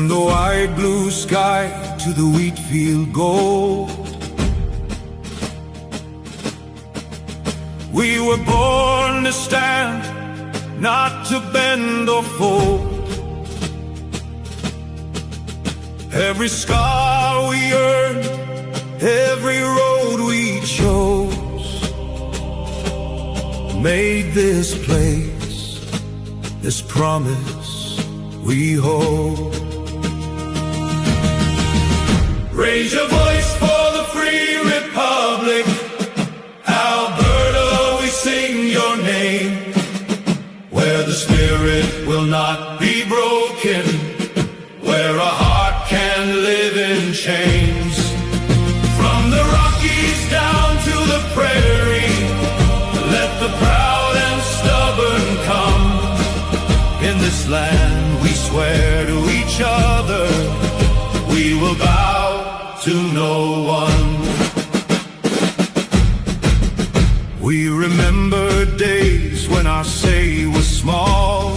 From the wide blue sky to the wheat field gold, we were born to stand, not to bend or fold. Every scar we earned, every road we chose, made this place, this promise we hold. Raise your voice for the free republic. Alberta, we sing your name. Where the spirit will not be broken, where a heart can live in chains. From the Rockies down to the prairie, let the proud and stubborn come. In this land we swear to each other, we will bow to no one. We remember days when our say was small,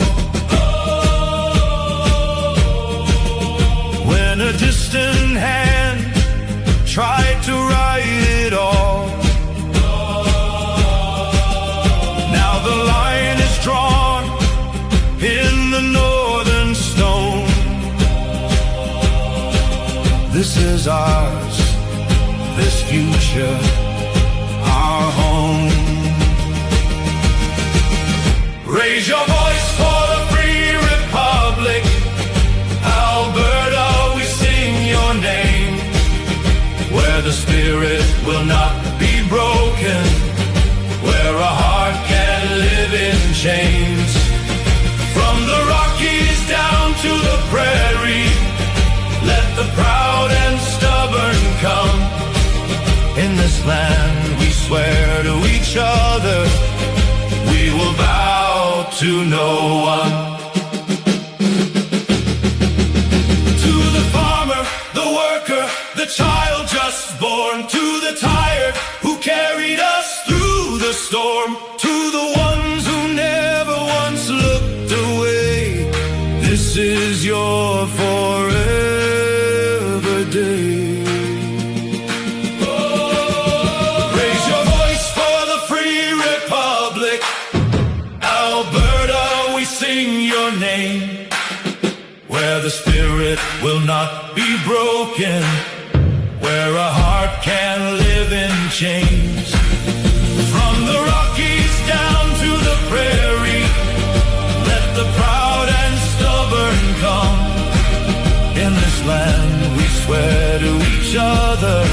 when a distant hand tried to write it all. Now the line is drawn in the northern stone. This is ours, this future, our home. Raise your voice for the free republic. Alberta, we sing your name. Where the spirit will not be broken, where a heart can live in chains. From the Rockies down to the prairie, let the proud and stubborn come. In this land we swear to each other, we will bow to no one. To the farmer, the worker, the child just born, to the tired who carried us through the storm, to the ones who never once looked away, this is your forever day. Raise your voice for the free republic. Alberta, we sing your name. Where the spirit will not be broken, where a heart can live in chains. From the Rockies down to the prairie, let the proud and stubborn come. In this land we swear to each other,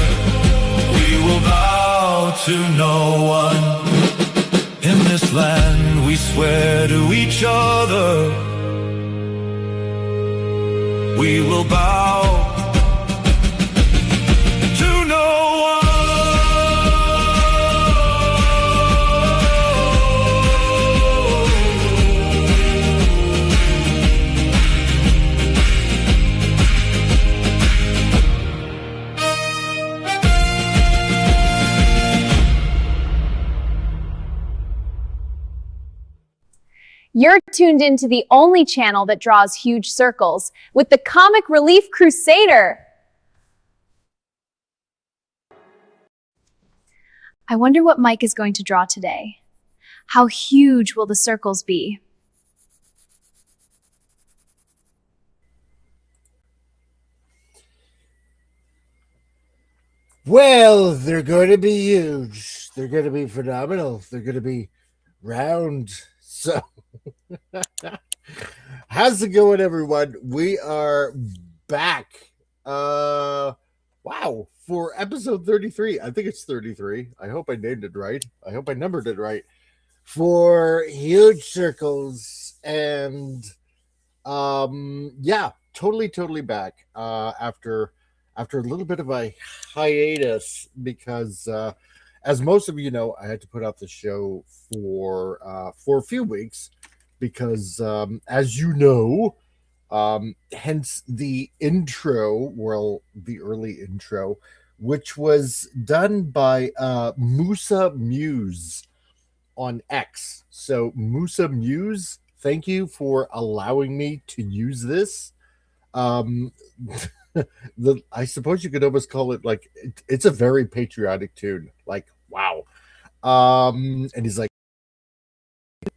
we will bow to no one. In this land we swear to each other, we will bow to no one. You're tuned into the only channel that draws huge circles with the comic Relief Crusader. I wonder what Mike is going to draw today. How huge will the circles be? Well, they're going to be huge. They're going to be phenomenal. They're going to be round. So, how's it going, everyone? We are back. Wow, for episode 33. I think it's 33. I hope I named it right. I hope I numbered it right. For Huge Circles. And, yeah, totally back after a little bit of a hiatus because as most of you know, I had to put out the show for a few weeks because, as you know, hence the intro, well, the early intro, which was done by Musa Muse on X. So Musa Muse, thank you for allowing me to use this. Um, I suppose you could almost call it like it's a very patriotic tune. Like wow. And he's like,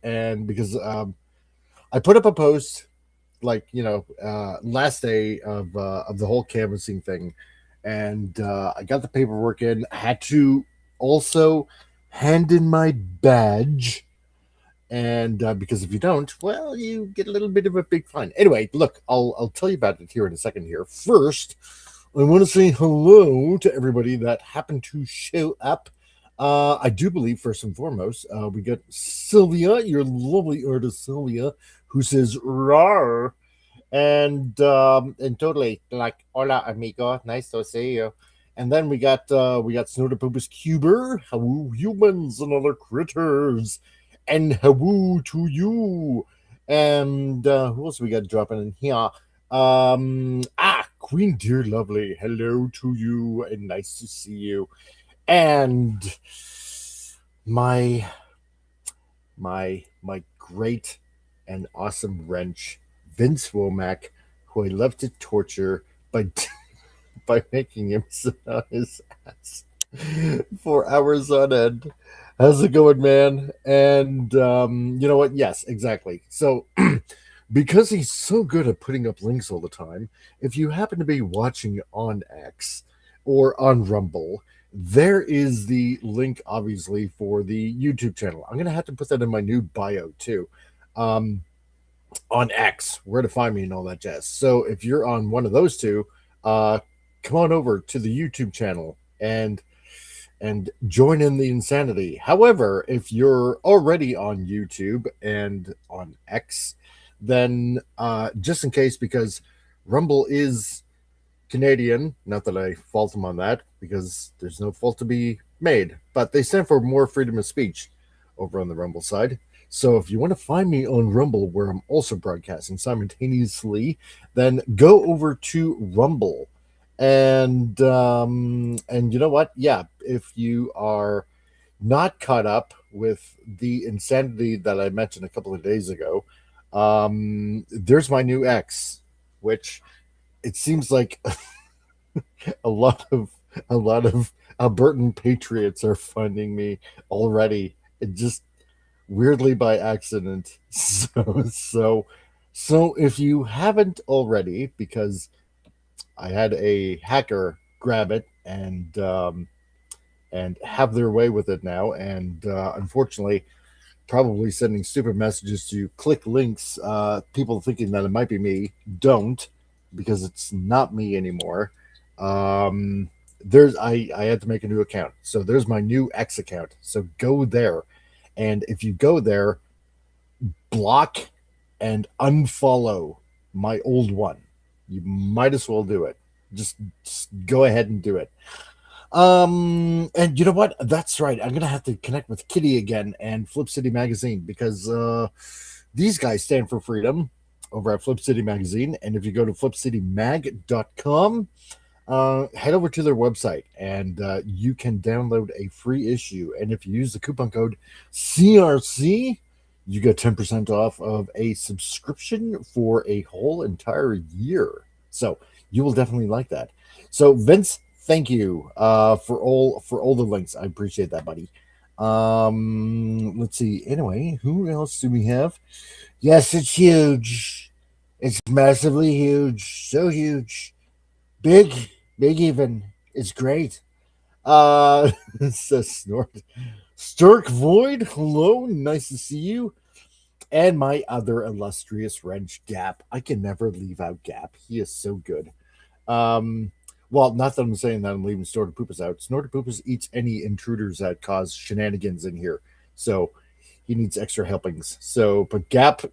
and because I put up a post like last day of the whole canvassing thing, and I got the paperwork in. I had to also hand in my badge, and because if you don't, well, you get a little bit of a big fine. Anyway, look, I'll tell you about it here in a second. Here first, I want to say hello to everybody that happened to show up. I do believe, first and foremost, we got Sylvia, your lovely artist Sylvia, who says "rar," and totally like "Hola, amigo, nice to see you." And then we got Snowderpoopus Cuber, hello humans and other critters, and hello to you. And who else we got dropping in here? Queen Dear Lovely, hello to you and nice to see you. And my great and awesome wrench, Vince Womack, who I love to torture by by making him sit on his ass for hours on end. How's it going, man? And you know what? Yes, exactly. So because he's so good at putting up links all the time, if you happen to be watching on X or on Rumble, there is the link, obviously, for the YouTube channel. I'm going to have to put that in my new bio, too, on X, where to find me and all that jazz. So if you're on one of those two, come on over to the YouTube channel and join in the insanity. However, if you're already on YouTube and on X, then just in case, because Rumble is Canadian, not that I fault them on that, because there's no fault to be made, but they stand for more freedom of speech over on the Rumble side. So if you want to find me on Rumble, where I'm also broadcasting simultaneously, then go over to Rumble. And you know what? Yeah, if you are not caught up with the insanity that I mentioned a couple of days ago, there's my new X, which it seems like a lot of Albertan patriots are finding me already. It just weirdly by accident. So if you haven't already, because I had a hacker grab it and have their way with it now, and unfortunately, probably sending stupid messages to click links. People thinking that it might be me don't, because it's not me anymore. I had to make a new account, so there's my new X account. So go there, and if you go there, block and unfollow my old one. You might as well do it. Just go ahead and do it. And you know what? That's right. I'm gonna have to connect with Kitty again and Flip City Magazine, because these guys stand for freedom over at Flip City Magazine. And if you go to flipcitymag.com, head over to their website, and you can download a free issue. And if you use the coupon code CRC, you get 10% off of a subscription for a whole entire year. So you will definitely like that. So Vince, thank you for all the links. I appreciate that, buddy. Let's see. Anyway, who else do we have? Yes, it's huge. It's massively huge. So huge. Big even. It's great. Says Snort. Stark Void, hello, nice to see you. And my other illustrious wrench, Gap. I can never leave out Gap. He is so good. Well, not that I'm saying that I'm leaving Snorterpoopus out. Snorterpoopus eats any intruders that cause shenanigans in here. So he needs extra helpings. So, but Gap,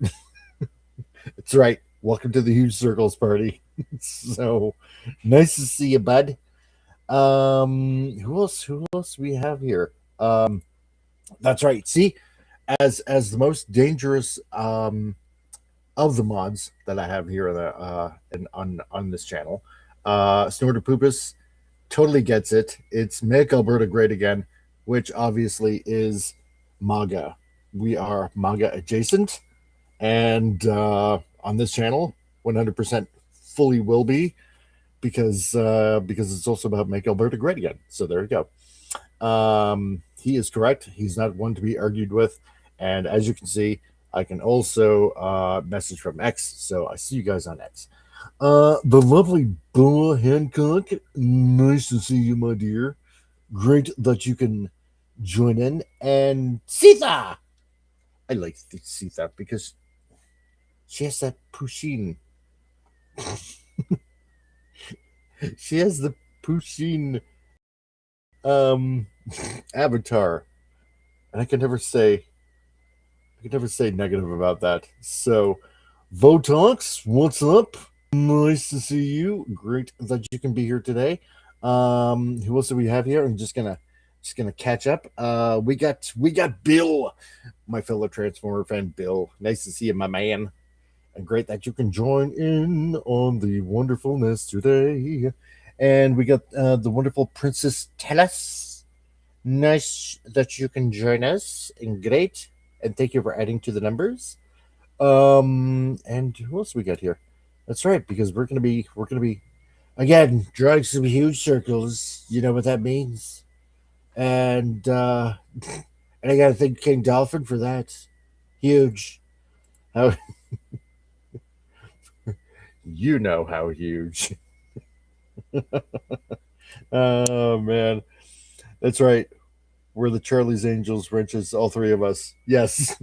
that's right. Welcome to the Huge Circles party. So nice to see you, bud. Who else we have here? That's right. See, as the most dangerous of the mods that I have here on this channel, Snorterpoopus totally gets it. It's Make Alberta Great Again, which obviously is MAGA. We are MAGA adjacent, and on this channel, 100% fully will be, because it's also about Make Alberta Great Again. So there you go. He is correct. He's not one to be argued with. And as you can see, I can also message from X. So I see you guys on X. The lovely Boa Hancock. Nice to see you, my dear. Great that you can join in. And Sita. I like Sita because she has that Pusheen. She has the Pusheen avatar. And I can never say negative about that. So Votox, what's up? Nice to see you. Great that you can be here today. Who else do we have here? I'm just gonna catch up. We got Bill, my fellow Transformer fan. Bill, nice to see you, my man. And great that you can join in on the wonderfulness today. And we got the wonderful Princess Tellus. Nice that you can join us, and great. And thank you for adding to the numbers. And who else we got here? That's right, because we're gonna be again drawing some huge circles. You know what that means. And and I gotta thank King Dolphin for that. Huge. How you know how huge. Oh man. That's right. We're the Charlie's Angels wrenches, all three of us. Yes.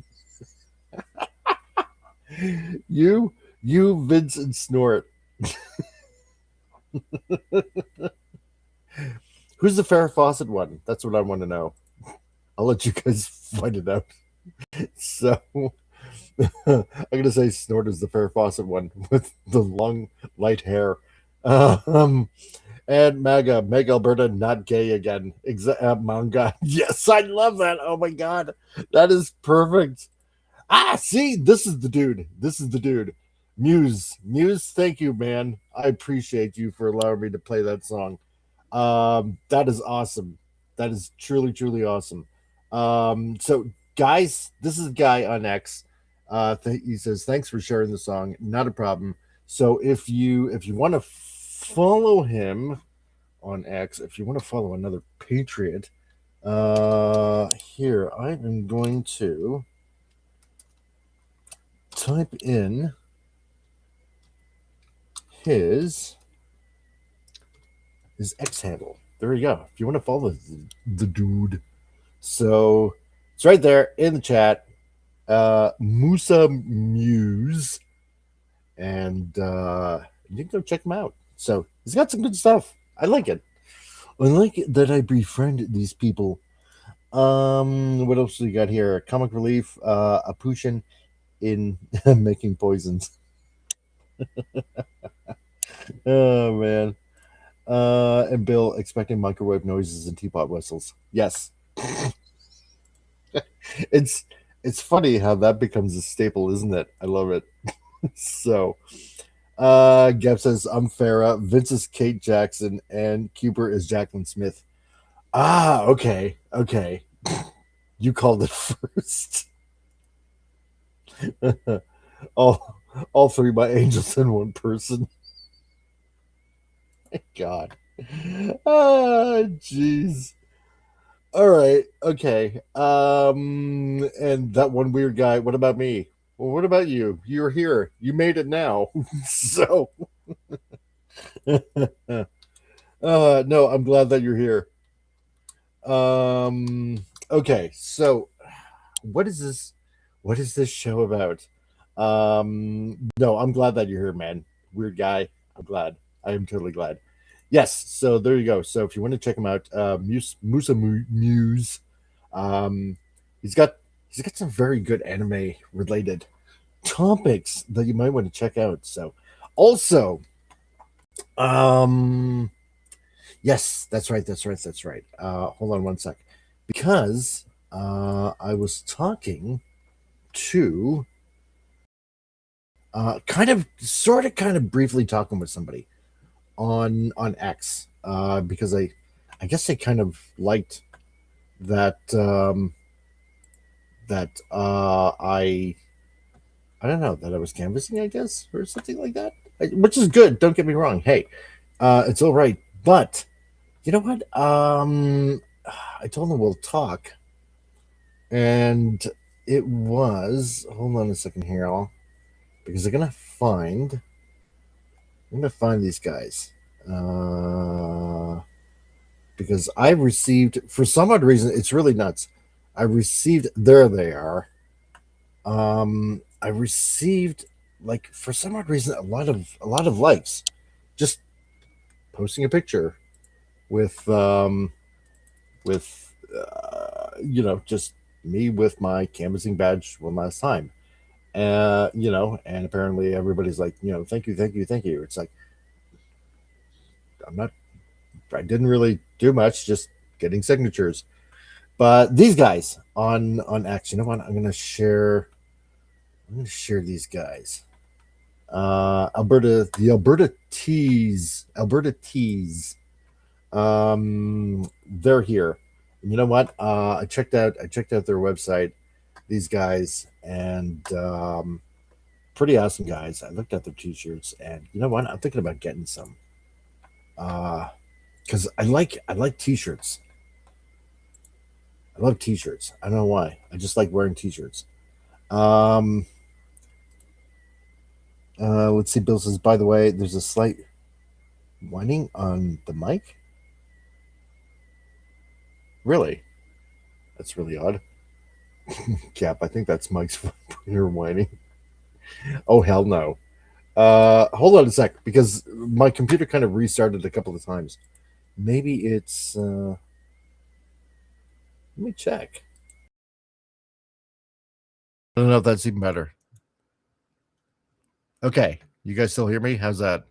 you, Vince, and Snort. Who's the Farrah Fawcett one? That's what I want to know. I'll let you guys find it out. So I'm gonna say Snort is the Farrah Fawcett one with the long, light hair. And Meg Alberta, not gay again. Manga. Yes, I love that. Oh my god, that is perfect. See, this is the dude. Muse, thank you, man. I appreciate you for allowing me to play that song. That is awesome. That is truly, truly awesome. So guys, this is a guy on X. He says, thanks for sharing the song. Not a problem. So if you want to follow him on X, if you want to follow another patriot, here I am going to type in his X handle. There you go. If you want to follow the dude, so it's right there in the chat. Musa Muse, and you can go check him out. So he's got some good stuff. I like it. I like it that I befriend these people. What else do we got here? Comic Relief, a Pushin in making poisons. Oh man. And Bill expecting microwave noises and teapot whistles. Yes. It's funny how that becomes a staple, isn't it? I love it. So Gab says, I'm Farrah, Vince is Kate Jackson, and Cuber is Jacqueline Smith. Okay. You called it first. all three my angels in one person. God. Jeez. All right. Okay. And that one weird guy. What about me? Well, what about you? You're here. You made it now. So. No, I'm glad that you're here. Okay. So, what is this? What is this show about? No, I'm glad that you're here, man. Weird guy. I'm glad. I am totally glad. Yes, so there you go. So if you want to check him out, Musa Muse, he's got some very good anime related topics that you might want to check out. So also, yes, that's right. Hold on one sec, because I was talking to kind of briefly talking with somebody on X, because I guess I kind of liked that I don't know, that I was canvassing, I guess, or something like that. which is good. Don't get me wrong. Hey, it's all right. But you know what? I told them we'll talk, and it was. Hold on a second here, all because I'm gonna find these guys. Because I received, for some odd reason, it's really nuts. I received, there they are. I received, like, for some odd reason, a lot of likes, just posting a picture with just me with my canvassing badge one last time. And apparently everybody's like, thank you, thank you, thank you. It's like, I'm not, I didn't really do much, just getting signatures. But these guys on X, you know what? I'm gonna share these guys. The Alberta Tees. They're here. You know what? I checked out their website. These guys, and pretty awesome guys. I looked at their t-shirts, and you know what? I'm thinking about getting some. Because I like t-shirts. I love t-shirts. I don't know why. I just like wearing t-shirts. Let's see. Bill says, by the way, there's a slight whining on the mic. Really? That's really odd. Cap, I think that's Mike's pointer whining. Oh, hell no. Hold on a sec, because my computer kind of restarted a couple of times. Maybe it's... let me check. I don't know if that's even better. Okay. You guys still hear me? How's that?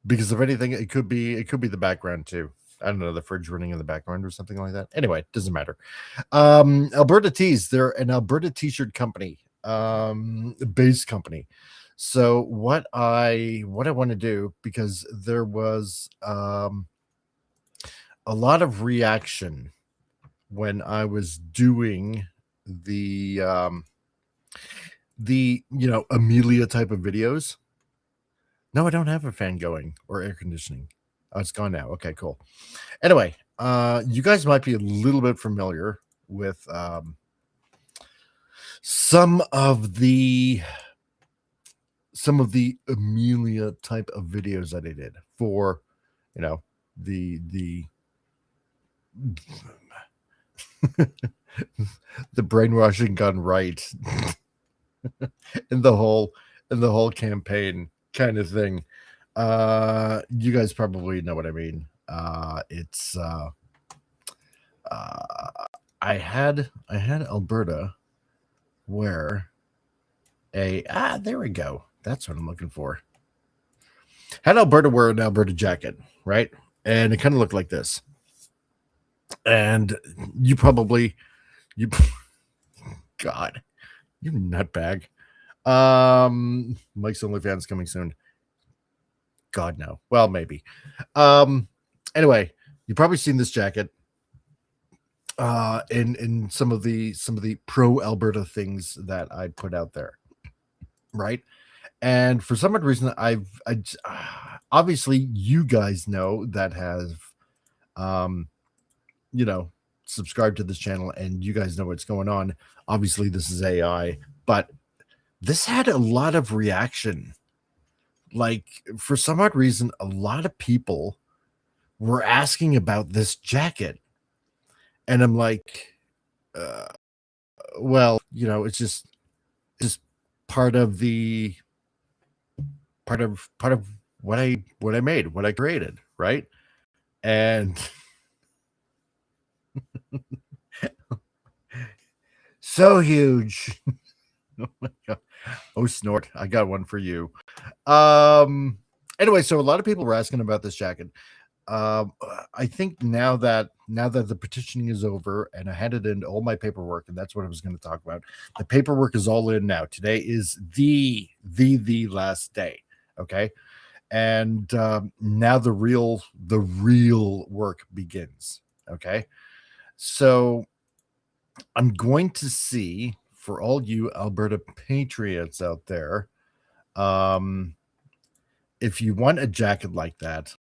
Because if anything, it could be the background too. I don't know, the fridge running in the background or something like that. Anyway, doesn't matter. Alberta Tees, they're an Alberta t-shirt company, base company. So what I want to do, because there was a lot of reaction when I was doing the Amelia type of videos. No, I don't have a fan going or air conditioning. Oh, it's gone now. Okay, cool. Anyway, you guys might be a little bit familiar with some of the Amelia type of videos that I did for, the the brainwashing gone right in the whole campaign kind of thing. You guys probably know what I mean. It's I had Alberta wear there we go. That's what I'm looking for. Had Alberta wear an Alberta jacket, right? And it kind of looked like this. And you God, you nutbag. Mike's OnlyFans coming soon. God, no. Well, maybe. Anyway, you've probably seen this jacket in some of the pro Alberta things that I put out there, right? And for some odd reason, obviously you guys know that have subscribed to this channel, and you guys know what's going on. Obviously, this is AI, but this had a lot of reaction. Like, for some odd reason, a lot of people were asking about this jacket. And I'm like, well, it's just part of what I made, what I created, right? And so huge. Oh my God. Oh, snort. I got one for you. Anyway, so a lot of people were asking about this jacket. I think now that the petitioning is over and I handed in all my paperwork, and that's what I was going to talk about. The paperwork is all in now. Today is the last day. Okay. And now the real work begins. Okay. So I'm going to see for all you Alberta patriots out there, if you want a jacket like that,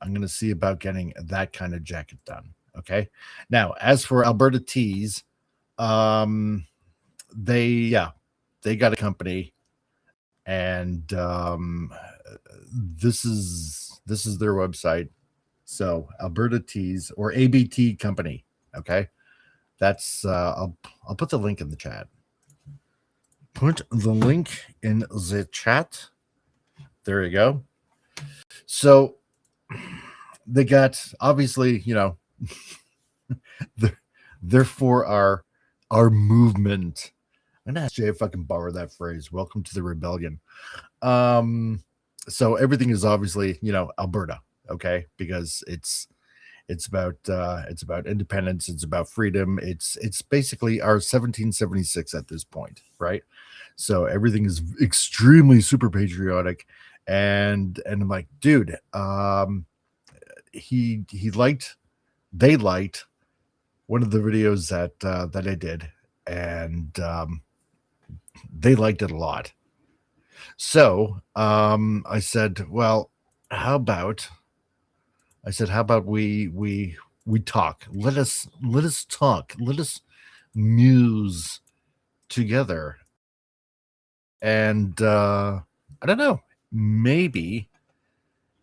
I'm going to see about getting that kind of jacket done. Okay. Now, as for Alberta tees, they got a company, and this is their website. So Alberta Tees, or ABT Company. Okay. That's I'll put the link in the chat. Put the link in the chat. There you go. So they got, obviously, you know, they're for our movement. I'm gonna ask Jay if I can borrow that phrase. Welcome to the rebellion. So everything is obviously, you know, Alberta, okay, because it's about independence, it's about freedom, it's basically our 1776 at this point, right? So everything is extremely super patriotic, and I'm like, dude, they liked one of the videos that I did, and they liked it a lot. So I said, well, how about we talk? Let us talk. Let us muse together. And I don't know, maybe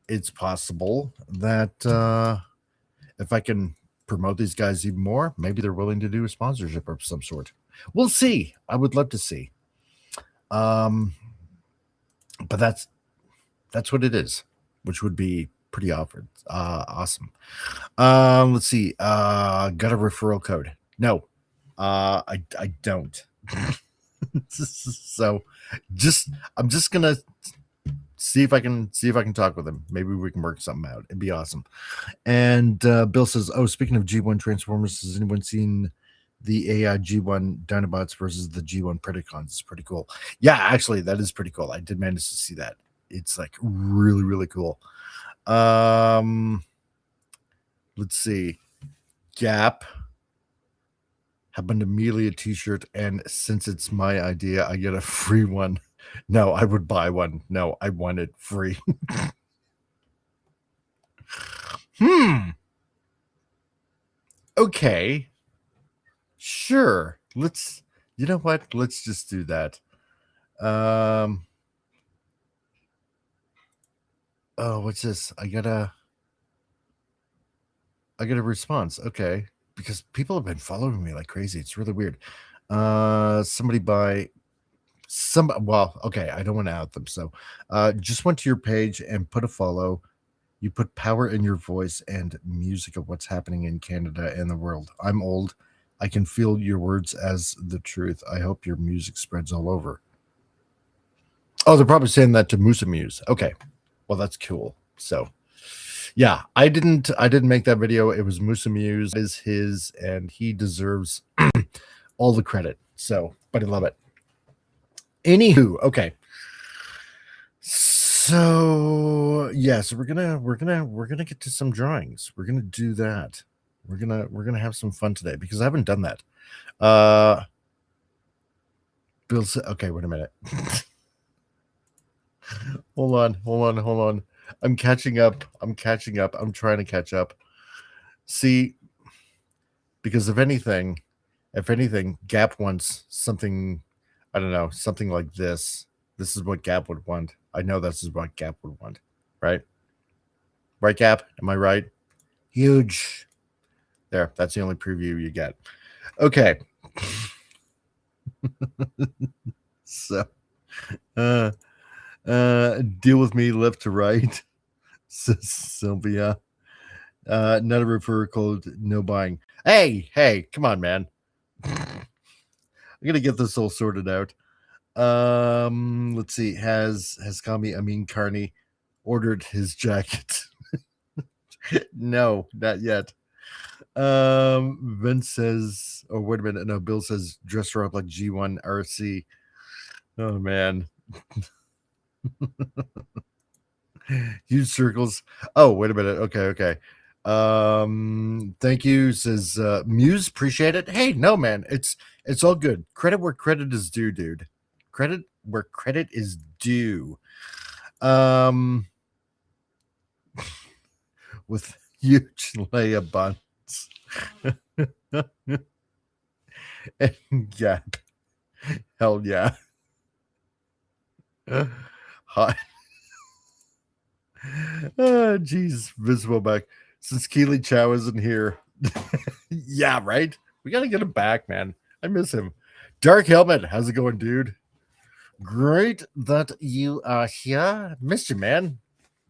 it's possible that if I can promote these guys even more, maybe they're willing to do a sponsorship of some sort. We'll see. I would love to see. But that's what it is, which would be pretty awesome. Let's see. Got a referral code? No, I don't. So I'm just gonna see if I can talk with him. Maybe we can work something out. It'd be awesome. And Bill says, oh, speaking of G1 Transformers, has anyone seen the AI G1 Dinobots versus the G1 Predacons? It's pretty cool. Yeah, actually, that is pretty cool. I did manage to see that. It's like really, really cool. Let's see. Gap happened to Amelia t-shirt, and since it's my idea, I get a free one. No, I would buy one. No, I want it free. Okay. Sure. You know what? Let's just do that. Oh, what's this? I got a response. Okay. Because people have been following me like crazy. It's really weird. Somebody well, okay, I don't want to out them. So just went to your page and put a follow. You put power in your voice and music of what's happening in Canada and the world. I'm old. I can feel your words as the truth. I hope your music spreads all over. Oh, they're probably saying that to Musa Muse. Okay. Well, that's cool. So yeah, I didn't make that video. It was Musa Muse. It is his, and he deserves all the credit. So, but I love it. Anywho, okay. So yes, we're gonna get to some drawings. We're gonna do that. We're gonna have some fun today because I haven't done that. Bill said, okay, wait a minute. Hold on. I'm catching up. I'm trying to catch up. See, because if anything, Gap wants something, I don't know, something like this. This is what Gap would want. I know this is what Gap would want, right? Right, Gap? Am I right? Huge. There, that's the only preview you get. Okay. So, deal with me left to right, says Sylvia. Not a referral code, no buying. Hey, come on, man. I'm gonna get this all sorted out. Let's see. Has Kami Amin Carney ordered his jacket? No, not yet. Vince says, oh, wait a minute. No, Bill says dress her up like G1 RC. Oh man. Huge circles. Oh, wait a minute. Okay. Thank you, says Muse. Appreciate it. Hey, no, man, it's all good. Credit where credit is due, dude. Credit where credit is due. With huge Leia buns. And Gap. Hell yeah. Hi. Jeez, visible back. Since Keely Chow isn't here. Yeah, right? We got to get him back, man. I miss him. Dark Helmet, how's it going, dude? Great that you are here. Missed you, man.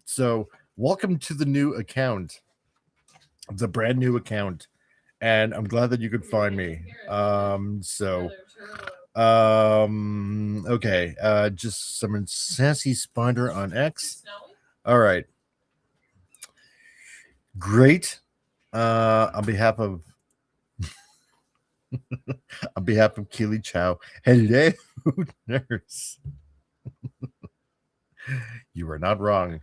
So, welcome to the new account, the brand new account. And I'm glad that you could find me. Okay. Just summon Sassy Spider on X. All right. Great. On behalf of Keely Chow, hello, nurse. You are not wrong.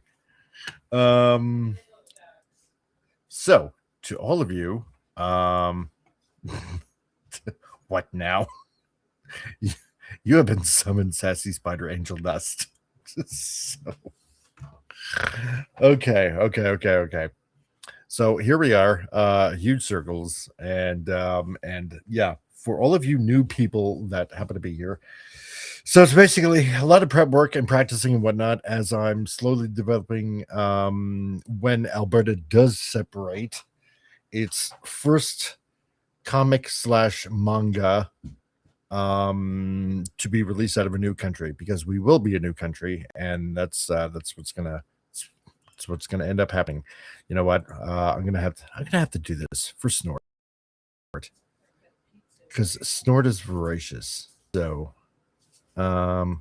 So to all of you, what now? You have been summoned, Sassy Spider Angel Dust. So, okay. So here we are, Huge Circles, and yeah, for all of you new people that happen to be here. So it's basically a lot of prep work and practicing and whatnot as I'm slowly developing when Alberta does separate its first comic / manga to be released out of a new country, because we will be a new country, and that's what's gonna end up happening. You know what? I'm gonna have to do this for Snort, because Snort is voracious. So, I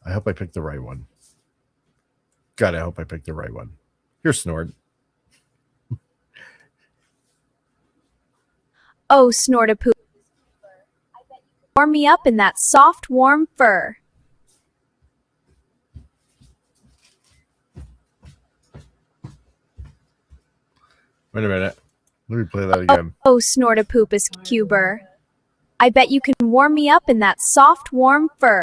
hope I picked the right one. God, I hope I picked the right one. Here's Snort. Oh, Snortapoop. Warm me up in that soft, warm fur. Wait a minute. Let me play that again. Oh, Snortapoopus Cuber. I bet you can warm me up in that soft, warm fur.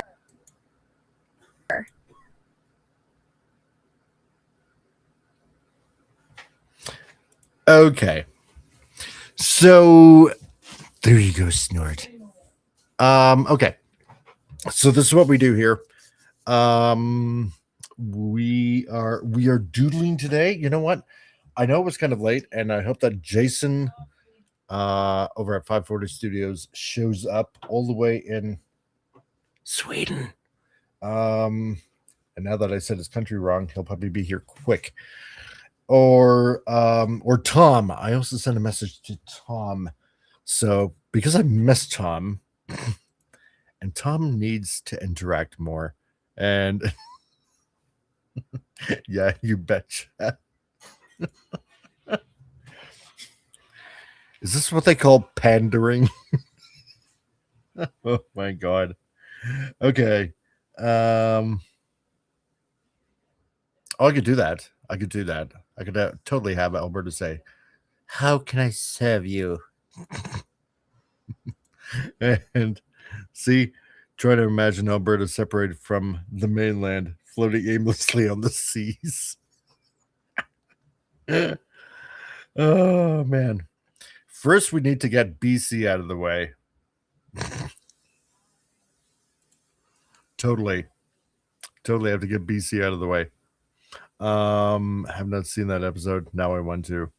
Okay. So there you go, Snort. Okay. So this is what we do here. We are doodling today. You know what? I know it was kind of late, and I hope that Jason over at 540 Studios shows up all the way in Sweden. And now that I said his country wrong, he'll probably be here quick. Or Tom. I also sent a message to Tom. So because I miss Tom, and Tom needs to interact more. And yeah, you betcha. Is this what they call pandering? Oh my god. Okay. Oh, I could do that. I could totally have Alberta say, "How can I serve you?" And see, try to imagine Alberta separated from the mainland, floating aimlessly on the seas. Oh man. First, we need to get BC out of the way. Totally have to get BC out of the way. Have not seen that episode. Now I want to.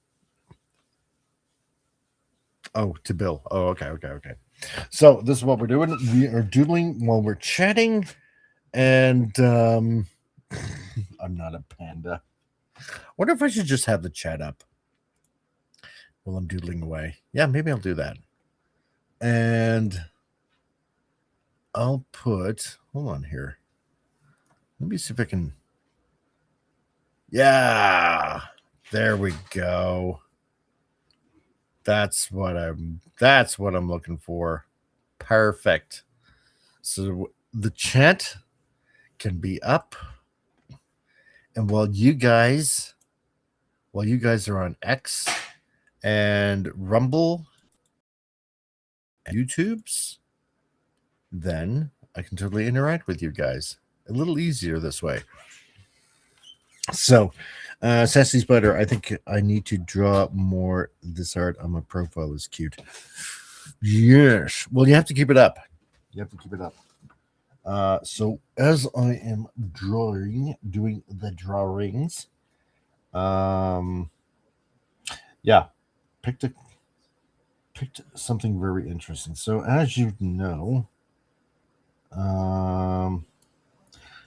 Oh, to Bill. Oh, okay. So this is what we're doing. We are doodling while we're chatting, and I'm not a panda. I wonder if I should just have the chat up while I'm doodling away. Yeah, maybe I'll do that. And I'll put, hold on here. Let me see if I can. Yeah, there we go. That's what I'm looking for. Perfect. So the chat can be up, and while you guys while you guys are on X and Rumble and YouTubes, then I can totally interact with you guys a little easier this way. So, Sassy Spider, I think I need to draw more. This art on my profile is cute. Yes. Well, you have to keep it up. You have to keep it up. So as I am doing the drawings, yeah, picked something very interesting. So as you know,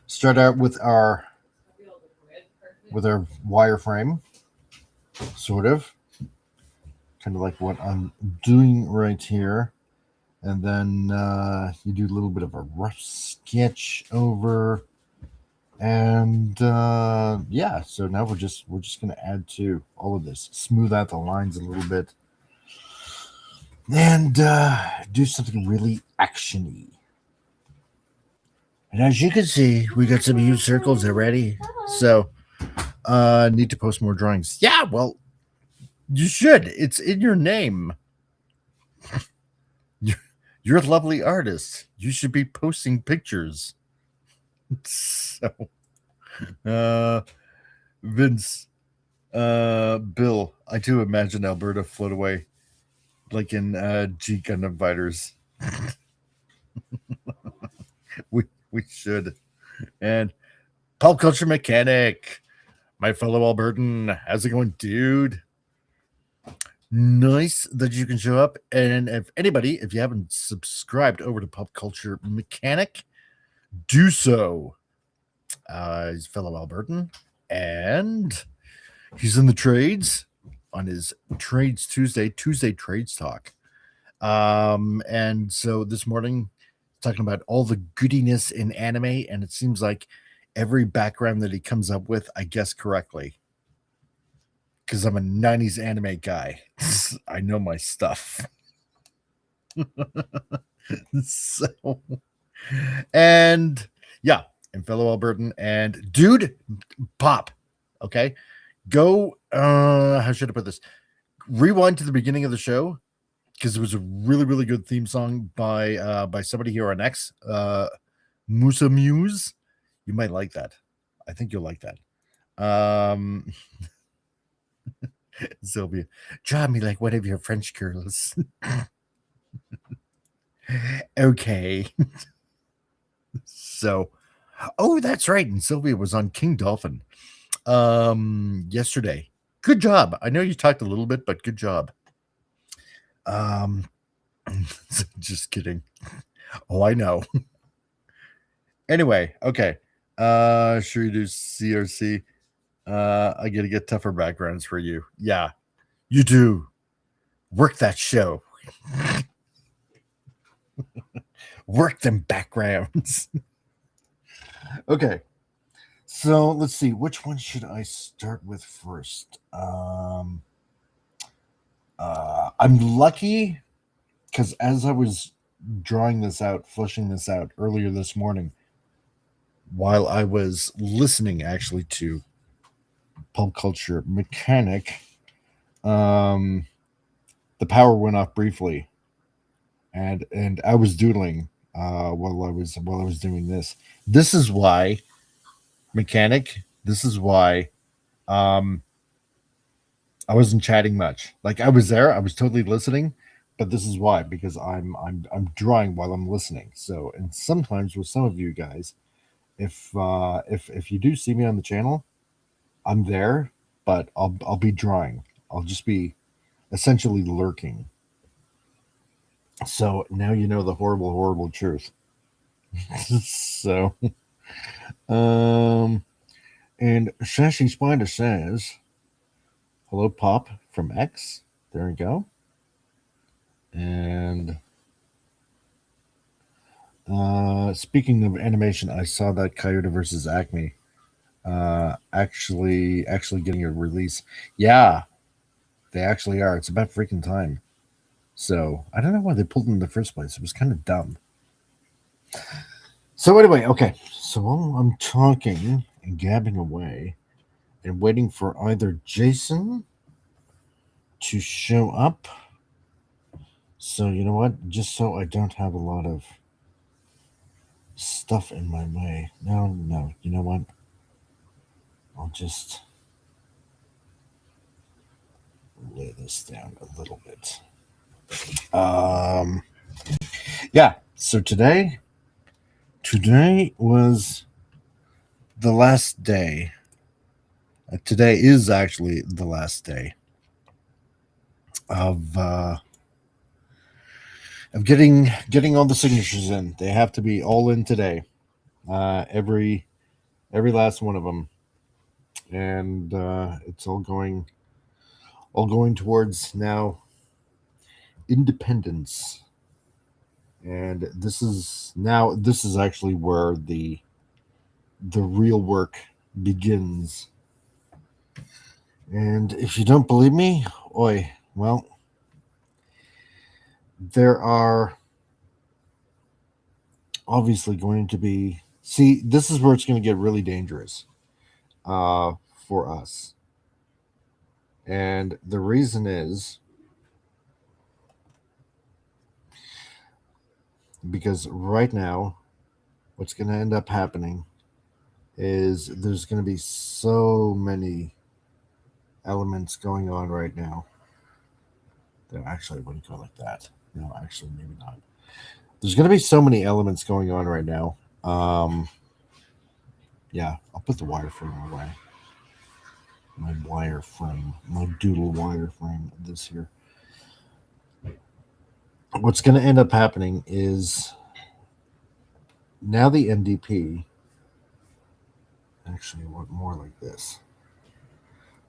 start out with our wireframe, sort of, kind of like what I'm doing right here. And then you do a little bit of a rough sketch over, and yeah. So now we're just going to add to all of this, smooth out the lines a little bit, and do something really actiony. And as you can see, we got some huge circles already. So need to post more drawings. Yeah, well, you should. It's in your name. You're a lovely artist. You should be posting pictures. So, Vince, Bill, I do imagine Alberta float away like in G Gundam Fighters. we should. And Pop Culture Mechanic, my fellow Albertan, how's it going, dude? Nice that you can show up. And if you haven't subscribed over to Pop Culture Mechanic, do so. He's a fellow Albertan, and he's in the trades on his Trades Tuesday Trades Talk. And so this morning, talking about all the goodiness in anime, and it seems like every background that he comes up with, I guess correctly. Because I'm a 90s anime guy. I know my stuff. So, and yeah, and fellow Albertan, and dude, Pop. Okay. Go, how should I put this? Rewind to the beginning of the show, because it was a really, really good theme song by somebody here on X, Musa Muse. You might like that. I think you'll like that. Sylvia, draw me like one of your French girls. Okay. So, oh, that's right. And Sylvia was on King Dolphin yesterday. Good job. I know you talked a little bit, but good job. Just kidding. Oh, I know. Anyway, okay. Sure you do CRC. I gotta get tougher backgrounds for you. Yeah, you do. Work that show. Work them backgrounds. Okay. So let's see. Which one should I start with first? I'm lucky because as I was drawing this out, fleshing this out earlier this morning, while I was listening actually to Pulp Culture Mechanic, the power went off briefly, and I was doodling while I was doing this. This is why Mechanic. This is why I wasn't chatting much. Like I was there, I was totally listening, but this is why, because I'm drawing while I'm listening. So, and sometimes with some of you guys, if you do see me on the channel, I'm there, but I'll be drawing. I'll just be essentially lurking. So now you know the horrible, horrible truth. So, and Sassy Spider says, "Hello, Pop from X." There we go. And speaking of animation, I saw that Coyote versus Acme actually getting a release. Yeah, they actually are. It's about freaking time. So I don't know why they pulled them in the first place. It was kind of dumb. So anyway, okay. So while I'm talking and gabbing away, and waiting for either Jason to show up. So, you know what? Just so I don't have a lot of stuff in my way. No. You know what? I'll just lay this down a little bit. Yeah. So today was the last day. Today is actually the last day of getting all the signatures in. They have to be all in today. Every last one of them, and it's all going towards now independence. And this is actually where the real work begins. And if you don't believe me, well, there are obviously going to be. See, this is where it's going to get really dangerous for us. And the reason is because right now, what's going to end up happening is there's going to be so many elements going on right now. Actually, I wouldn't go like that. No, actually, maybe not. There's going to be so many elements going on right now. Yeah, I'll put the wireframe away. My wireframe, my doodle wireframe, this here. What's going to end up happening is now the NDP. Actually, I want more like this.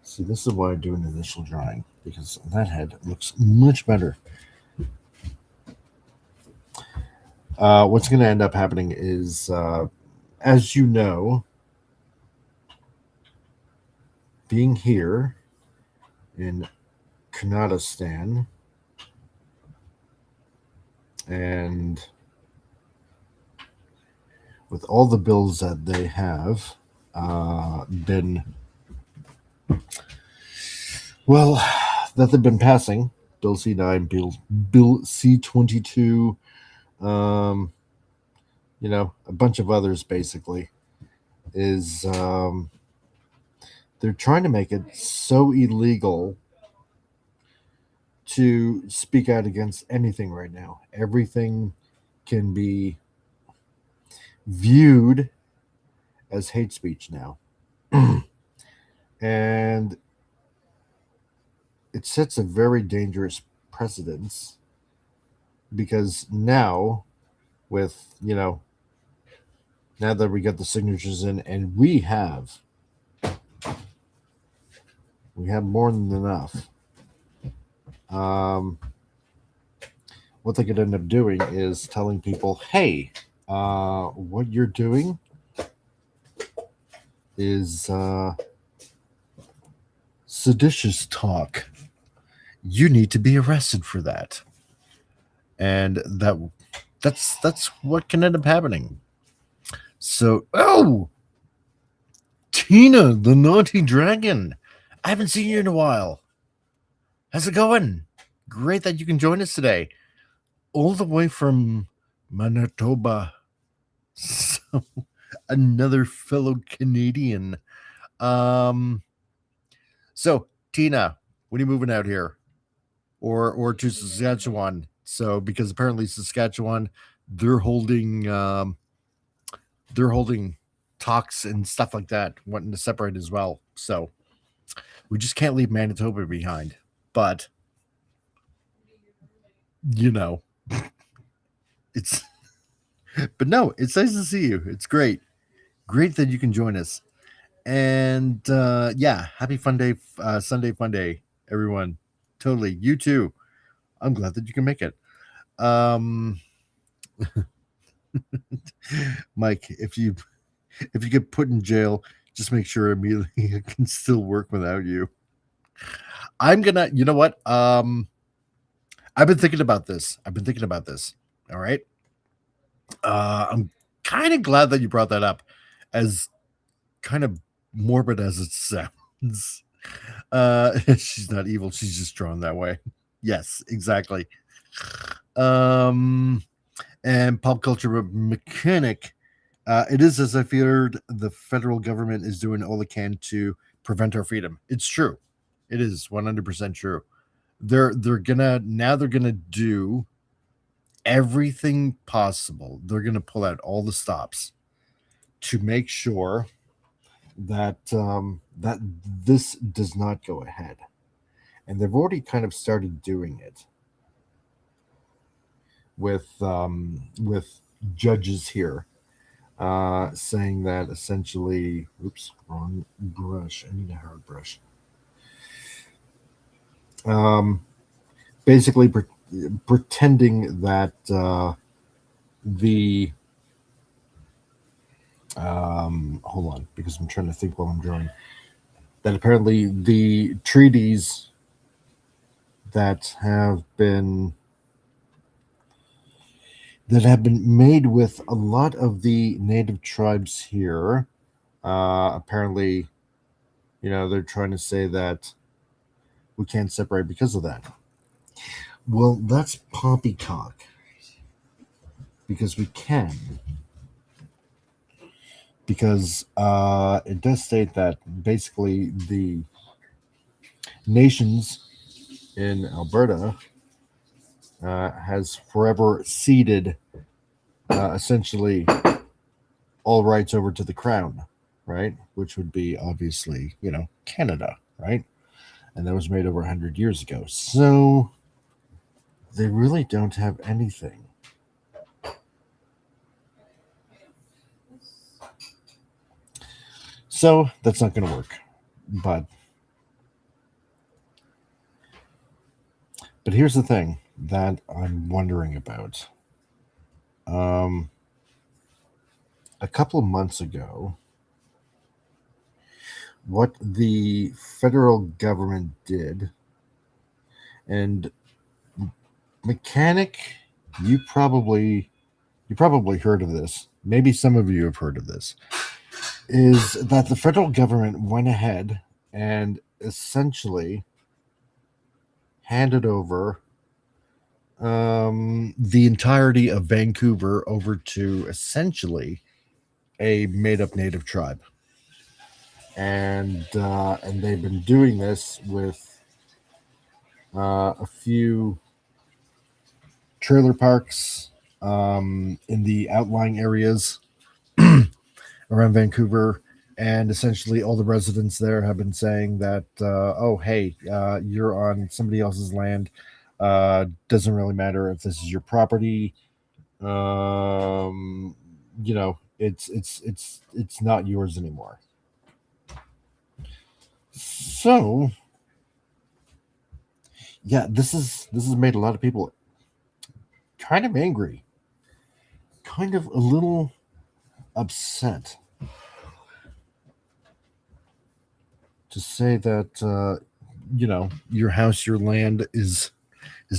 See, this is why I do an initial drawing, because that head looks much better. What's going to end up happening is, as you know, being here in Kanadistan and with all the bills that they have been, well, that they've been passing, Bill C9, Bill C22, you know, a bunch of others basically, is they're trying to make it so illegal to speak out against anything right now. Everything can be viewed as hate speech now. And it sets a very dangerous precedence, because now, with, you know, now that we got the signatures in, and we have more than enough, what they could end up doing is telling people, hey, what you're doing is seditious talk. You need to be arrested for that. And that's what can end up happening. So, oh, Tina, the naughty dragon. I haven't seen you in a while. How's it going? Great that you can join us today. All the way from Manitoba. So, another fellow Canadian. So, Tina, when are you moving out here? Or to Saskatchewan? So, because apparently Saskatchewan, they're holding talks and stuff like that, wanting to separate as well. So we just can't leave Manitoba behind. But you know, it's but no, it's nice to see you. It's great that you can join us. And yeah, happy fun day, Sunday fun day, everyone. Totally, you too. I'm glad that you can make it. Mike, if you get put in jail, just make sure immediately I can still work without you. I'm gonna, you know what? I've been thinking about this. All right. I'm kind of glad that you brought that up, as kind of morbid as it sounds. She's not evil. She's just drawn that way. Yes, exactly. And pop culture mechanic. It is as I feared. The federal government is doing all it can to prevent our freedom. It's true. It is 100% true. They're gonna do everything possible. They're gonna pull out all the stops to make sure that that this does not go ahead, and they've already kind of started doing it with judges here saying that essentially, oops, wrong brush. I need a hard brush. Basically pretending that the hold on, because I'm trying to think while I'm drawing, that apparently the treaties that have been made with a lot of the native tribes here, apparently, they're trying to say that we can't separate because of that. Well, that's poppycock, because we can. Because it does state that basically the nations in Alberta has forever ceded essentially all rights over to the crown, right? Which would be obviously, Canada, right? And that was made over 100 years ago. So they really don't have anything. So that's not going to work. But here's the thing that I'm wondering about. A couple of months ago, what the federal government did, and mechanic, you probably heard of this. Maybe some of you have heard of this. Is that the federal government went ahead and essentially handed over the entirety of Vancouver over to essentially a made-up native tribe, and they've been doing this with a few trailer parks in the outlying areas around Vancouver, and essentially all the residents there have been saying that, oh, hey, you're on somebody else's land. Doesn't really matter if this is your property. It's not yours anymore. So, yeah, this has made a lot of people kind of angry, kind of a little upset, to say that your house, your land is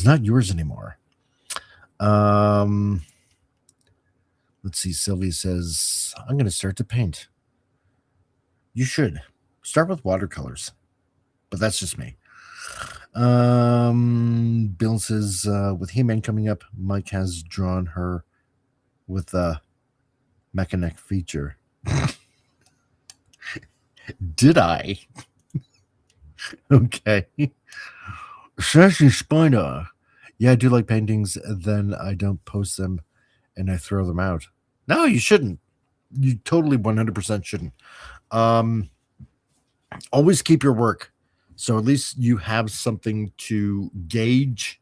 not yours anymore. Let's see. Sylvia says, I'm going to start to paint. You should start with watercolors, but that's just me. Bill says, with He-Man coming up, Mike has drawn her with a mechanic feature. Did I? Okay. Sassy Spider. Yeah, I do like paintings, then I don't post them and I throw them out. No, you shouldn't. You totally 100% shouldn't. Always keep your work, so at least you have something to gauge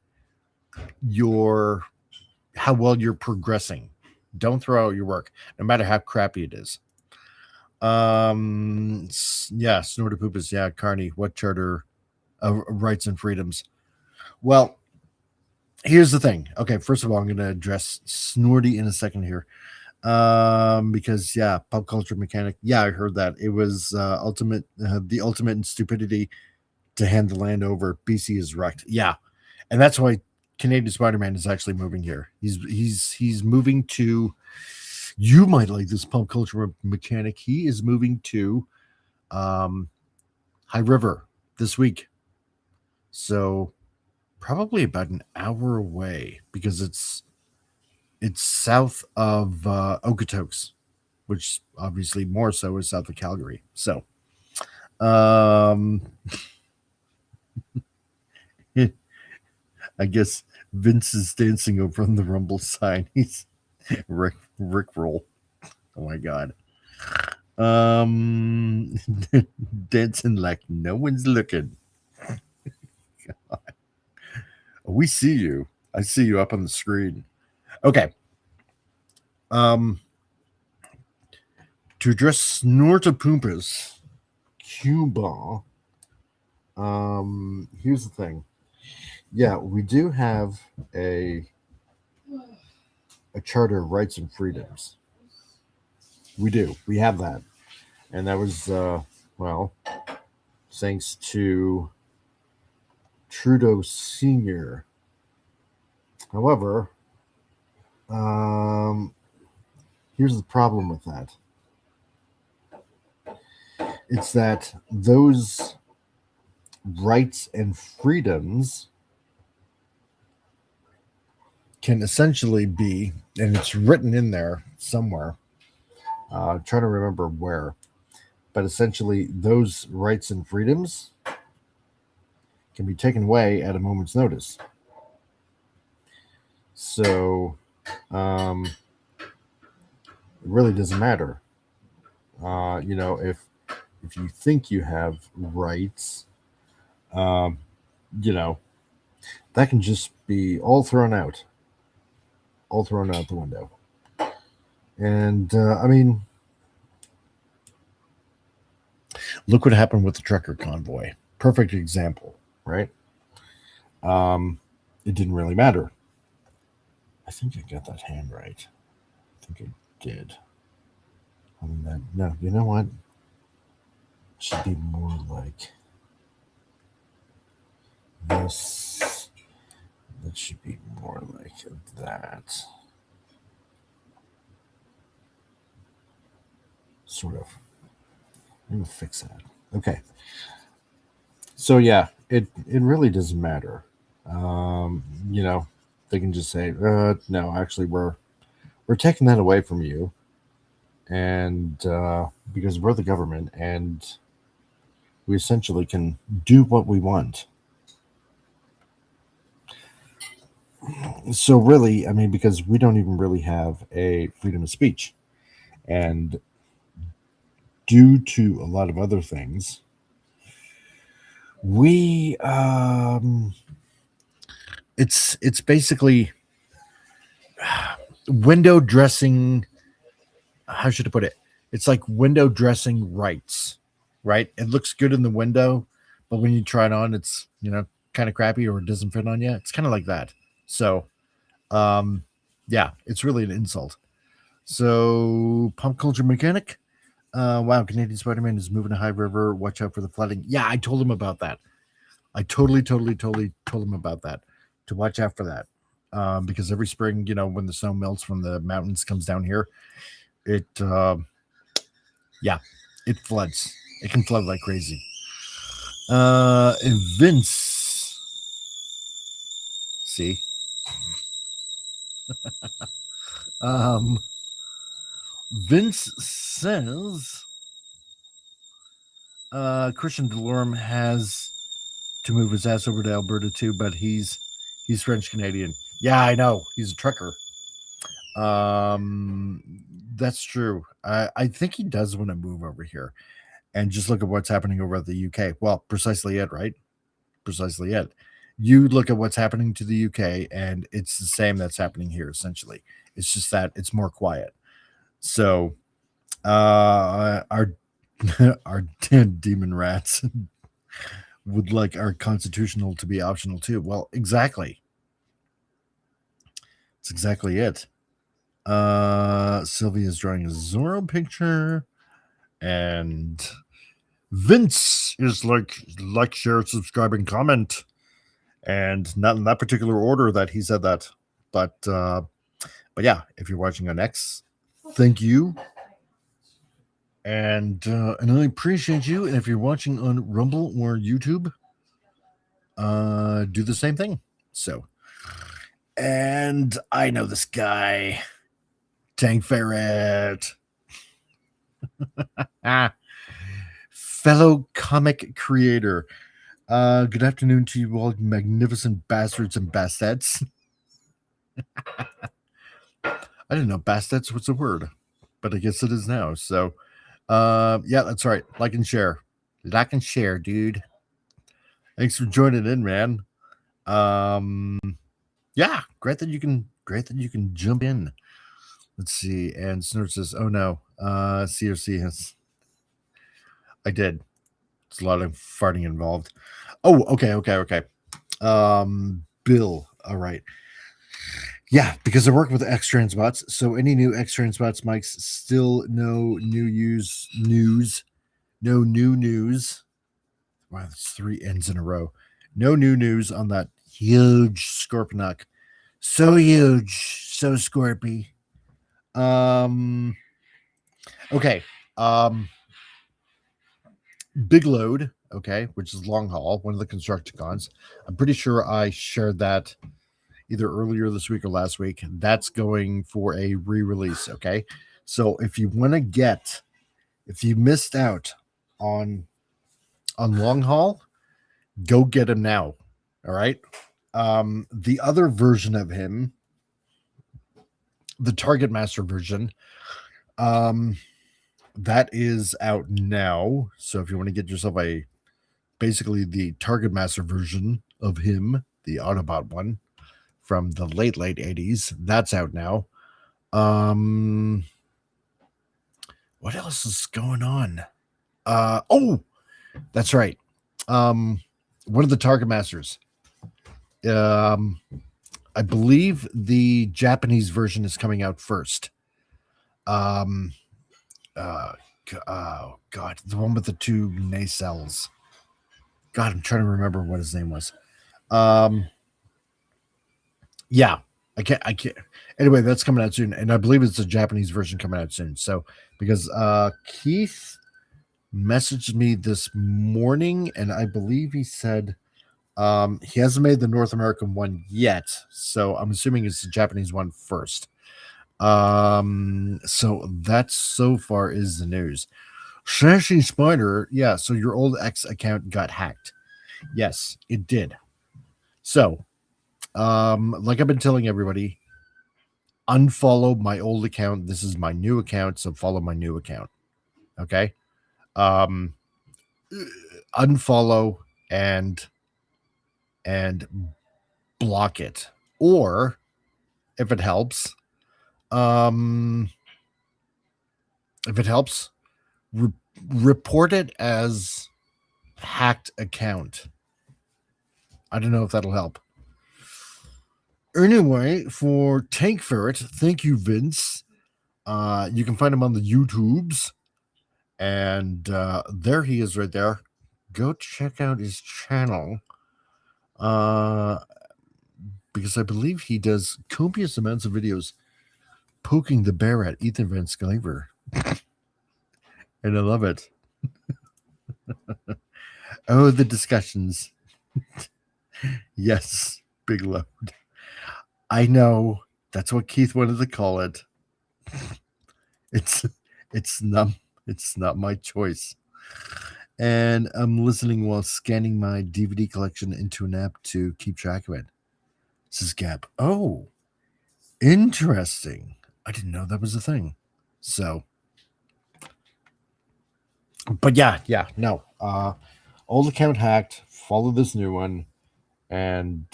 how well you're progressing. Don't throw out your work, no matter how crappy it is. Yeah, Snorty Poopus. Yeah, Carney. What charter of rights and freedoms? Well, here's the thing. Okay, first of all, I'm going to address Snorty in a second here. Because yeah, pop culture mechanic. Yeah, I heard that it was the ultimate in stupidity to hand the land over. BC is wrecked. Yeah, and that's why Canadian Spider-Man is actually moving here. He's moving to. You might like this pop culture mechanic. He is moving to High High River this week. So probably about an hour away because it's south of Okotoks, which obviously more so is south of Calgary. So I guess Vince is dancing over on the Rumble sign. He's Rick roll. Oh my god. Dancing like no one's looking. We see you. I see you up on the screen. Okay. To address Snortopoopus Cuba, here's the thing. Yeah, we do have a Charter of Rights and Freedoms. We do. We have that. And that was, well, thanks to Trudeau Sr. However, here's the problem with that. It's that those rights and freedoms can essentially be, and it's written in there somewhere, I'm trying to remember where, but essentially those rights and freedoms can be taken away at a moment's notice. So it really doesn't matter. You know, if you think you have rights, you know, that can just be all thrown out the window. And I mean, look what happened with the trucker convoy. Perfect example, right? It didn't really matter. I think I got that hand right. I think I did. I mean, no, you know what? It should be more like this. That should be more like that. Sort of. I'm gonna fix that. Okay. So yeah, it really doesn't matter. You know, they can just say, no, actually we're taking that away from you. And because we're the government and we essentially can do what we want. So really, I mean, because we don't even really have a freedom of speech. And due to a lot of other things, we it's basically window dressing. How should I put it? It's like window dressing rights, right? It looks good in the window, but when you try it on, it's, you know, kind of crappy or it doesn't fit on you. It's kind of like that. So yeah, it's really an insult. So pop culture mechanic. Wow, Canadian Spider-Man is moving to High River. Watch out for the flooding. Yeah, I told him about that. I totally told him about that, to watch out for that. Because every spring, you know, when the snow melts from the mountains comes down here, it yeah, it floods. It can flood like crazy. And Vince, see, Vince says Christian Delorme has to move his ass over to Alberta too, but he's French Canadian. Yeah, I know. He's a trucker. That's true. I think he does want to move over here. And just look at what's happening over at the UK. Well, precisely it, right? Precisely it. You look at what's happening to the UK, and it's the same that's happening here, essentially. It's just that it's more quiet. So our demon rats would like our constitutional to be optional too. Well, exactly. That's exactly it. Sylvia's drawing a Zorro picture, and Vince is like, share, subscribe, and comment. And not in that particular order that he said that. But yeah, if you're watching on X, thank you. And I appreciate you. And if you're watching on Rumble or YouTube, do the same thing. So, and I know this guy, Tank Ferret. Fellow comic creator. Good afternoon to you all, magnificent bastards and bastards. I didn't know bastards was a word, but I guess it is now. So, yeah, that's right. Like and share. Like and share, dude. Thanks for joining in, man. Yeah, great that you can jump in. Let's see. And Snort says, "Oh no, CRC has." I did. There's a lot of farting involved. Oh, okay. Bill. All right. Yeah, because I work with X-Trans bots. So any new X-Trans bots, Mike's still no new news. No new news. Wow, that's 3 ends in a row. No new news on that huge Scorponok. So huge, so Scorpy. Okay. Big Load, okay, which is long haul, one of the Constructicons. I'm pretty sure I shared that either earlier this week or last week. That's going for a re-release, okay? So if you missed out on long haul, go get him now. All right. The other version of him, the Target Master version, that is out now. So if you want to get yourself basically the Target Master version of him, the Autobot one from the late 80s, that's out now. What else is going on? Oh, that's right. One of the Target Masters. I believe the Japanese version is coming out first. Oh God, the one with the 2 nacelles. God, I'm trying to remember what his name was. Yeah, I can't. Anyway, that's coming out soon, and I believe it's a Japanese version coming out soon. So, because Keith messaged me this morning, and I believe he said he hasn't made the North American one yet, so I'm assuming it's the Japanese one first. So that so far is the news. Sassy Spider, yeah, so your old X account got hacked. Yes, it did. So, like I've been telling everybody, unfollow my old account. This is my new account, so follow my new account. Okay? Unfollow and block it. Or if it helps, report it as hacked account. I don't know if that'll help. Anyway, for Tank Ferret, thank you, Vince. You can find him on the YouTubes, and there he is right there. Go check out his channel, because I believe he does copious amounts of videos poking the bear at Ethan Van Sciver. And I love it. Oh, the discussions. Yes, Big Load. I know. That's what Keith wanted to call it. It's not my choice. And I'm listening while scanning my DVD collection into an app to keep track of it. Says Gap. Oh, interesting. I didn't know that was a thing. So, but yeah, no. Old account hacked. Follow this new one, and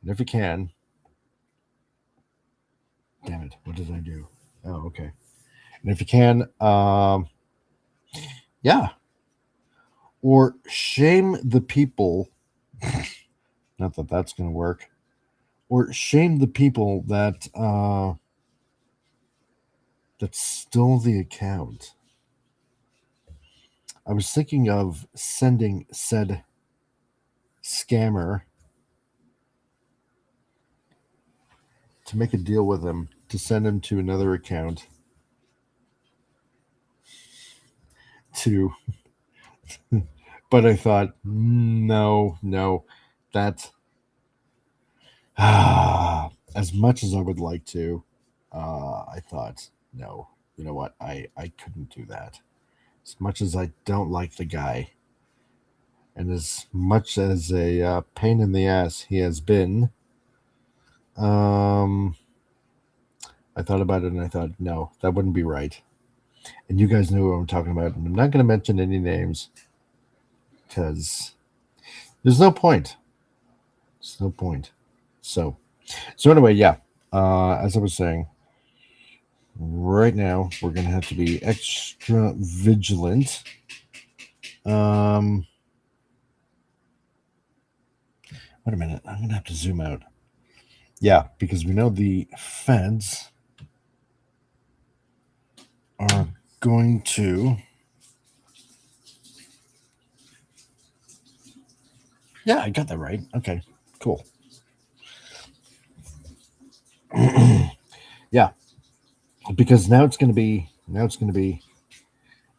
if you can. Damn it! What did I do? Oh, okay. And if you can, yeah. Or shame the people. Not that that's going to work. Or shame the people that stole the account. I was thinking of sending said scammer to make a deal with him to send him to another account. to, but I thought, no, that's as much as I would like to, I thought, no, you know what, I couldn't do that. As much as I don't like the guy, and as much as a pain in the ass he has been, I thought about it and I thought, no, that wouldn't be right. And you guys know who I'm talking about. And I'm not going to mention any names because there's no point. There's no point. So anyway, yeah. As I was saying, right now we're going to have to be extra vigilant. Wait a minute. I'm going to have to zoom out. Yeah, because we know the feds are going to... Yeah, I got that right. Okay, cool. Yeah, because now it's going to be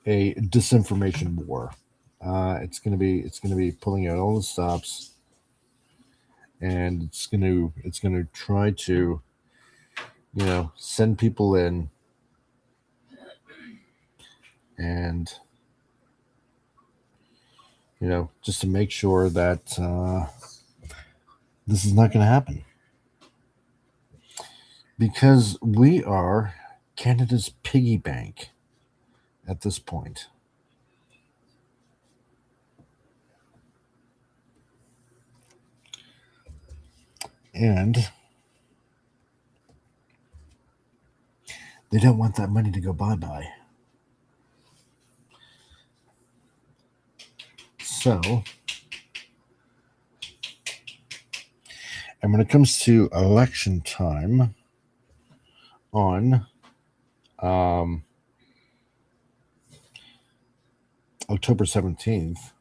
a disinformation war. It's going to be pulling out all the stops, and it's going to try to, send people in, and just to make sure that this is not going to happen, because we are Canada's piggy bank at this point. And they don't want that money to go bye-bye. So, and when it comes to election time on October 17th,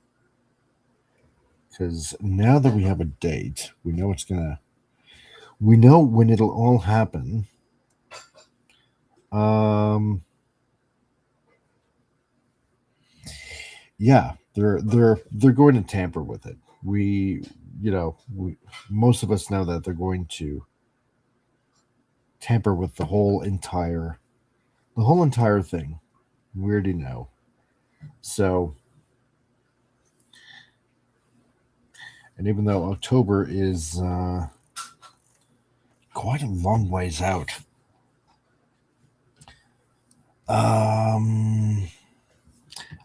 because now that we have a date, we know when it'll all happen. Yeah, they're going to tamper with it. Most of us know that they're going to tamper with the whole entire thing. We already know. So, and even though October is quite a long ways out,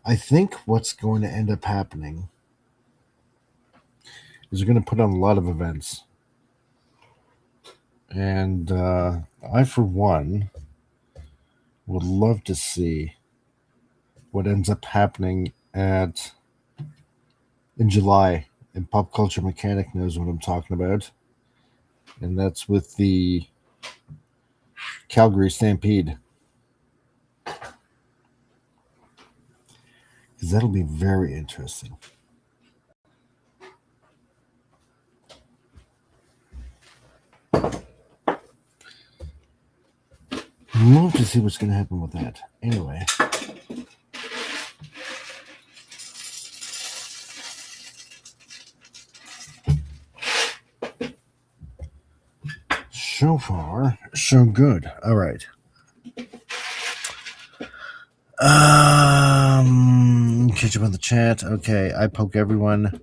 I think what's going to end up happening is they're going to put on a lot of events. And I, for one, would love to see what ends up happening in July. And Pop Culture Mechanic knows what I'm talking about. And that's with the Calgary Stampede. Because that'll be very interesting. Love to see what's going to happen with that. Anyway. So far, so good. All right. Catch up on the chat. Okay, I poke everyone.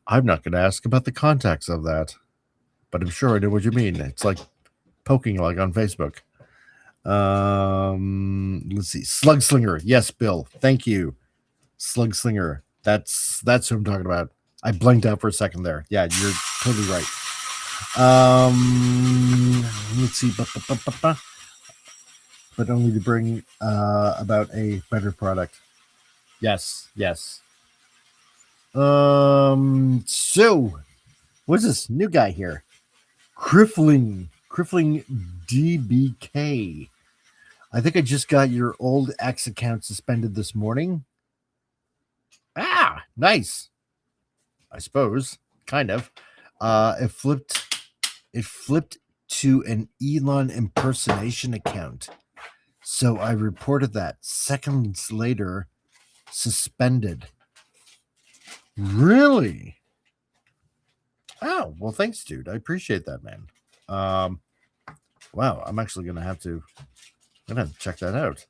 I'm not going to ask about the context of that, but I'm sure I know what you mean. It's like poking, like on Facebook. Let's see. Slug Slinger. Yes, Bill. Thank you. Slug Slinger. That's who I'm talking about. I blanked out for a second there. Yeah, you're totally right. Let's see. But only to bring about a better product. Yes. So, what's this new guy here? Crippling DBK. I think I just got your old X account suspended this morning. Ah, nice. I suppose, kind of. It flipped to an Elon impersonation account. So I reported that. Seconds later, suspended. Really? Oh, well, thanks, dude. I appreciate that, man. Wow, I'm actually gonna have to check that out.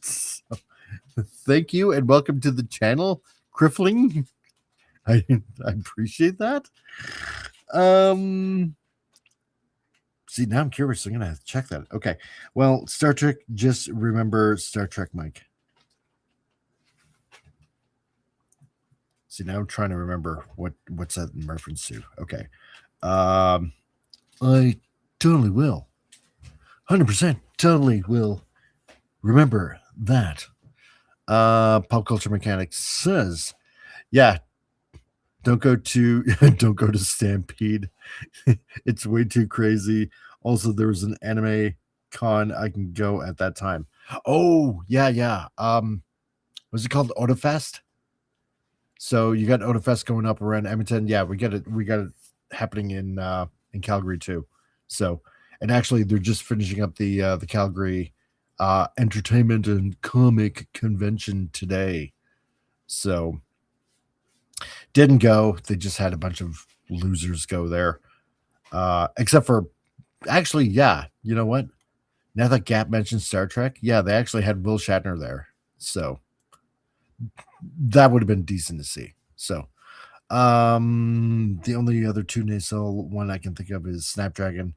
So, thank you and welcome to the channel, Criffling. I appreciate that. See, now I'm curious. I'm gonna have to check that. Okay. Well, Star Trek, just remember Star Trek, Mike. See, now I'm trying to remember what's that in reference to. Okay. I totally will. 100% totally will remember that. Pop Culture Mechanics says, yeah, don't go to Stampede. It's way too crazy. Also, there was an anime con I can go at that time. Oh, yeah. Was it called AutoFest? So you got AutoFest going up around Edmonton. Yeah, we got it happening in Calgary too. So, and actually they're just finishing up the Calgary entertainment and comic convention today. So didn't go. They just had a bunch of losers go there. Except for actually, yeah, you know what? Now that Gap mentioned Star Trek, yeah, they actually had Will Shatner there. So that would have been decent to see. So the only other two nasal one I can think of is Snapdragon.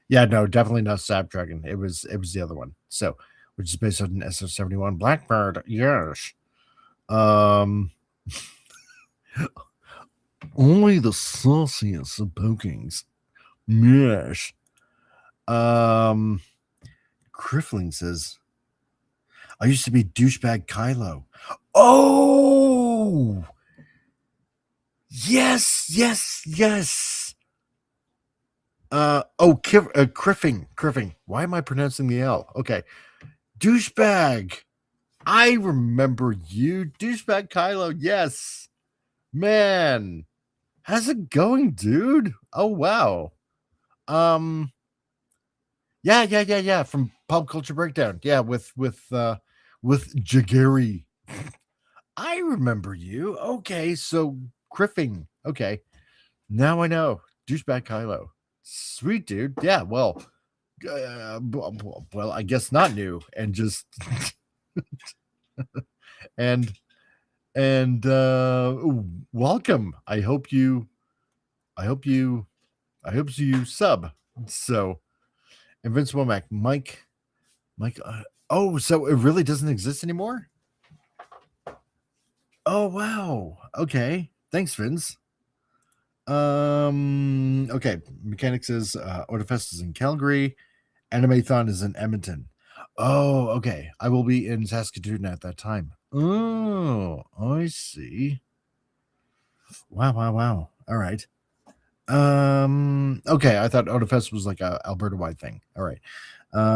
Yeah, no, definitely not Snapdragon. It was the other one. So, which is based on an SF-71 Blackbird. Yes. Only the sauciest of bookings. Yes. Criffling says, I used to be douchebag Kylo. Oh, yes. Criffing. Why am I pronouncing the L? Okay. Douchebag. I remember you. Douchebag Kylo. Yes. Man. How's it going, dude? Oh, wow. Yeah. From Pop Culture Breakdown. Yeah, with Jagari. I remember you. Okay, so Criffing. Okay. Now I know. Douchebag Kylo. Sweet, dude. Yeah, well, I guess not new, and just and welcome. I hope you sub. So, and Vince Womack, Mike. Oh, so it really doesn't exist anymore? Oh, wow. Okay. Thanks, Vince. Okay. Mechanic says Autofest is in Calgary. Animathon is in Edmonton. Oh, okay. I will be in Saskatoon at that time. Oh, I see. Wow. All right. Okay. I thought Autofest was like a Alberta-wide thing. All right.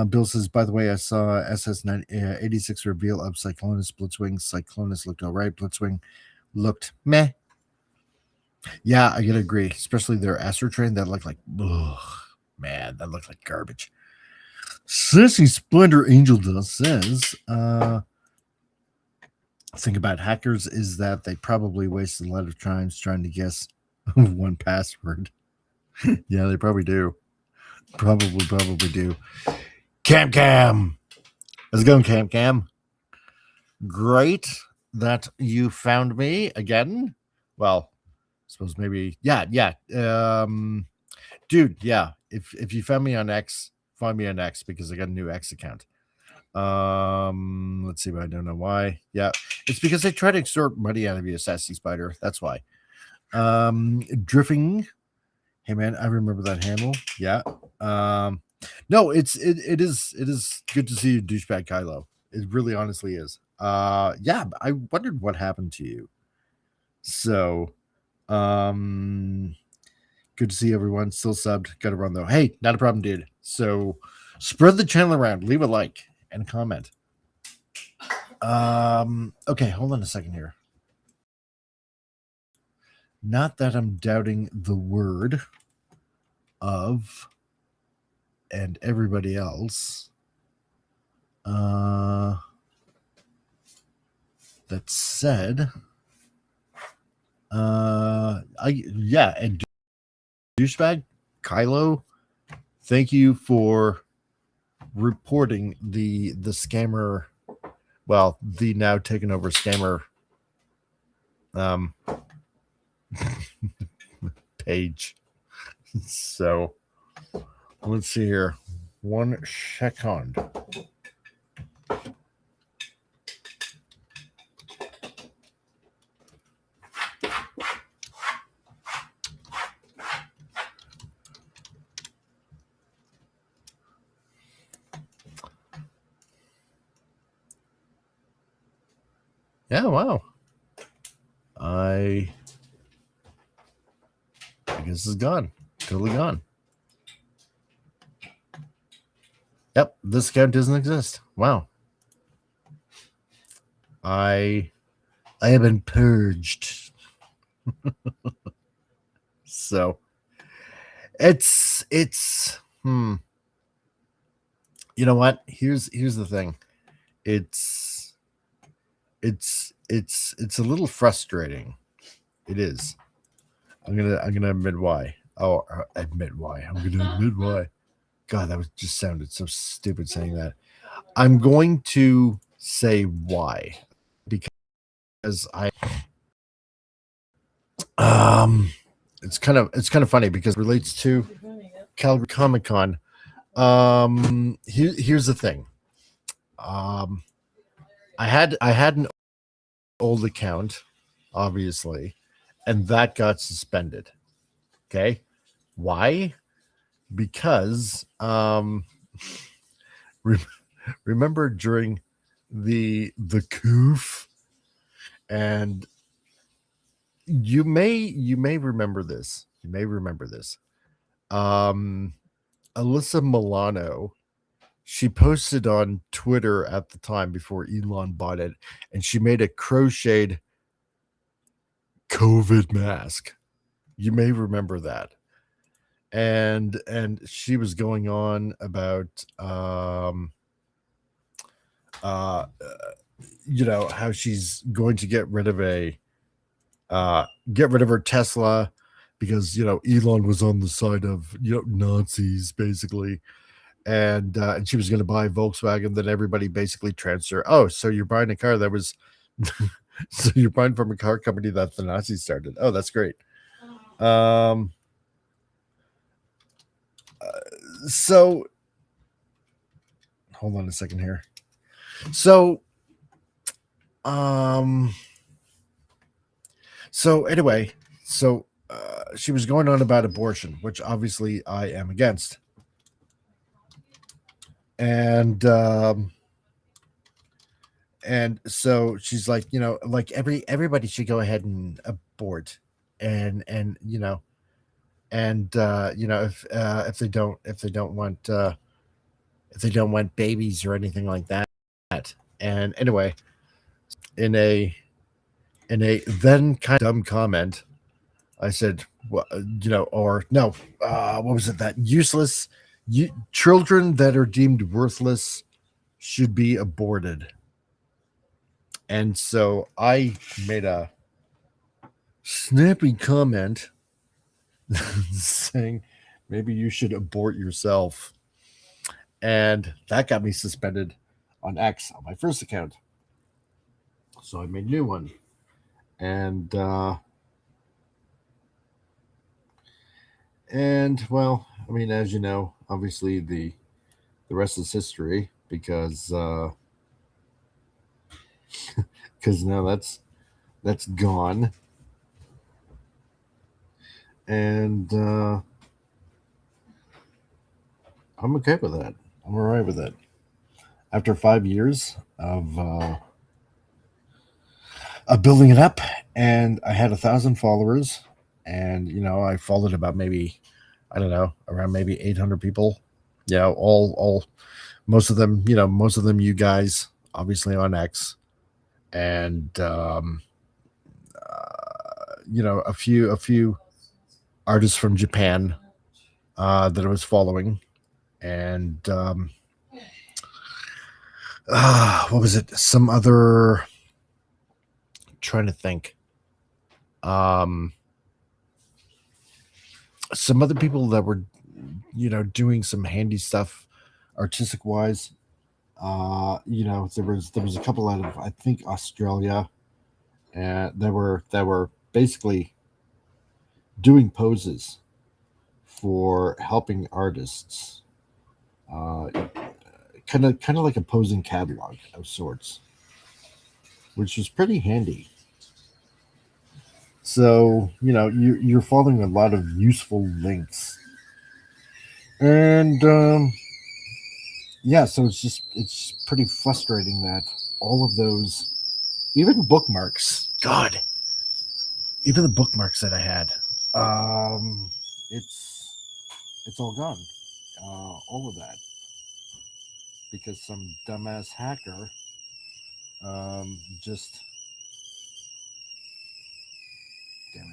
Bill says, by the way, I saw SS86 reveal of Cyclonus Blitzwing. Cyclonus looked all right. Blitzwing looked meh. Yeah, I gotta agree. Especially their Astro Train that looked like, ugh, man, that looked like garbage. Sissy Splendor Angel Dust says, thing about hackers is that they probably waste a lot of time trying to guess one password. Yeah, they probably do. Probably do. Cam. How's it going, Cam? Great that you found me again. Well, I suppose maybe, yeah. Dude, yeah. If you found me on X, find me on X because I got a new X account. Let's see, but I don't know why. Yeah, it's because they try to extort money out of you, Sassy Spider. That's why. Drifting. Hey man, I remember that handle. Yeah. No, it is good to see you, douchebag Kylo. It really honestly is. Yeah, I wondered what happened to you. So, good to see everyone still subbed. Got to run though. Hey, not a problem, dude. So, spread the channel around. Leave a like and a comment. Okay, hold on a second here. Not that I'm doubting the word of and everybody else. That said, and douchebag Kylo, thank you for reporting the scammer, well, the now taken over scammer page. So let's see here. 1 second. Yeah, wow. I guess it's gone. Totally gone. Yep, this account doesn't exist. Wow. I have been purged. So it's you know what? Here's the thing. It's a little frustrating. It is. I'm gonna admit why. Oh, admit why. I'm gonna admit why. God, that just sounded so stupid saying that. I'm going to say why, because it's kind of funny because it relates to Calgary Comic Con. Here's the thing. I had an old account, obviously, and that got suspended. Okay, why? Because remember during the coof, and you may remember this. You may remember this. Alyssa Milano, she posted on Twitter at the time before Elon bought it, and she made a crocheted COVID mask. You may remember that. And she was going on about how she's going to get rid of her Tesla because Elon was on the side of Nazis basically, and she was going to buy Volkswagen. Then everybody basically transferred. Oh, so you're buying a car that was so you're buying from a car company that the Nazis started. Oh, that's great. So hold on a second here. So anyway, she was going on about abortion, which obviously I am against. And so she's like, like everybody should go ahead and abort, and if they don't want babies or anything like that. And anyway, in a then kind of dumb comment, I said, well, or no, what was it? That useless children that are deemed worthless should be aborted. And so I made a snappy comment saying maybe you should abort yourself. And that got me suspended on X on my first account. So I made a new one. And well, I mean, as you know, obviously the rest is history because now that's gone. And I'm okay with that. I'm all right with it. After 5 years of building it up, and I had 1,000 followers, and I followed about maybe, I don't know, around maybe 800 people. All most of them, you guys, obviously on X, and a few artists from Japan that I was following. and what was it? Some other, trying to think. Some other people that were, doing some handy stuff, artistic wise. There was a couple out of, I think, Australia, and that were basically doing poses for helping artists. Kind of like a posing catalog of sorts, which was pretty handy. So, you're following a lot of useful links. And yeah, so it's pretty frustrating that all of those, even bookmarks, God, even the bookmarks that I had, it's all gone. All of that. Because some dumbass hacker just, damn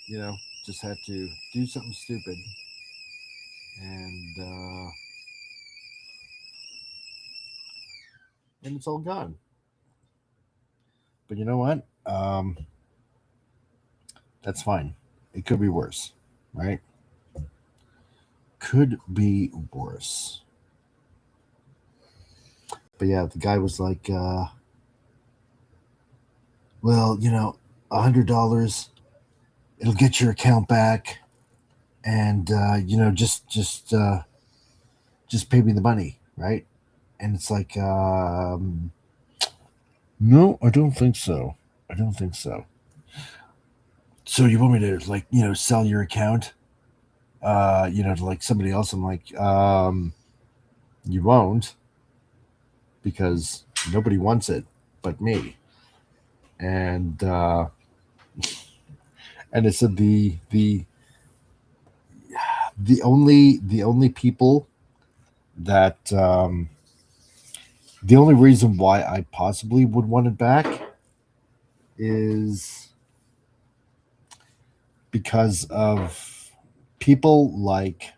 it, just had to do something stupid, and it's all gone. But you know what? That's fine. It could be worse, right? Could be worse. But yeah, the guy was like, well, $100, it'll get your account back, and just pay me the money, right? And it's like, no, I don't think so. So you want me to, like, sell your account, to like somebody else? I'm like, you won't, because nobody wants it but me. And and it said the only people that the only reason why I possibly would want it back is because of people like,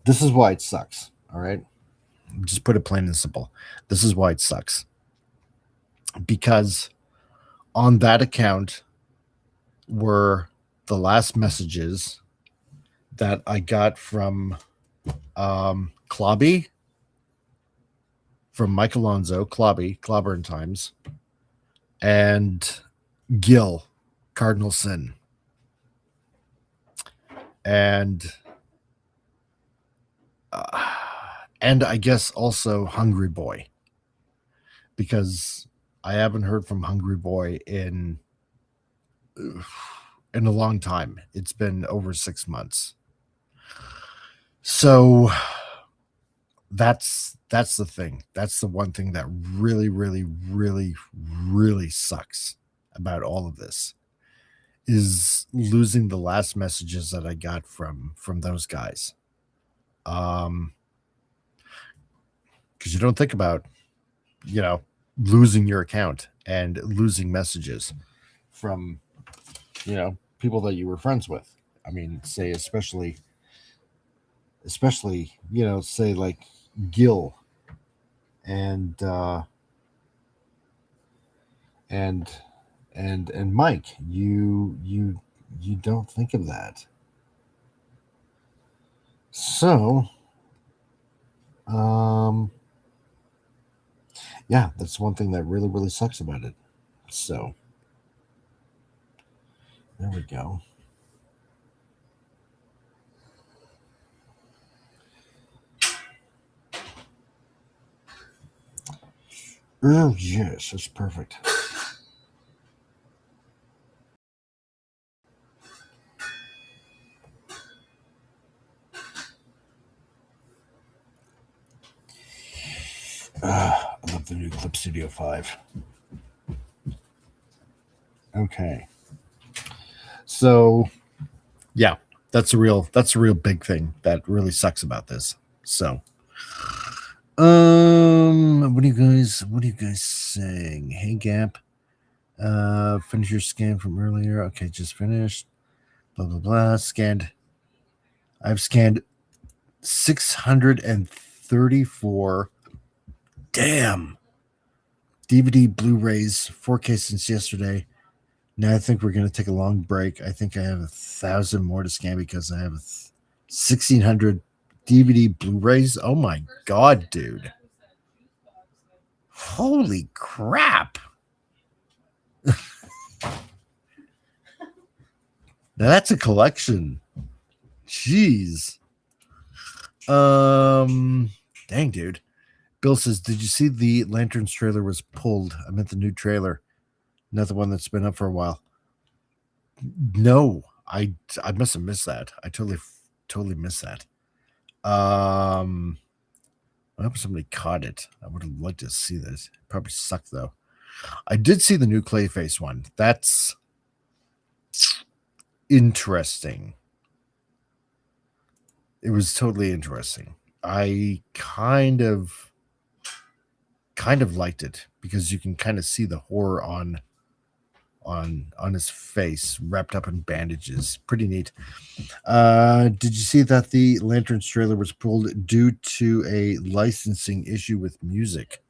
this is why it sucks. All right, just put it plain and simple. This is why it sucks. Because on that account were the last messages that I got from Clobby, from Mike Alonso, Clobby, Clobber Times, and Gil, Cardinal Sin. And I guess also Hungry Boy, because I haven't heard from Hungry Boy in a long time. It's been over 6 months. So that's the thing. That's the one thing that really, really, really, really sucks about all of this, is losing the last messages that I got from those guys. Because you don't think about, losing your account and losing messages from, people that you were friends with. I mean, say especially, say like Gil and Mike. You don't think of that. So yeah, that's one thing that really, really sucks about it. So there we go. Oh, yes, that's perfect. I love the new Clip Studio 5. Okay. So, yeah, that's a real big thing that really sucks about this. So, what are you guys saying? Hey, Gap, finish your scan from earlier. Okay, just finished. Blah blah blah. Scanned. I've scanned 634 damn DVD Blu-rays 4K since yesterday. Now I think we're going to take a long break. I think I have 1,000 more to scan because I have 1,600 DVD Blu-rays. Oh my god, dude. Holy crap. Now that's a collection. Jeez. Dang, dude. Bill says, did you see the Lanterns trailer was pulled? I meant the new trailer, not the one that's been up for a while. No, I must have missed that. I totally missed that. I hope somebody caught it. I would have liked to see this. It probably sucked though. I did see the new Clayface one. That's interesting. It was totally interesting. I kind of liked it because you can kind of see the horror on his face, wrapped up in bandages. Pretty neat. Did you see that the Lanterns trailer was pulled due to a licensing issue with music?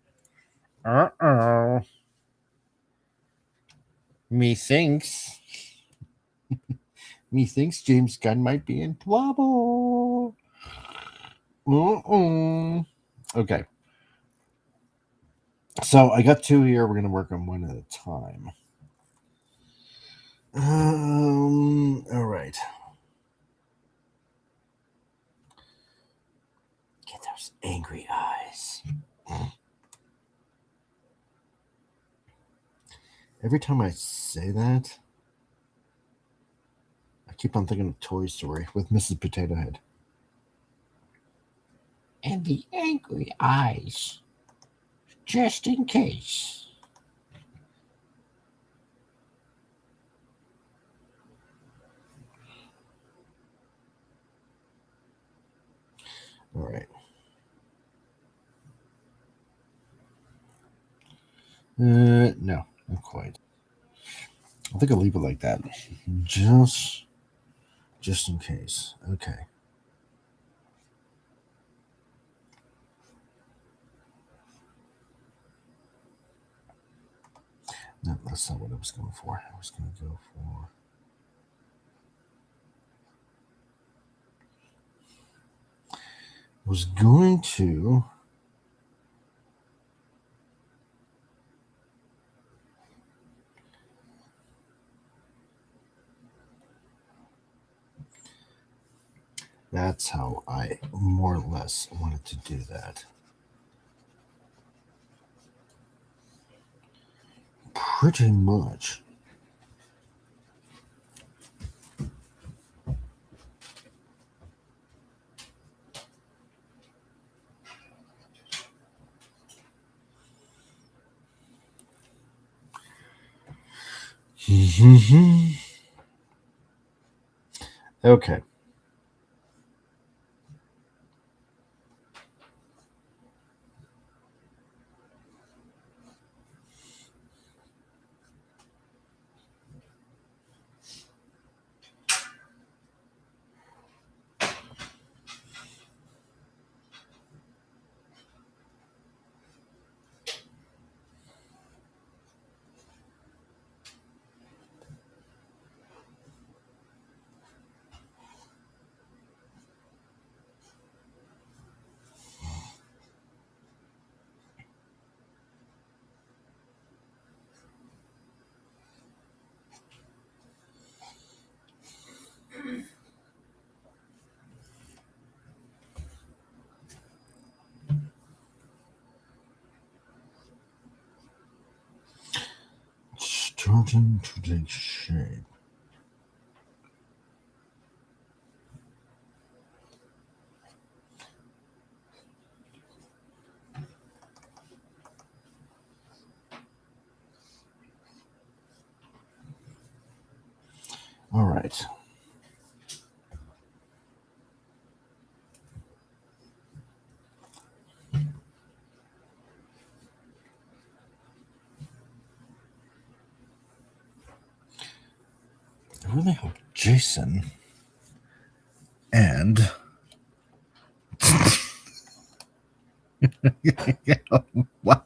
Methinks James Gunn might be in trouble. Okay. So I got two here. We're going to work on one at a time. All right. Get those angry eyes. Every time I say that, I keep on thinking of Toy Story with Mrs. Potato Head. And the angry eyes, just in case. All right. No, not quite. I think I'll leave it like that. Just in case. Okay. No, that's not what I was going for. I was going to go for... was going to... That's how I more or less wanted to do that. Pretty much. Okay. Starting to take shape. All right. I really hope Jason and And wow.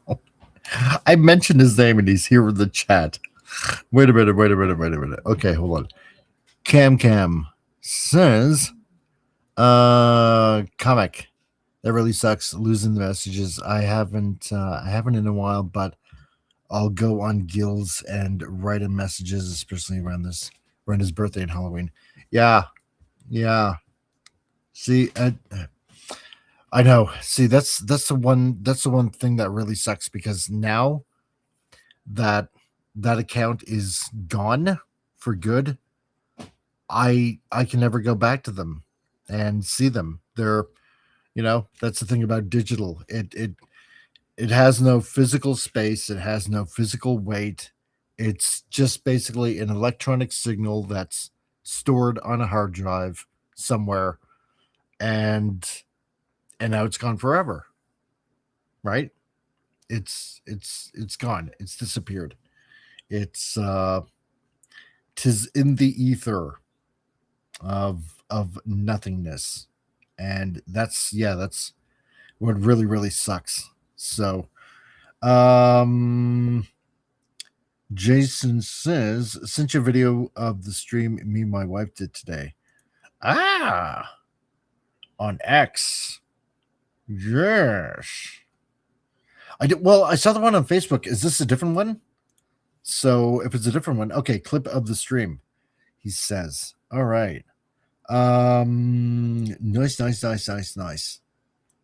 I mentioned his name and he's here in the chat. Wait a minute. Okay, hold on. Cam says, comic. That really sucks, losing the messages. I haven't in a while, but I'll go on Gills and write him messages, especially around his birthday and Halloween. Yeah. See, I know. See, that's the one thing that really sucks, because now that account is gone for good, I can never go back to them and see them. They're, that's the thing about digital. It has no physical space. It has no physical weight. It's just basically an electronic signal that's stored on a hard drive somewhere, and now it's gone forever. Right? It's gone. It's disappeared. It's 'tis in the ether of nothingness. And that's what really, really sucks. So Jason says, sent you a video of the stream me and my wife did today. On X. Yes. I did. Well, I saw the one on Facebook. Is this a different one? So if it's a different one, okay, clip of the stream, he says. All right. Nice.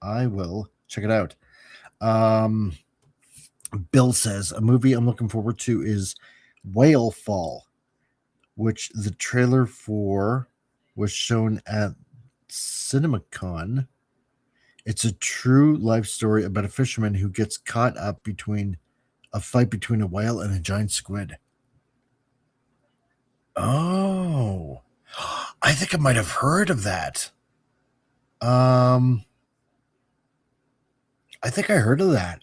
I will check it out. Bill says, a movie I'm looking forward to is Whale Fall, which the trailer for was shown at CinemaCon. It's a true life story about a fisherman who gets caught up between a fight between a whale and a giant squid. Oh, I think I might have heard of that. I think I heard of that.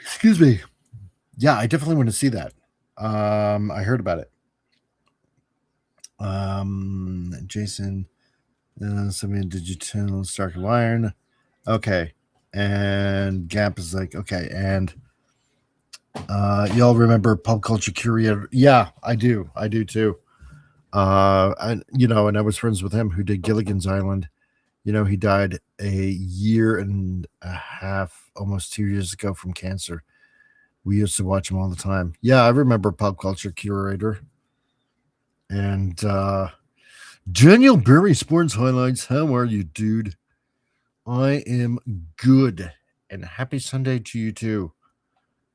Excuse me. Yeah, I definitely want to see that. I heard about it. Jason, somebody digital Stark of Iron. Okay. And Gap is like, okay. And y'all remember Pop Culture Curator? Yeah, I do. I do too. And I was friends with him who did Gilligan's Island. He died a year and a half, almost 2 years ago from cancer. We used to watch him all the time. Yeah, I remember Pop Culture Curator. And Daniel Berry Sports Highlights. How are you, dude? I am good. And happy Sunday to you too.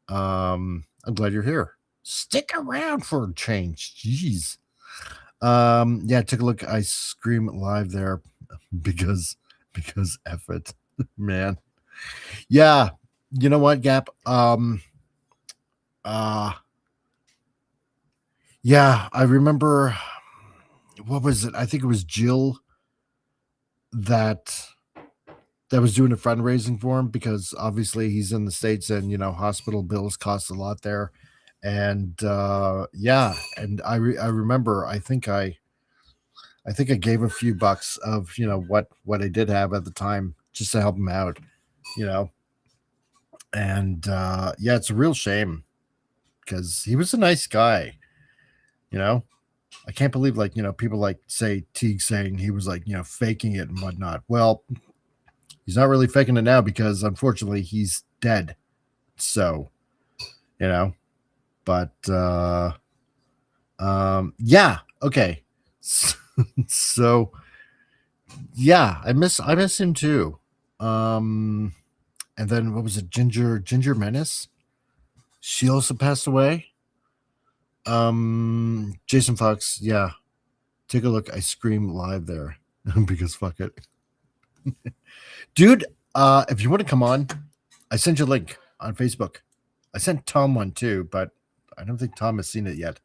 I'm glad you're here. Stick around for a change. Jeez. Yeah, take a look. I scream live there because F it, man. Yeah, you know what, Gap? Yeah, I remember, what was it? I think it was Jill that was doing a fundraising for him, because obviously he's in the States and, hospital bills cost a lot there. And yeah, and I remember, I think I gave a few bucks of, what I did have at the time just to help him out, and yeah, it's a real shame because he was a nice guy, I can't believe, people like say Teague saying he was faking it and whatnot. Well, he's not really faking it now because unfortunately he's dead. So, but yeah, okay. So yeah, I miss him too. And then what was it? Ginger Menace. She also passed away. Jason Fox, yeah. Take a look. I scream live there because fuck it. Dude, if you want to come on, I sent you a link on Facebook. I sent Tom one too, but I don't think Tom has seen it yet.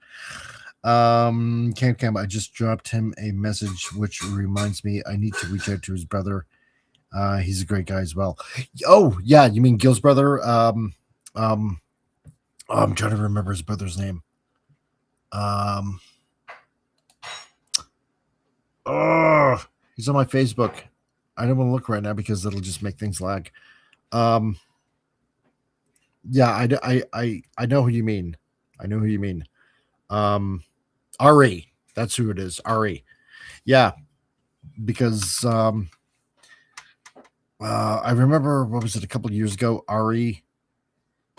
Cam, I just dropped him a message, which reminds me I need to reach out to his brother. He's a great guy as well. Oh, yeah, you mean Gil's brother? I'm trying to remember his brother's name. Oh, he's on my Facebook. I don't want to look right now because it'll just make things lag. Yeah, I know who you mean. I know who you mean. Ari, that's who it is. Ari. Yeah, because I remember, what was it, a couple of years ago, Ari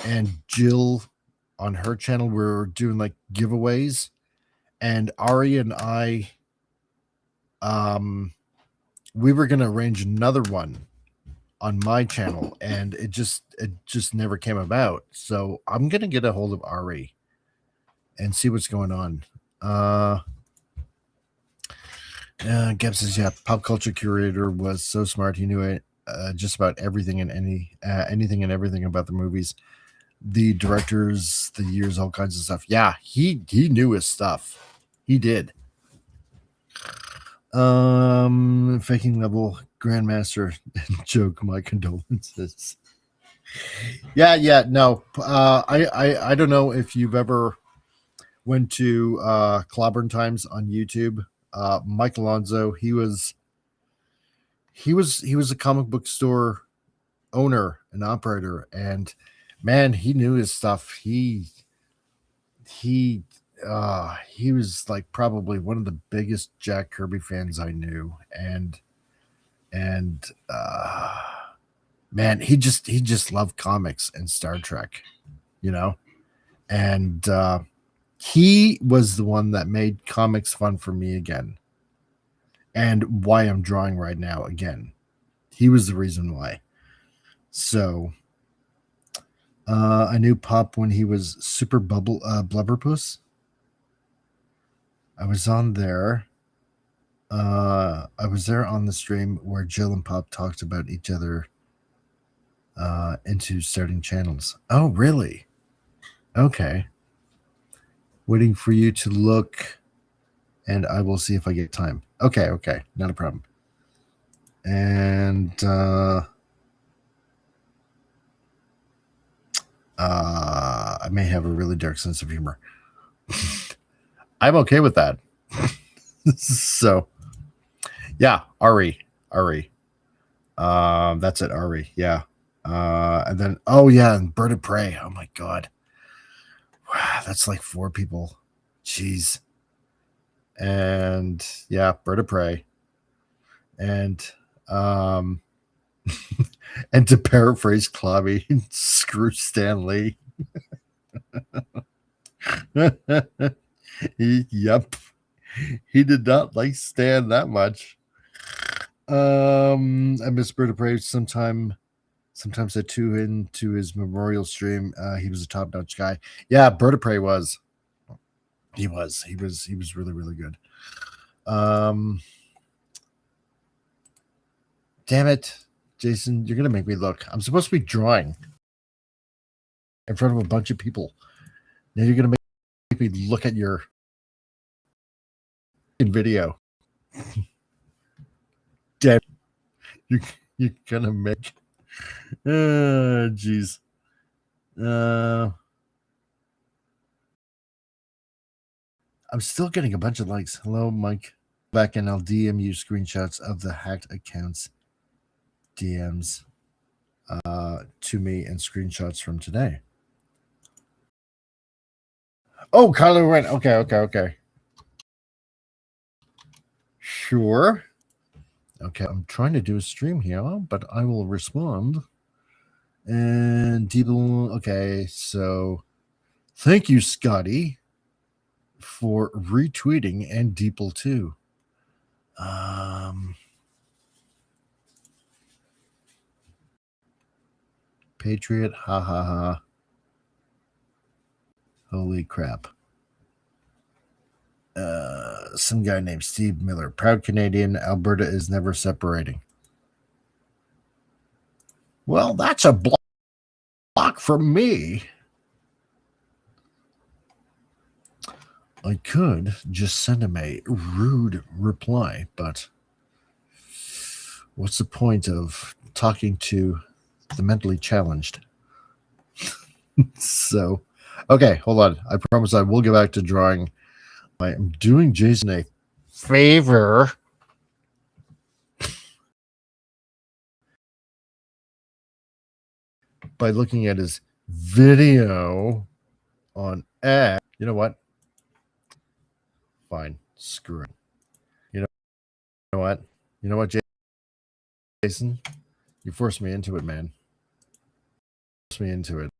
and Jill on her channel were doing like giveaways, and Ari and I we were going to arrange another one on my channel, and it just never came about. So I'm going to get a hold of Ari and see what's going on. Gab says, yeah, pop culture curator was so smart. He knew it, just about everything and anything and everything about the movies, the directors, the years, all kinds of stuff. Yeah, he knew his stuff. He did. Faking level grandmaster joke. My condolences. Yeah. No, I don't know if you've ever went to Clobburn Times on YouTube. Mike Alonzo, he was a comic book store owner and operator, and man, he knew his stuff. He was like probably one of the biggest Jack Kirby fans I knew, and man, he just loved comics and Star Trek, you know, and he was the one that made comics fun for me again, and why I'm drawing right now again. He was the reason why. So I knew Pop when he was Super Blubberpuss. I was on there. I was there on the stream where Jill and Pop talked about each other into starting channels. Oh, really? Okay. Waiting for you to look, and I will see if I get time. Okay. Not a problem. And I may have a really dark sense of humor. I'm okay with that. So, yeah, Ari. That's it, Ari. Yeah. And then, oh yeah, and Bird of Prey. Oh my God. Wow, that's like 4 people. Jeez. And yeah, Bird of Prey. And and to paraphrase Clobby, screw Stan Lee. Yep. He did not like Stan that much. I miss Bird of Prey sometimes I tune into his memorial stream. He was a top-notch guy. Yeah, Bird of Prey was. He was really, really good. Damn it, Jason, you're gonna make me look. I'm supposed to be drawing in front of a bunch of people. Now you're gonna make me look at your video. Damn, you're gonna make. Jeez. I'm still getting a bunch of likes. Hello, Mike. Back, and I'll DM you screenshots of the hacked accounts DMs to me and screenshots from today. Oh, Kylo Ren. Okay. Sure. Okay, I'm trying to do a stream here, but I will respond. And Deeble, okay, so thank you, Scotty, for retweeting, and Deeple too. Patriot, ha. Holy crap. Some guy named Steve Miller. Proud Canadian. Alberta is never separating. Well, that's a block from me. I could just send him a rude reply, but what's the point of talking to the mentally challenged? So, okay, hold on. I promise I will get back to drawing. I am doing Jason a favor. by looking at his video on X. You know what? Fine. Screw it. You know what? You know what, Jason? You forced me into it, man. Forced me into it.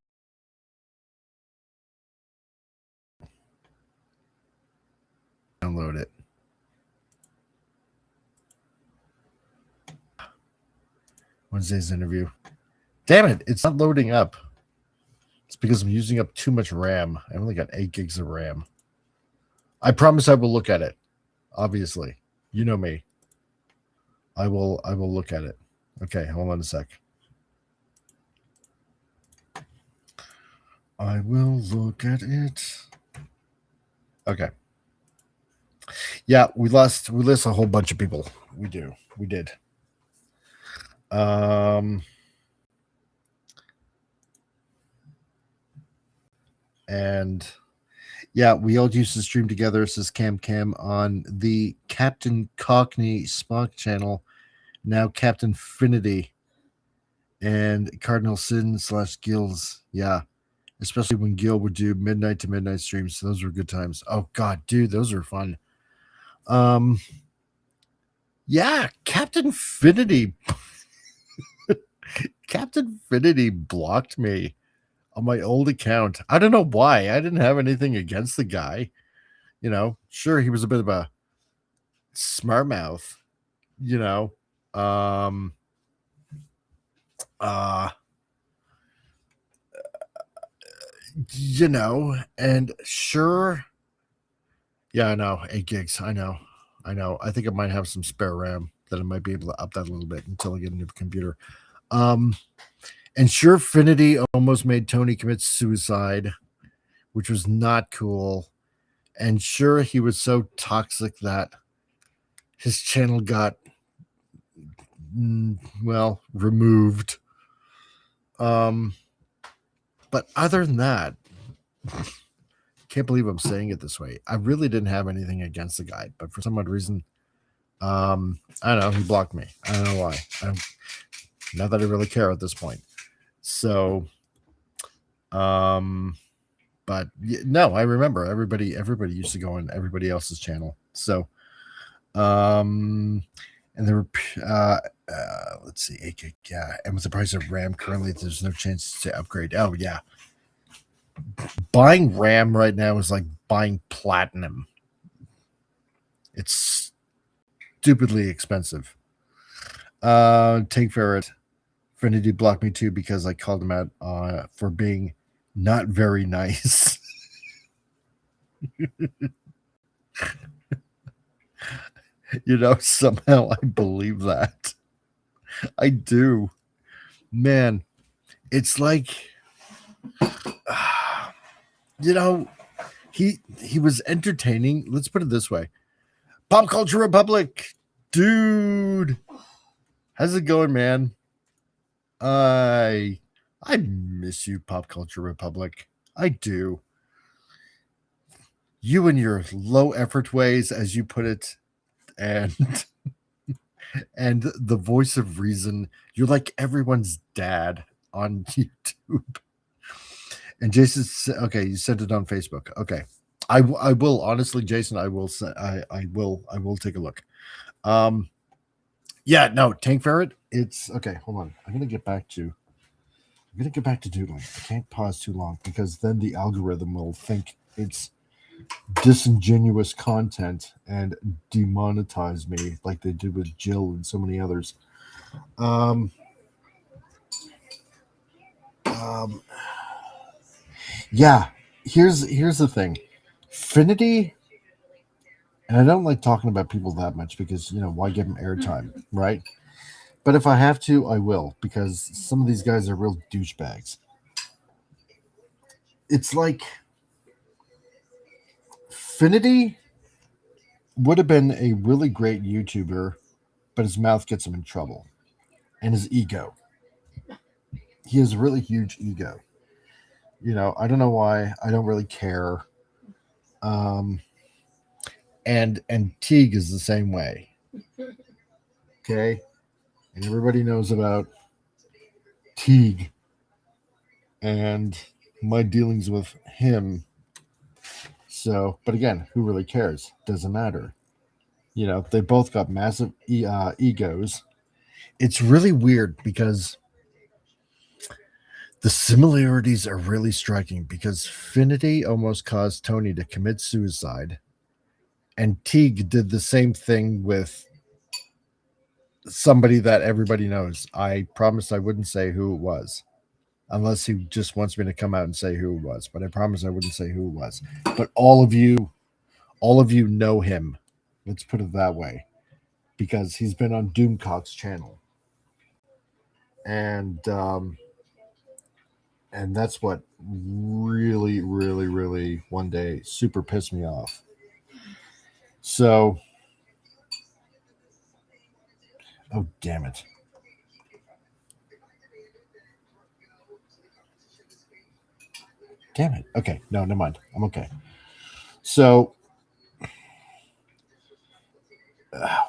Download it. Wednesday's interview. Damn it, it's not loading up. It's because I'm using up too much RAM. I only got 8 gigs of RAM. I promise I will look at it. Obviously. You know me. I will look at it. Okay, hold on a sec. I will look at it. Okay. Yeah, we lost a whole bunch of people. We did. And yeah, we all used to stream together, says Cam on the Captain Cockney Spock channel, now Captain Finity and Cardinal Sin / Gills. Yeah, especially when Gil would do midnight to midnight streams. Those were good times. Oh God, dude, those are fun. Yeah, Captain Finity. Captain Finity blocked me on my old account. I don't know why. I didn't have anything against the guy. You know, sure, he was a bit of a smart mouth, you know. You know, and sure. Yeah, I know. 8 gigs. I know. I think I might have some spare RAM that I might be able to up that a little bit until I get a new computer. And sure, Finity almost made Tony commit suicide, which was not cool. And sure, he was so toxic that his channel got, well, removed. But other than that, can't believe I'm saying it this way. I really didn't have anything against the guy, but for some odd reason, I don't know, he blocked me. I don't know why. Not that I really care at this point. So, but no, I remember everybody used to go on everybody else's channel. So, and there were, let's see, yeah, and with the price of RAM currently, there's no chance to upgrade. Oh yeah, buying RAM right now is like buying platinum. It's stupidly expensive. Take Ferret. Finity blocked me too because I called him out for being not very nice. You know, somehow I believe that. I do. Man, it's like, you know, he was entertaining. Let's put it this way. Pop Culture Republic, dude. How's it going, man? I miss you, Pop Culture Republic. I do. You and your low effort ways, as you put it, and and the voice of reason. You're like everyone's dad on YouTube. And Jason said, okay, you sent it on Facebook. Okay. I will honestly, Jason, I will take a look. Yeah, no, Tank Ferret, it's okay. Hold on. I'm gonna get back to doodling. I can't pause too long because then the algorithm will think it's disingenuous content and demonetize me like they did with Jill and so many others. Yeah, here's the thing. Finity, and I don't like talking about people that much because, you know, why give them airtime, right? But if I have to, I will, because some of these guys are real douchebags. It's like Finity would have been a really great YouTuber, but his mouth gets him in trouble. And his ego. He has a really huge ego. You know, I don't know why. I don't really care. And Teague is the same way. Okay? And everybody knows about Teague. and my dealings with him. So, but again, who really cares? Doesn't matter. They both got massive egos. It's really weird because the similarities are really striking because Finity almost caused Tony to commit suicide, and Teague did the same thing with somebody that everybody knows. I promised I wouldn't say who it was, unless he just wants me to come out and say who it was. But I promised I wouldn't say who it was. But all of you know him. Let's put it that way, because he's been on Doomcock's channel, and that's what really, really, really one day super pissed me off. So, oh damn it. Damn it. Okay, no, never mind. I'm okay. So,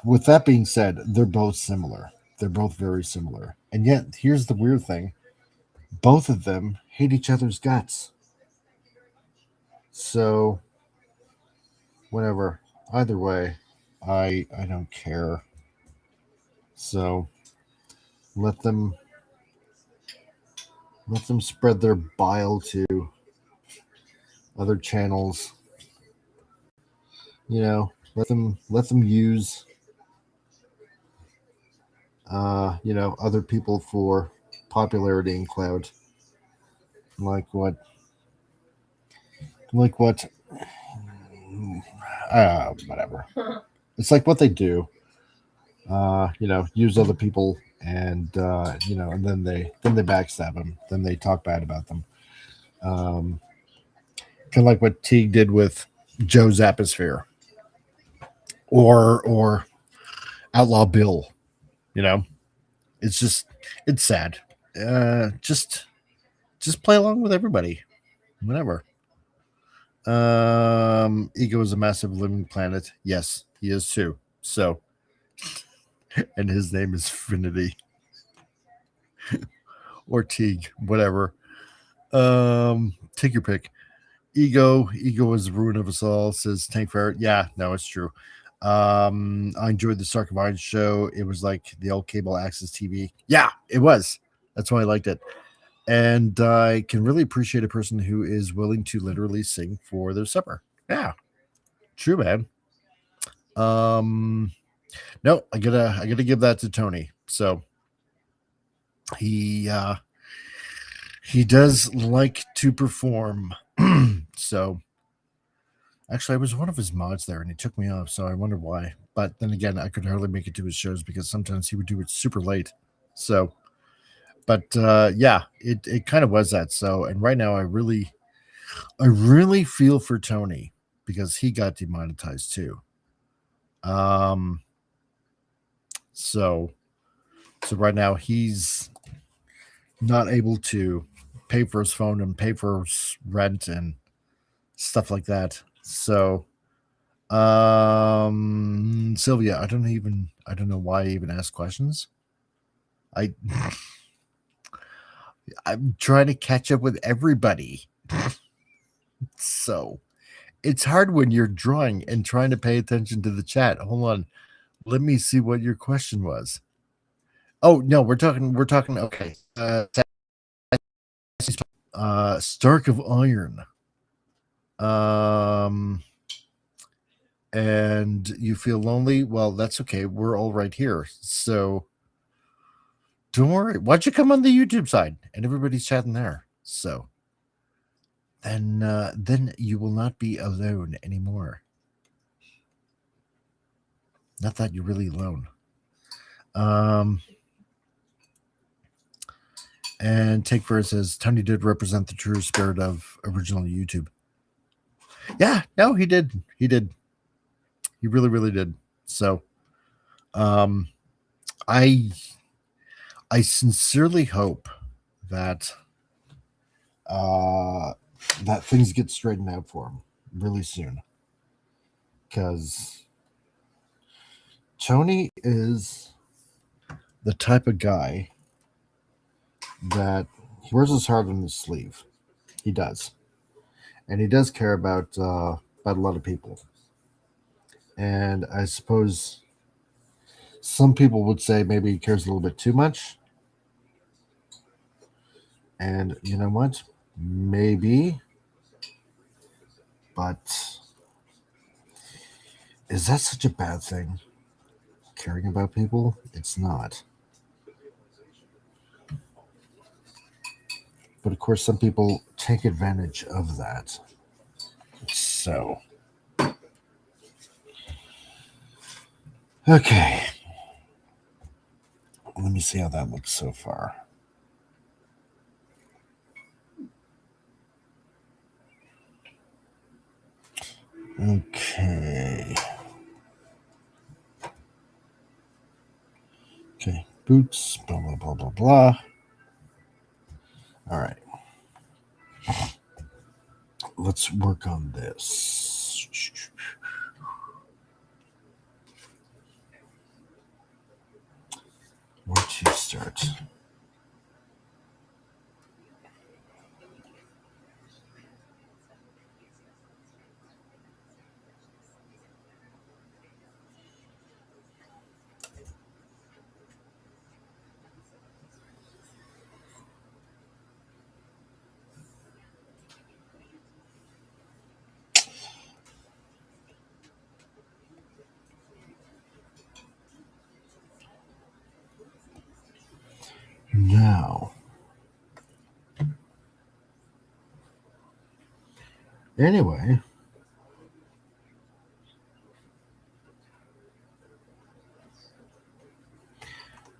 with that being said, they're both similar. They're both very similar. And yet, here's the weird thing. Both of them hate each other's guts. So, whatever. Either way, I don't care. So, let them spread their bile to other channels. Let them use other people for popularity and clout. Like what whatever. It's like what they do. Use other people, and and then they backstab them. Then they talk bad about them. Kind of like what Teague did with Joe's Atmosphere, or Outlaw Bill. It's sad. Just play along with everybody. Whatever. Ego is a massive living planet. Yes, he is too. So, and his name is Finity. Or Teague, whatever. Take your pick. Ego is the ruin of us all, says Tank Ferret. Yeah, no, it's true. I enjoyed the Stark of Iron show. It was like the old cable access TV. Yeah, it was. That's why I liked it. And I can really appreciate a person who is willing to literally sing for their supper. Yeah, true, man. No, I gotta give that to Tony. So he does like to perform. So actually, I was one of his mods there, and he took me off. So I wonder why. But then again, I could hardly make it to his shows because sometimes he would do it super late. So, but yeah, it kind of was that. So, and right now, I really feel for Tony because he got demonetized too. So right now he's not able to pay for his phone and pay for his rent and stuff like that. So, Sylvia, I don't know why I even ask questions. I'm trying to catch up with everybody. So it's hard when you're drawing and trying to pay attention to the chat. Hold on. Let me see what your question was. Oh, no, we're talking. Okay. Stark of Iron. And you feel lonely? Well, that's okay. We're all right here. So don't worry. Why don't you come on the YouTube side? And everybody's chatting there. So then you will not be alone anymore. Not that you're really alone. And Take First says Tony did represent the true spirit of original YouTube. Yeah, no, he did. He did. He really, really did. So, I sincerely hope that that things get straightened out for him really soon, because Tony is the type of guy that he wears his heart on his sleeve. He does. And he does care about a lot of people. And I suppose some people would say maybe he cares a little bit too much. And you know what? Maybe. But is that such a bad thing? Caring about people? It's not. But of course, some people take advantage of that. So, okay. Let me see how that looks so far. Okay. Okay. Boots, blah, blah, blah, blah, blah. All right. Let's work on this. Where to start? Now, anyway,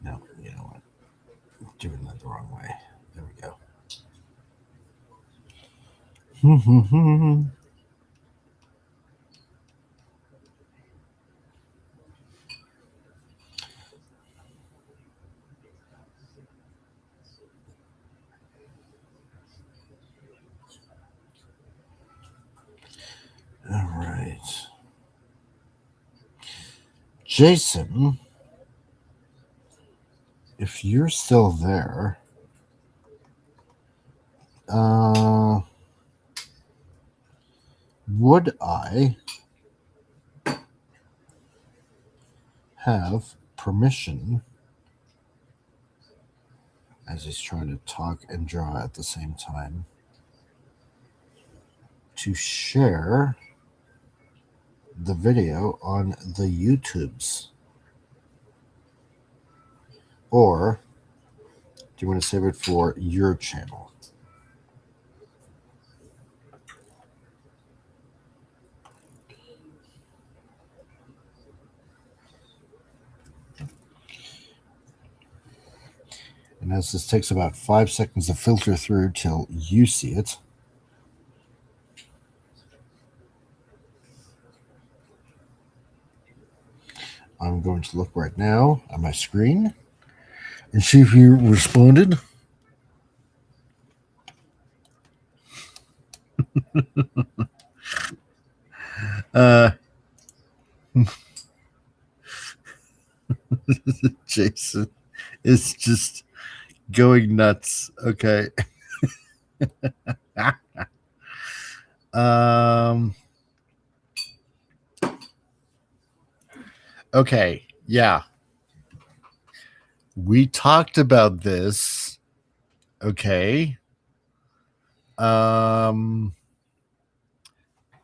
no, you know what? I'm doing that the wrong way. There we go. All right. Jason, if you're still there, would I have permission, as he's trying to talk and draw at the same time, to share the video on the YouTubes? Or do you want to save it for your channel? And as this takes about 5 seconds to filter through till you see it, I'm going to look right now at my screen and see if you responded. Jason is just going nuts. Okay. Okay. Yeah. We talked about this. Okay.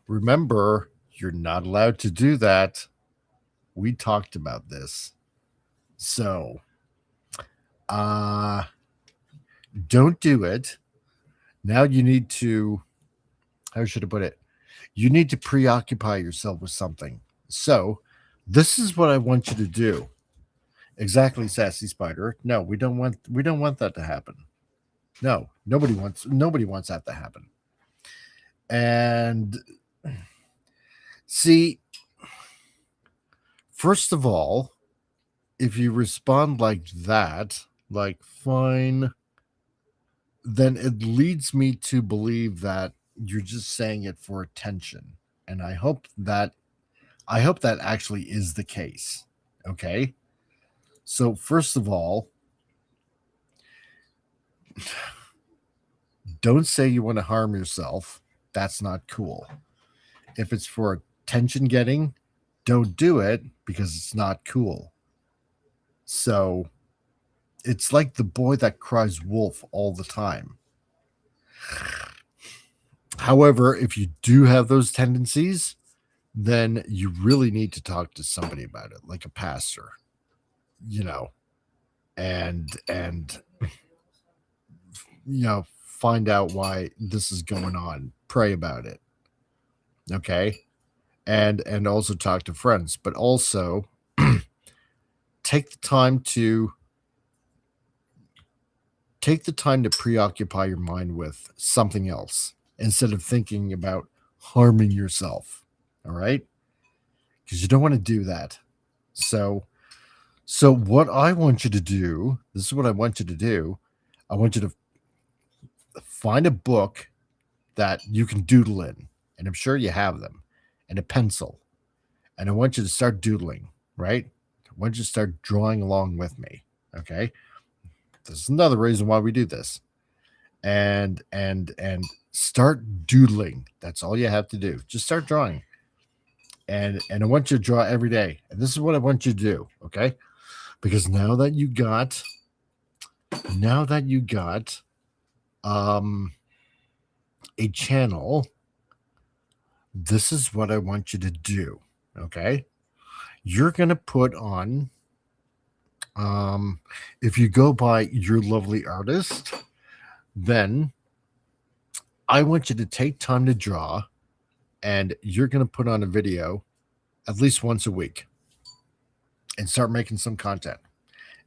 Remember, you're not allowed to do that. We talked about this. So, don't do it. Now you need to, how should I put it? You need to preoccupy yourself with something. So, this is what I want you to do. Exactly, Sassy Spider. No, we don't want that to happen. No, nobody wants that to happen. And see, first of all, if you respond like that, like fine, then it leads me to believe that you're just saying it for attention. And I hope that actually is the case. Okay? So first of all, don't say you want to harm yourself. That's not cool. If it's for attention getting, don't do it because it's not cool. So it's like the boy that cries wolf all the time. However, if you do have those tendencies, then you really need to talk to somebody about it, like a pastor, and find out why this is going on. Pray about it. Okay. And also talk to friends, but also take the time to preoccupy your mind with something else instead of thinking about harming yourself. All right? Because you don't want to do that. So what I want you to do, this is what I want you to do. I want you to find a book that you can doodle in, and I'm sure you have them, and a pencil. And I want you to start doodling, right? I want you to start drawing along with me, okay? This is another reason why we do this. And start doodling. That's all you have to do. Just start drawing. And I want you to draw every day. And this is what I want you to do, okay? Because now that you got a channel, this is what I want you to do, okay? You're going to put on, if you go by Your Lovely Artist, then I want you to take time to draw, and you're going to put on a video at least once a week and start making some content.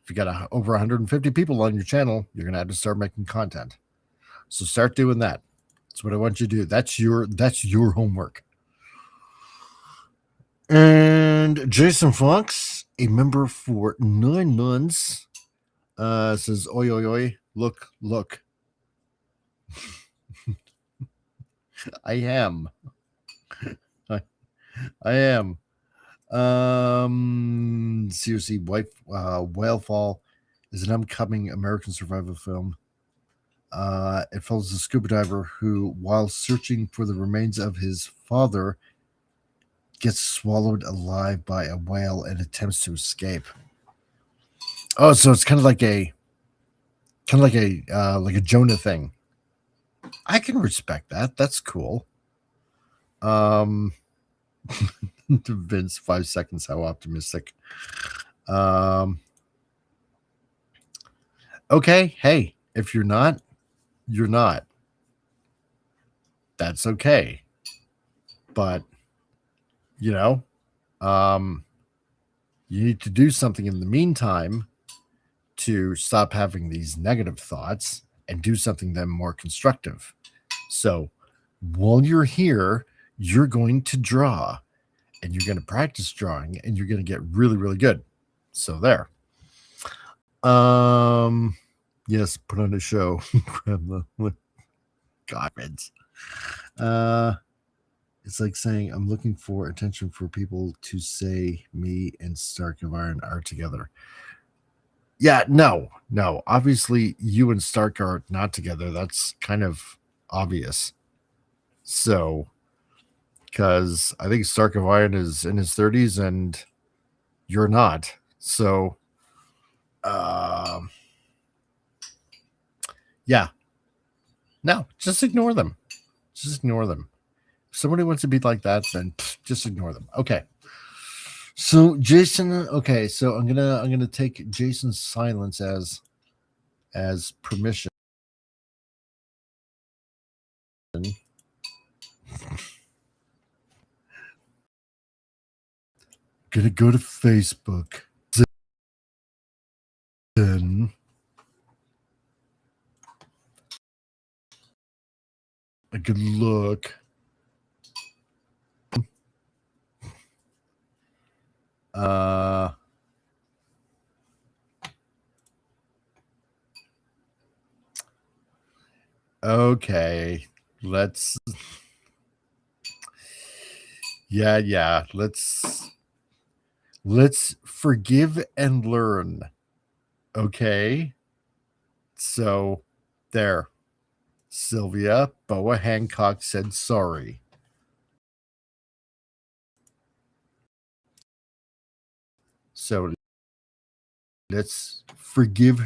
If you got over 150 people on your channel, you're going to have to start making content. So start doing that. That's what I want you to do. That's your homework. And Jason Fox, a member for 9 months, says, oi, oi, oi, look. I am. I am. Seriously, Whalefall is an upcoming American survival film. It follows a scuba diver who, while searching for the remains of his father, gets swallowed alive by a whale and attempts to escape. Oh, so it's kind of like a Jonah thing. I can respect that. That's cool. To Vince, 5 seconds. How optimistic. Okay. Hey, if you're not, you're not. That's okay. But, you need to do something in the meantime to stop having these negative thoughts and do something then more constructive. So while you're here, you're going to draw and you're going to practice drawing and you're going to get really, really good. So there. Yes, put on a show. Grab the comments. It's like saying, I'm looking for attention for people to say me and Stark of Iron are together. Yeah, no. Obviously, you and Stark are not together. That's kind of obvious. So, because I think Stark of Iron is in his 30s and you're not. So, yeah. No, just ignore them. Just ignore them. If somebody wants to be like that, then just ignore them. Okay. So Jason, okay, so I'm gonna take Jason's silence as permission. Gonna go to Facebook. Then a good look. Okay, let's forgive and learn. Okay, so there. Sylvia, Boa Hancock said sorry. So let's forgive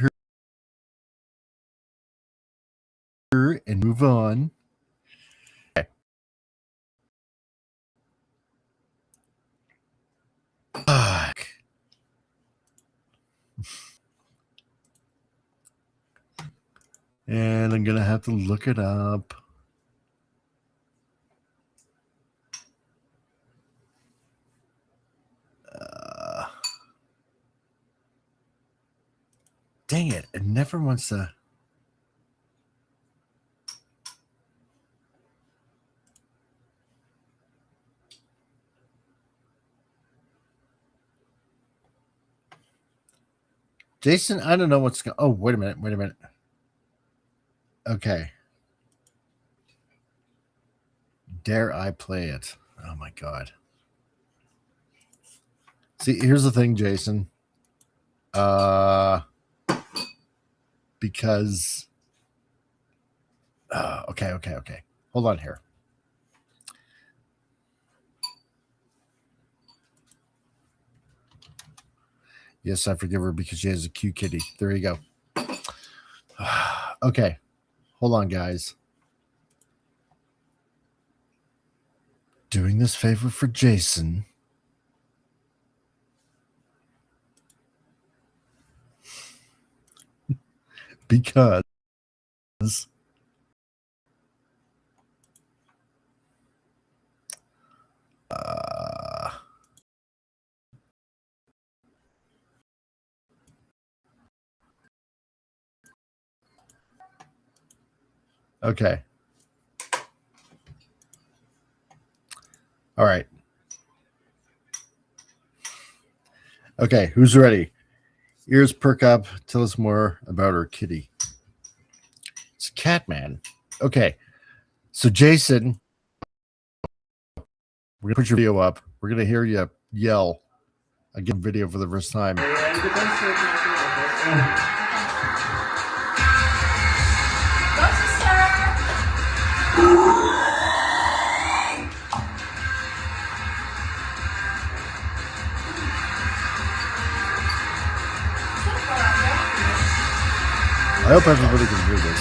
her and move on. Okay. And I'm going to have to look it up. Dang it. It never wants to. Jason, I don't know what's going. Oh, wait a minute. Okay. Dare I play it? Oh my God. See, here's the thing, Jason. Because okay. Hold on here. Yes, I forgive her because she has a cute kitty. There you go. Okay. Hold on, guys. Doing this favor for Jason. Because okay. All right. Okay, who's ready? Ears perk up. Tell us more about her kitty. It's Catman. Okay. So, Jason, we're going to put your video up. We're going to hear you yell again video for the first time. I hope everybody can hear this.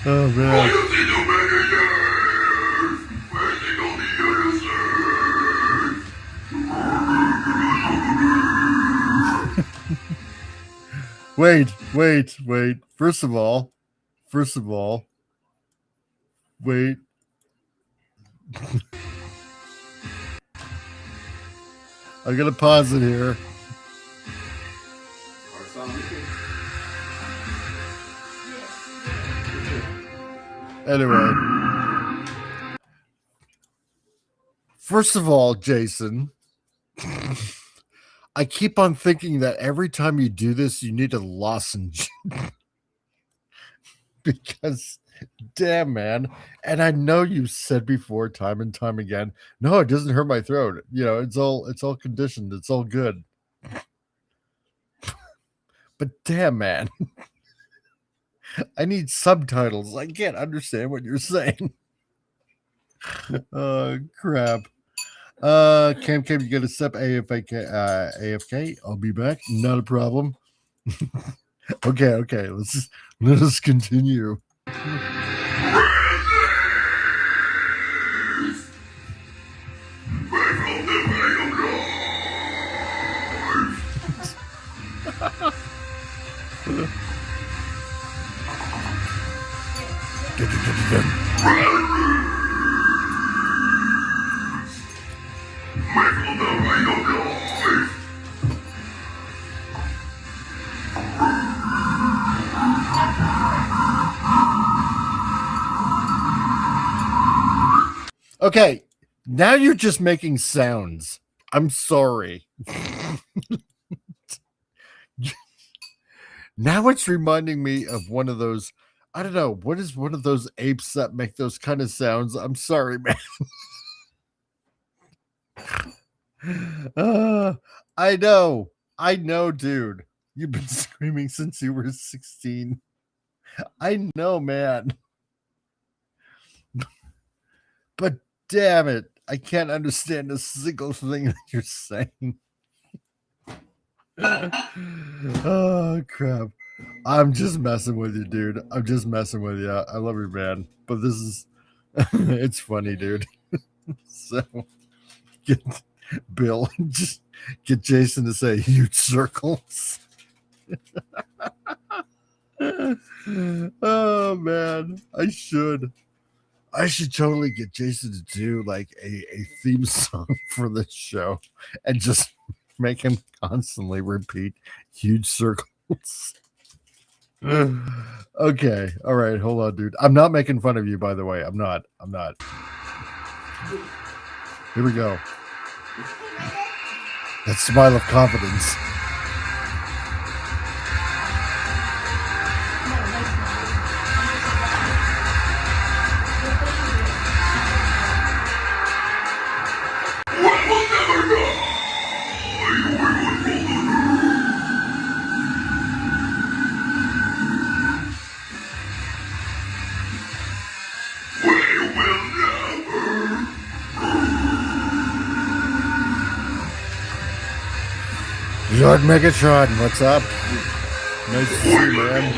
Oh man. Wait. First of all, wait. I'm gonna pause it here. Anyway, first of all, Jason, I keep on thinking that every time you do this, you need a lozenge. Because, damn, man. And I know you said before, time and time again, no, it doesn't hurt my throat. You know, it's all conditioned. It's all good. But damn, man. I need subtitles. I can't understand what you're saying. Oh, crap. Cam, you got to step AFK. I'll be back. Not a problem. Okay. Let us continue. Okay, now you're just making sounds. I'm sorry. Now it's reminding me of one of those. I don't know. What is one of those apes that make those kind of sounds? I'm sorry, man. I know, dude. You've been screaming since you were 16. I know, man. But damn it, I can't understand a single thing that you're saying. Oh, crap. I'm just messing with you, dude. I'm just messing with you. I love you, man. But this is, it's funny, dude. So, get Bill, just get Jason to say huge circles. Oh, man. I should totally get Jason to do like a theme song for this show and just make him constantly repeat huge circles. Okay. All right. Hold on, dude. I'm not making fun of you, by the way. I'm not. Here we go. That smile of confidence. Lord Megatron, what's up? Nice to see you, man.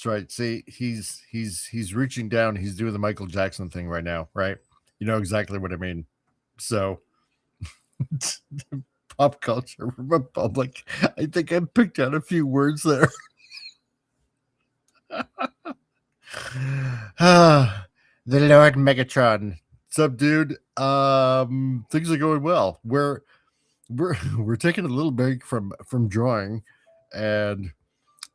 That's right. See, he's reaching down. He's doing the Michael Jackson thing right now, right? You know exactly what I mean. So, pop culture republic. I think I picked out a few words there. The Lord Megatron. What's up, dude? Things are going well. We're taking a little break from drawing, and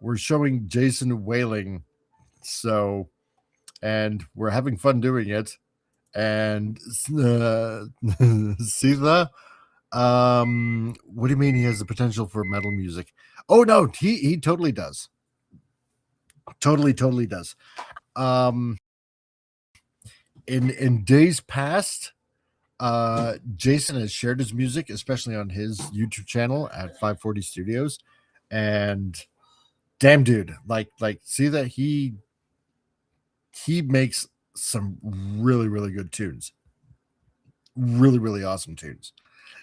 we're showing Jason whaling. So, and we're having fun doing it. And see the what do you mean he has the potential for metal music? Oh no, he totally does. Totally does. In days past, Jason has shared his music, especially on his YouTube channel at 540 Studios, and damn, dude, like see that he makes some really good tunes, really awesome tunes.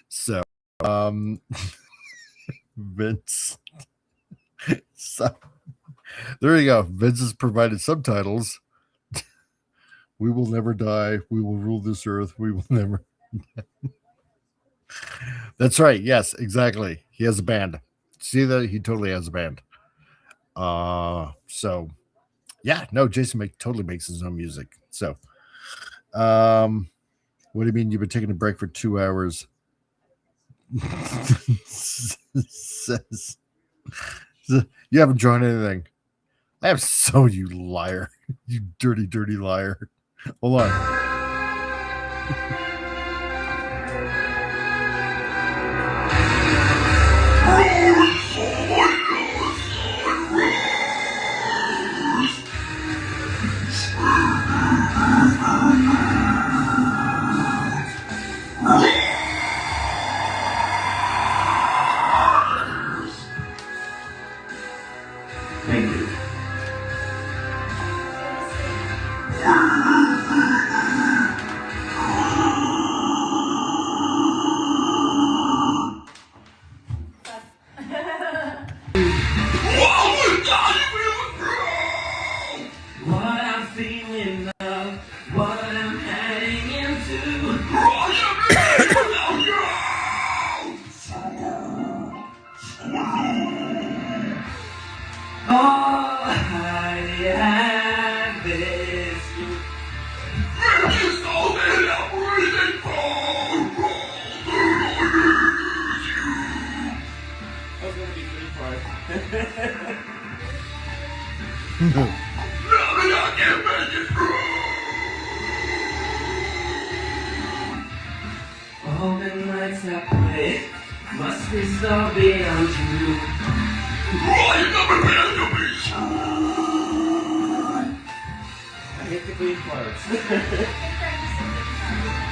So, Vince, so there you go. Vince has provided subtitles. We will never die. We will rule this earth. We will never. That's right. Yes, exactly. He has a band. See that? He totally has a band. So yeah, no, Jason totally makes his own music. So, what do you mean you've been taking a break for 2 hours? Says, you haven't drawn anything. I have so, you liar. You dirty liar. Hold on. Thank you. All the nights I play must be so beyond you. I hate the green parts.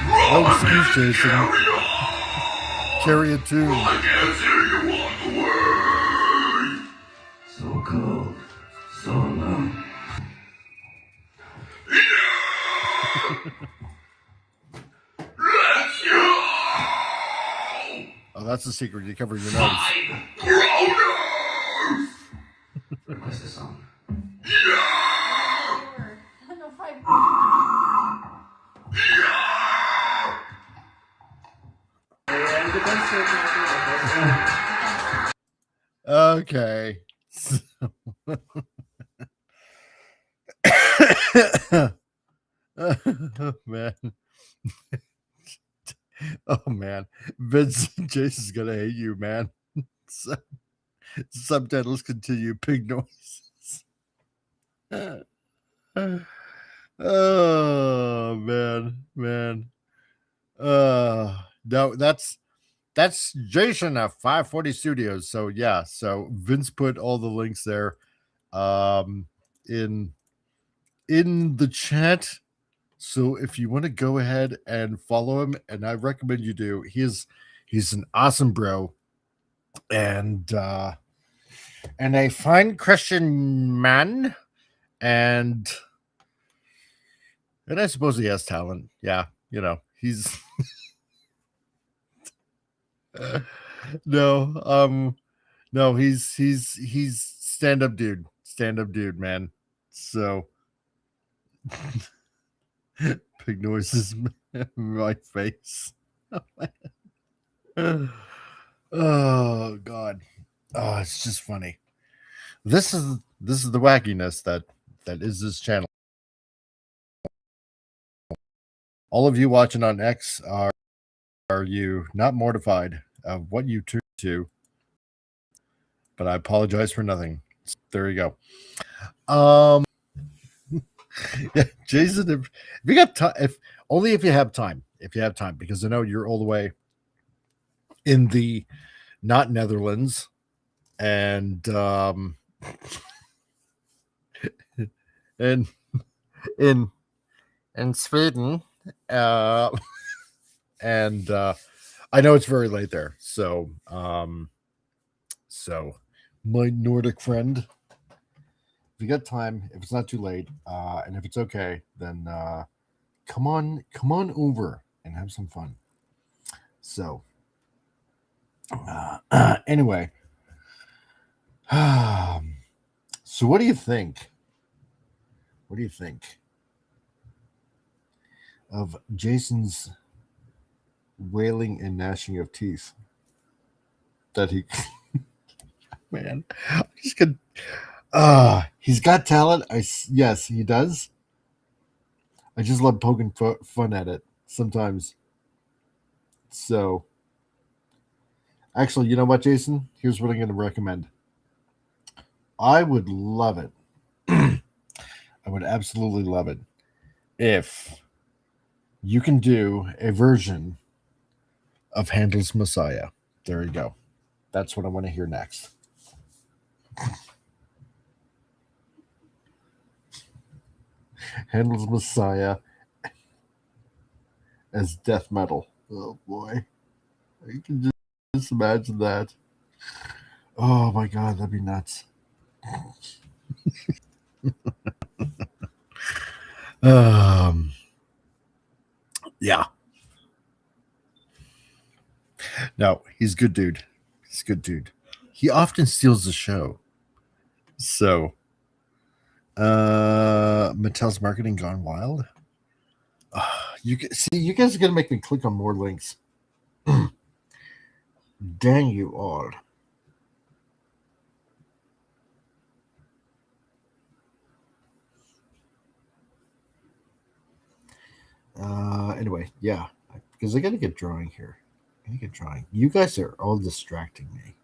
No excuse, Jason. Carry a tune. I can't hear you walk away. So cold, so alone. Let's go. Oh, that's the secret. You cover your nose. Groaners. Request a song. Okay. Oh, man. Oh, man. Vince Jason's going to hate you, man. Subtitles continue. Pig noises. Oh, man. No, that's Jason at 540 Studios. So yeah, so Vince put all the links there in the chat. So if you want to go ahead and follow him, and I recommend you do, he's an awesome bro and a fine Christian man, and I suppose he has talent. Yeah, you know, he's no, he's stand-up dude, man. So pig noises in my face. Oh God. Oh, it's just funny. This is the wackiness that is this channel. All of you watching on X, are you not mortified of what you tuned to? But I apologize for nothing. So there you go. Yeah, Jason, if you got time, if you have time, because I know you're all the way in the not Netherlands and in Sweden, and I know it's very late there, so my Nordic friend, if you got time, if it's not too late, and if it's okay, then come on over and have some fun. So anyway, so what do you think? What do you think of Jason's wailing and gnashing of teeth? That he, man, I'm just gonna. He's got talent. Yes, he does. I just love poking fun at it sometimes. So, actually, you know what, Jason? Here's what I'm going to recommend. I would love it. I would absolutely love it if you can do a version of Handel's Messiah. There you go. That's what I want to hear next. Handel's Messiah as death metal. Oh boy, I can just imagine that. Oh my God, that'd be nuts. Yeah. No, he's a good dude. He's a good dude. He often steals the show. So, Mattel's marketing gone wild. You guys are gonna make me click on more links. Dang you all. Anyway, yeah, because I gotta get drawing here. You guys are all distracting me.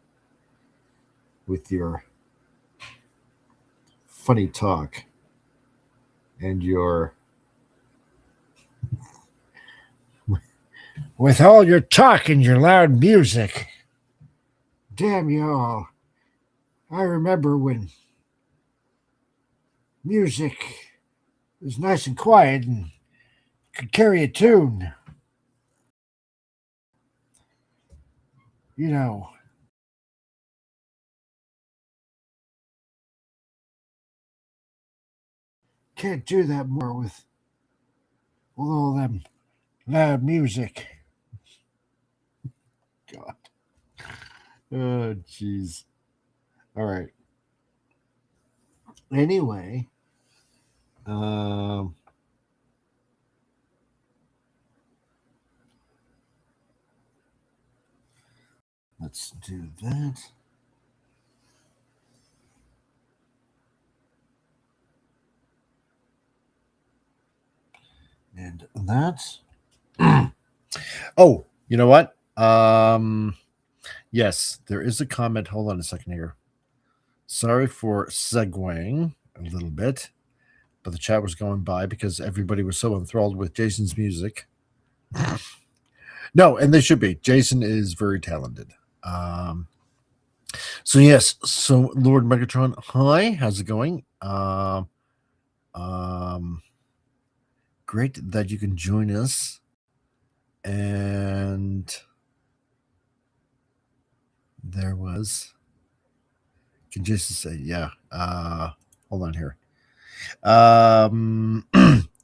with your funny talk and your with all your talk and your loud music. Damn y'all. I remember when music was nice and quiet and could carry a tune. You know, can't do that more with all them loud music. God. Oh, jeez. All right. Anyway, let's do that. And that. Oh, you know what? Yes, there is a comment. Hold on a second here. Sorry for segueing a little bit, but the chat was going by because everybody was so enthralled with Jason's music. No, and they should be. Jason is very talented. So yes, so Lord Megatron, hi, how's it going? Great that you can join us. And there was, can Jason say, yeah, hold on here.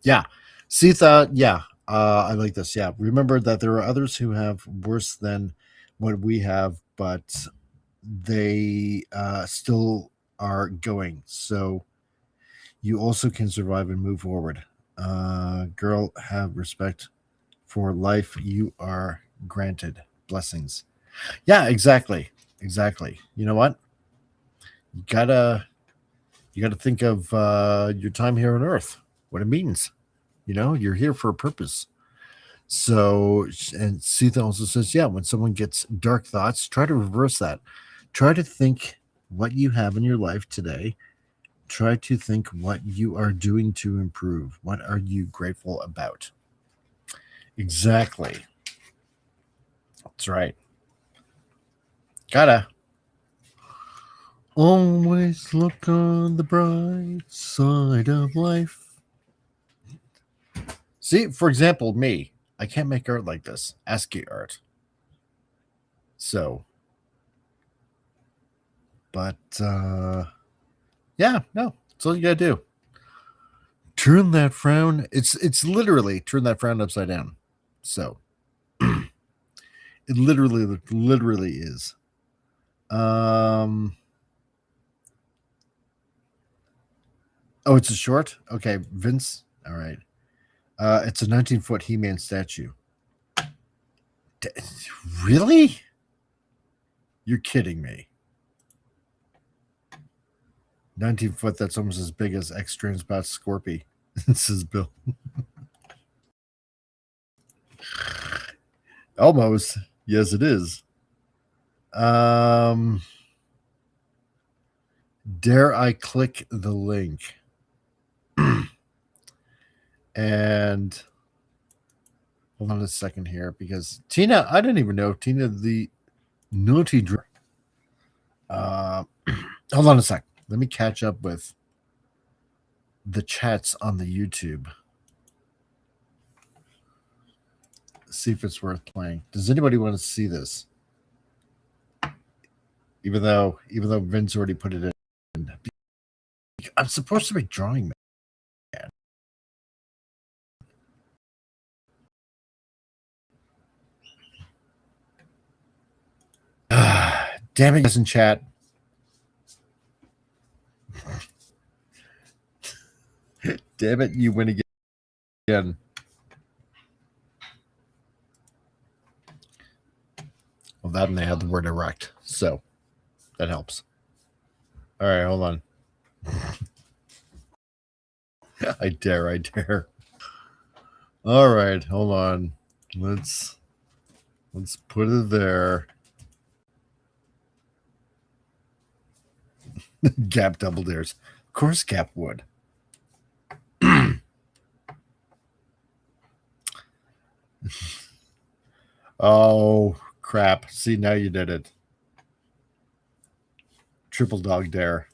Yeah, Sitha, yeah, I like this. Yeah, remember that there are others who have worse than what we have, but they still are going. So you also can survive and move forward. Girl, have respect for life. You are granted blessings. Yeah, exactly. You know what? You gotta think of your time here on Earth, what it means. You know, you're here for a purpose. So, and Sita also says, yeah, when someone gets dark thoughts, try to reverse that. Try to think what you have in your life today. Try to think what you are doing to improve. What are you grateful about? Exactly. That's right. Gotta always look on the bright side of life. See, for example, me, I can't make art like this, ASCII art. So, but yeah, no, that's all you gotta do. Turn that frown. It's literally turn that frown upside down. So, it literally is. Oh, it's a short. Okay, Vince. All right. It's a 19-foot He-Man statue. Really? You're kidding me. 19-foot, that's almost as big as X-Transbot Scorpy. This is Bill. Almost. Yes, it is. Dare I click the link? And hold on a second here, because Tina, I didn't even know Tina the naughty hold on a sec. Let me catch up with the chats on the YouTube. See if it's worth playing. Does anybody want to see this? Even though Vince already put it in. I'm supposed to be drawing, man. Damn it, guys in chat. Damn it, you win again. Well, that and they had the word erect, so that helps. All right, hold on. I dare. All right, hold on. Let's put it there. Gap double dares. Of course, Gap would. Oh, crap. See, now you did it. Triple dog dare.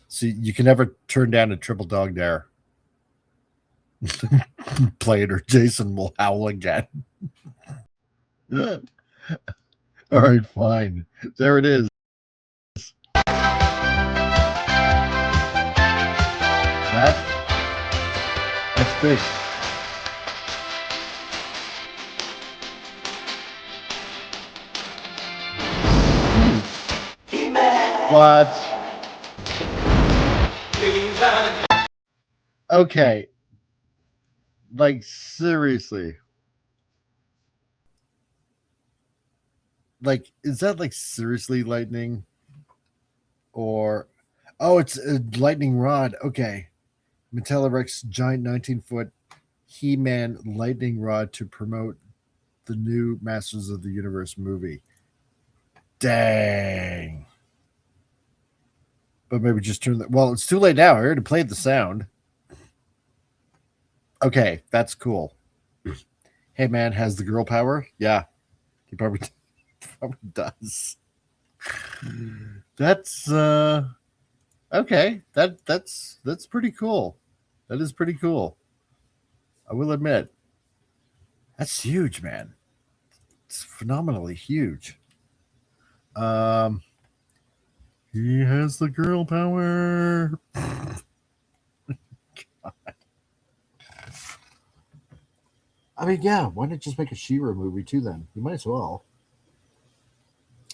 See, you can never turn down a triple dog dare. Play it or Jason will howl again. All right, fine. There it is. That's big. What? Okay. Like, seriously. Like, is that like seriously lightning? Or, oh, it's a lightning rod. Okay. Metallirex giant 19-foot He-Man lightning rod to promote the new Masters of the Universe movie. Dang. But maybe just turn the. Well, it's too late now. I already played the sound. Okay, that's cool. Hey, man, has the girl power? Yeah, he probably does. That's okay. That's pretty cool. That is pretty cool. I will admit. That's huge, man. It's phenomenally huge. He has the girl power. I mean, yeah, why not just make a She-Ra movie too then? You might as well.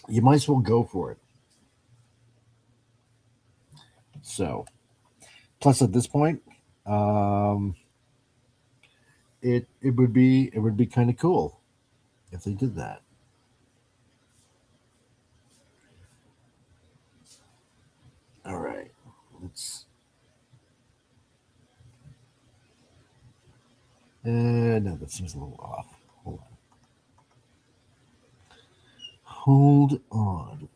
You might as well go for it. So, plus at this point, it would be kind of cool if they did that. All right, let's. No, that seems a little off. Hold on.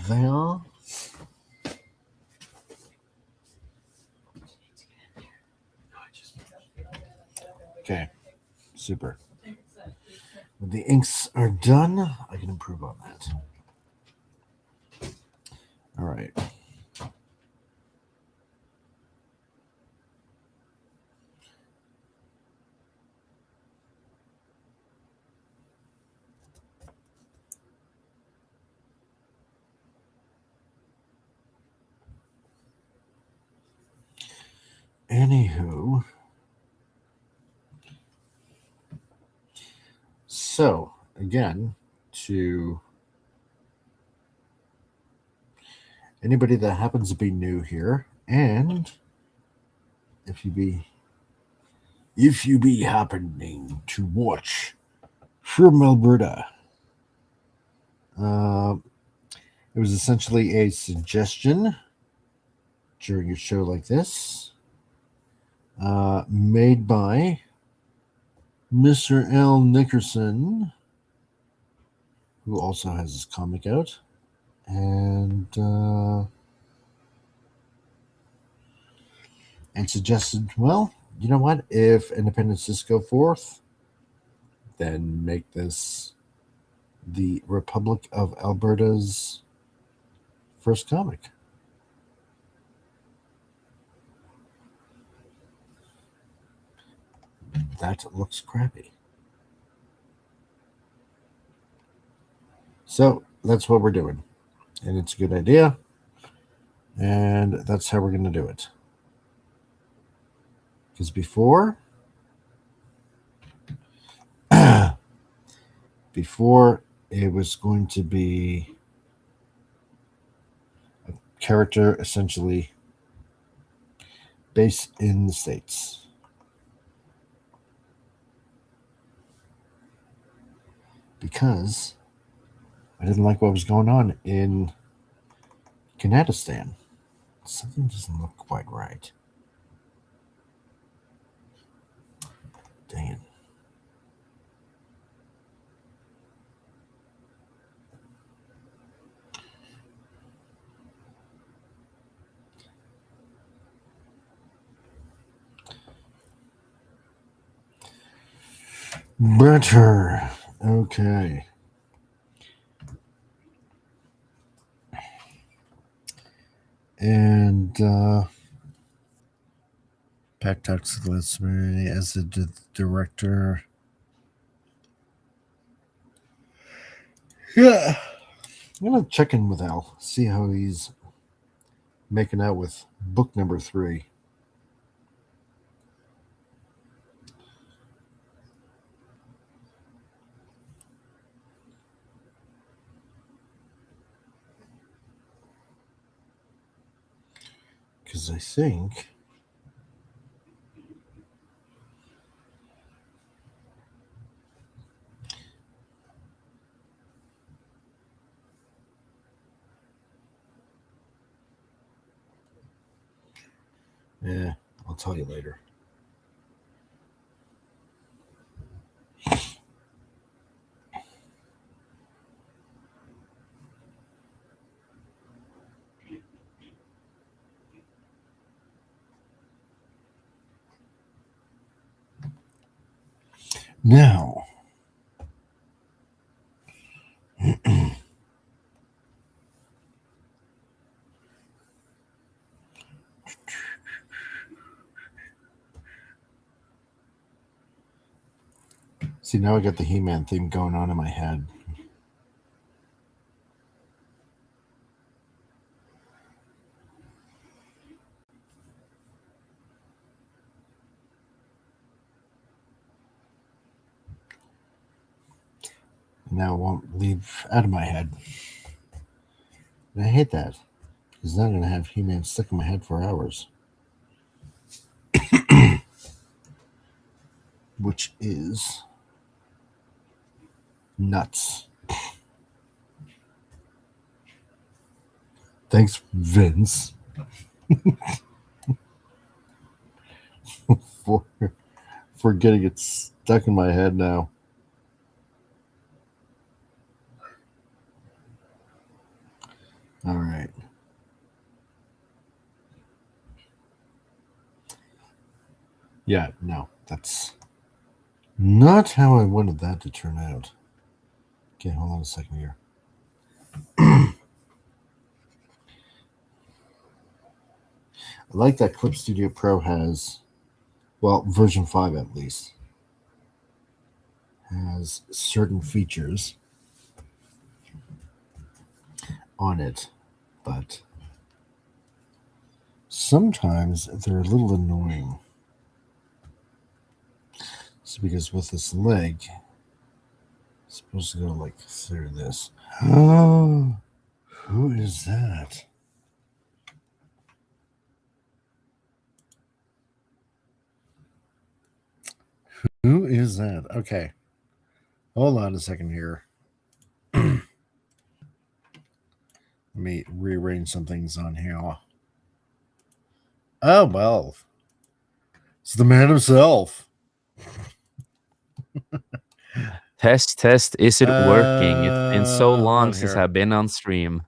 There. Okay, super. When the inks are done, I can improve on that. All right. Anywho, so again, to anybody that happens to be new here, and if you be happening to watch from Alberta, it was essentially a suggestion during a show like this. Made by Mr. L. Nickerson, who also has his comic out, and suggested, well, you know what? If independences go forth, then make this the Republic of Alberta's first comic. That looks crappy. So that's what we're doing. And it's a good idea. And that's how we're going to do it. Because before it was going to be a character essentially based in the States. Because I didn't like what was going on in Canadistan. Something doesn't look quite right. Dang Better. Okay. And Pat talks as the director. Yeah. I'm going to check in with Al, see how he's making out with book number 3. Because I think yeah, I'll tell you later. Now, see, now I got the He-Man theme going on in my head. Now it won't leave out of my head. And I hate that. Because now I'm going to have He-Man stuck in my head for hours. Which is nuts. Thanks, Vince, for getting it stuck in my head now. All right. Yeah, no, that's not how I wanted that to turn out. Okay, hold on a second here. I like that Clip Studio Pro has, well, version 5 at least, has certain features on it, but sometimes they're a little annoying. So because with this leg, it's supposed to go like through this. Oh, who is that? Who is that? Okay. Hold on a second here. Let me rearrange some things on here. Oh, well. It's the man himself. Test. Is it working? It's been so long since here. I've been on stream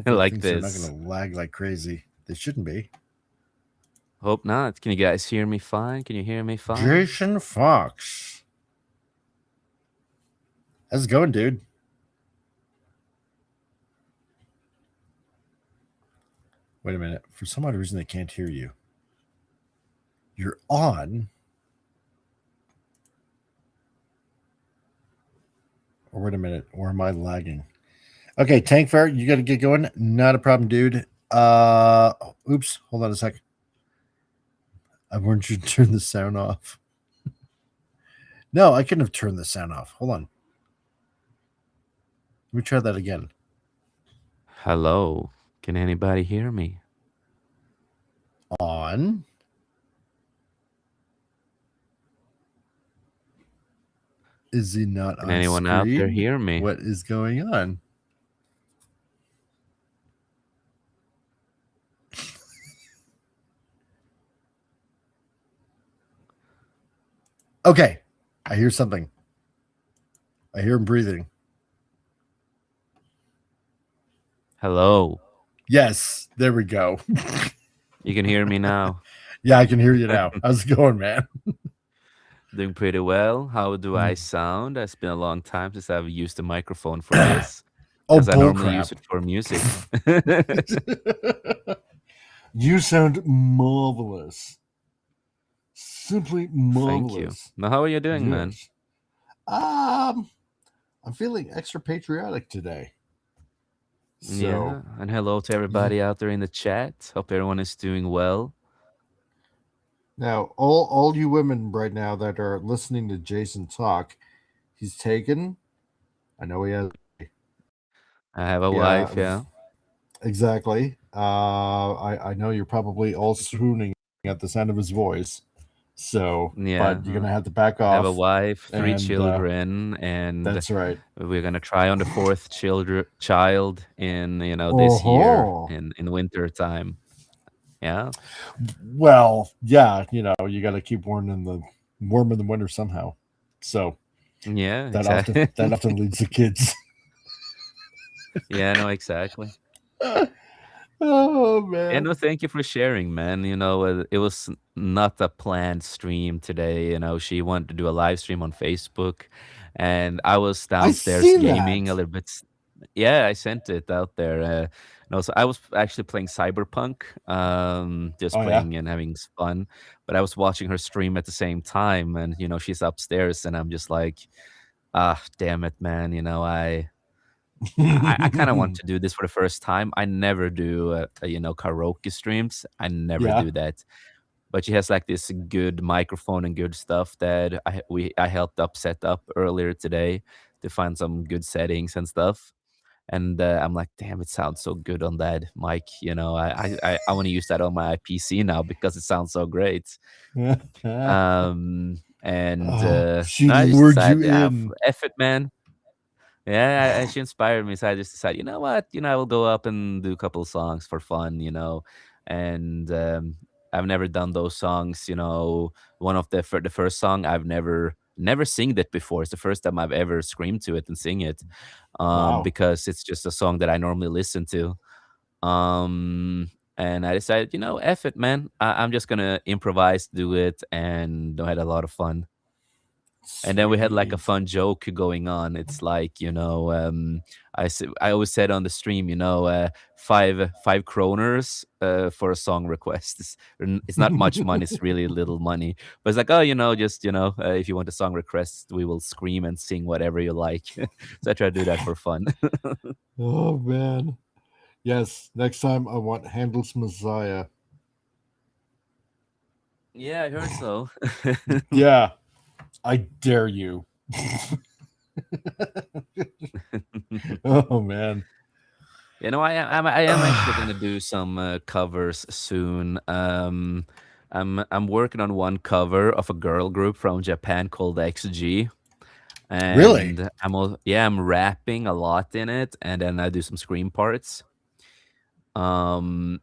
like Things are not this. going to lag like crazy. They shouldn't be. Hope not. Can you guys hear me fine? Can you hear me fine? Jason Fox. How's it going, dude? Wait a minute. For some odd reason, I can't hear you. You're on. Or wait a minute. Or am I lagging? Okay, Tank Fair, you got to get going. Not a problem, dude. Oops. Hold on a sec. I wanted you to turn the sound off. No, I couldn't have turned the sound off. Hold on. Let me try that again. Hello. Can anybody hear me? On. Is he not Can on anyone screen? out there hear me? What is going on? Okay. I hear something. I hear him breathing. Hello. Yes. There we go. You can hear me now. Yeah, I can hear you now. How's it going, man? Doing pretty well. How do I sound? It's been a long time since I've used the microphone for this, Oh, because I normally use bullcrap. it for music. You sound marvelous. Simply Thank you. marvelous. Now, how are you doing, man? Yes. Um, I'm feeling extra patriotic today. So, Yeah, and hello to everybody out there in the chat. Hope everyone is doing well. now all you women right now that are listening to Jason talk, he's taken. I know he has. I have a Yeah, wife, yeah. exactly. I know you're probably all swooning at the sound of his voice. So, Yeah, but you're gonna have to back I have a off. wife, three And children, and that's right. we're gonna try on the fourth child in this year Oh, in winter time. Yeah, well, yeah. You got to keep warm in the winter somehow. So yeah, that exactly. often leads to kids. Yeah, no, exactly. Oh Yeah, man, no, thank you for sharing, man. It was not a planned stream today. She wanted to do a live stream on Facebook, and I was I downstairs seen gaming a that. little bit. Yeah, I sent it out there. So I was actually playing Cyberpunk, just Oh yeah. playing and having fun. But I was watching her stream at the same time, and she's upstairs, and I'm just like, ah, damn it, man. I kind of want to do this for the first time. I never do, karaoke streams. I never Yeah. do that. But she has like this good microphone and good stuff that I helped set up earlier today to find some good settings and stuff. And I'm like, damn, it sounds so good on that mic. I want to use that on my PC now because it sounds so great. And Oh, she no, I just lured you decided, yeah, in. F it, man. Yeah, she inspired me, so I just decided, you know what? I will go up and do a couple songs for fun, and I've never done those songs. One of the first song I've never sing it before. It's the first time I've ever screamed to it and sing it, Wow. because it's just a song that I normally listen to. And I decided, F it, man. I'm just gonna improvise, do it, and I had a lot of fun. And then we had like a Sweet. fun joke going on. It's like, I always said on the stream, five kroners for a song request. It's not much money. It's really little money. But it's like, oh, just if you want a song request, we will scream and sing whatever you like. So I try to do that for fun. Oh man. Yes. Next time I want Handel's Messiah. Yeah, I heard so. Yeah. I dare you. Oh man. I am actually gonna do some covers soon. I'm working on one cover of a girl group from Japan called XG, Really? and I'm rapping a lot in it, and then I do some scream parts. And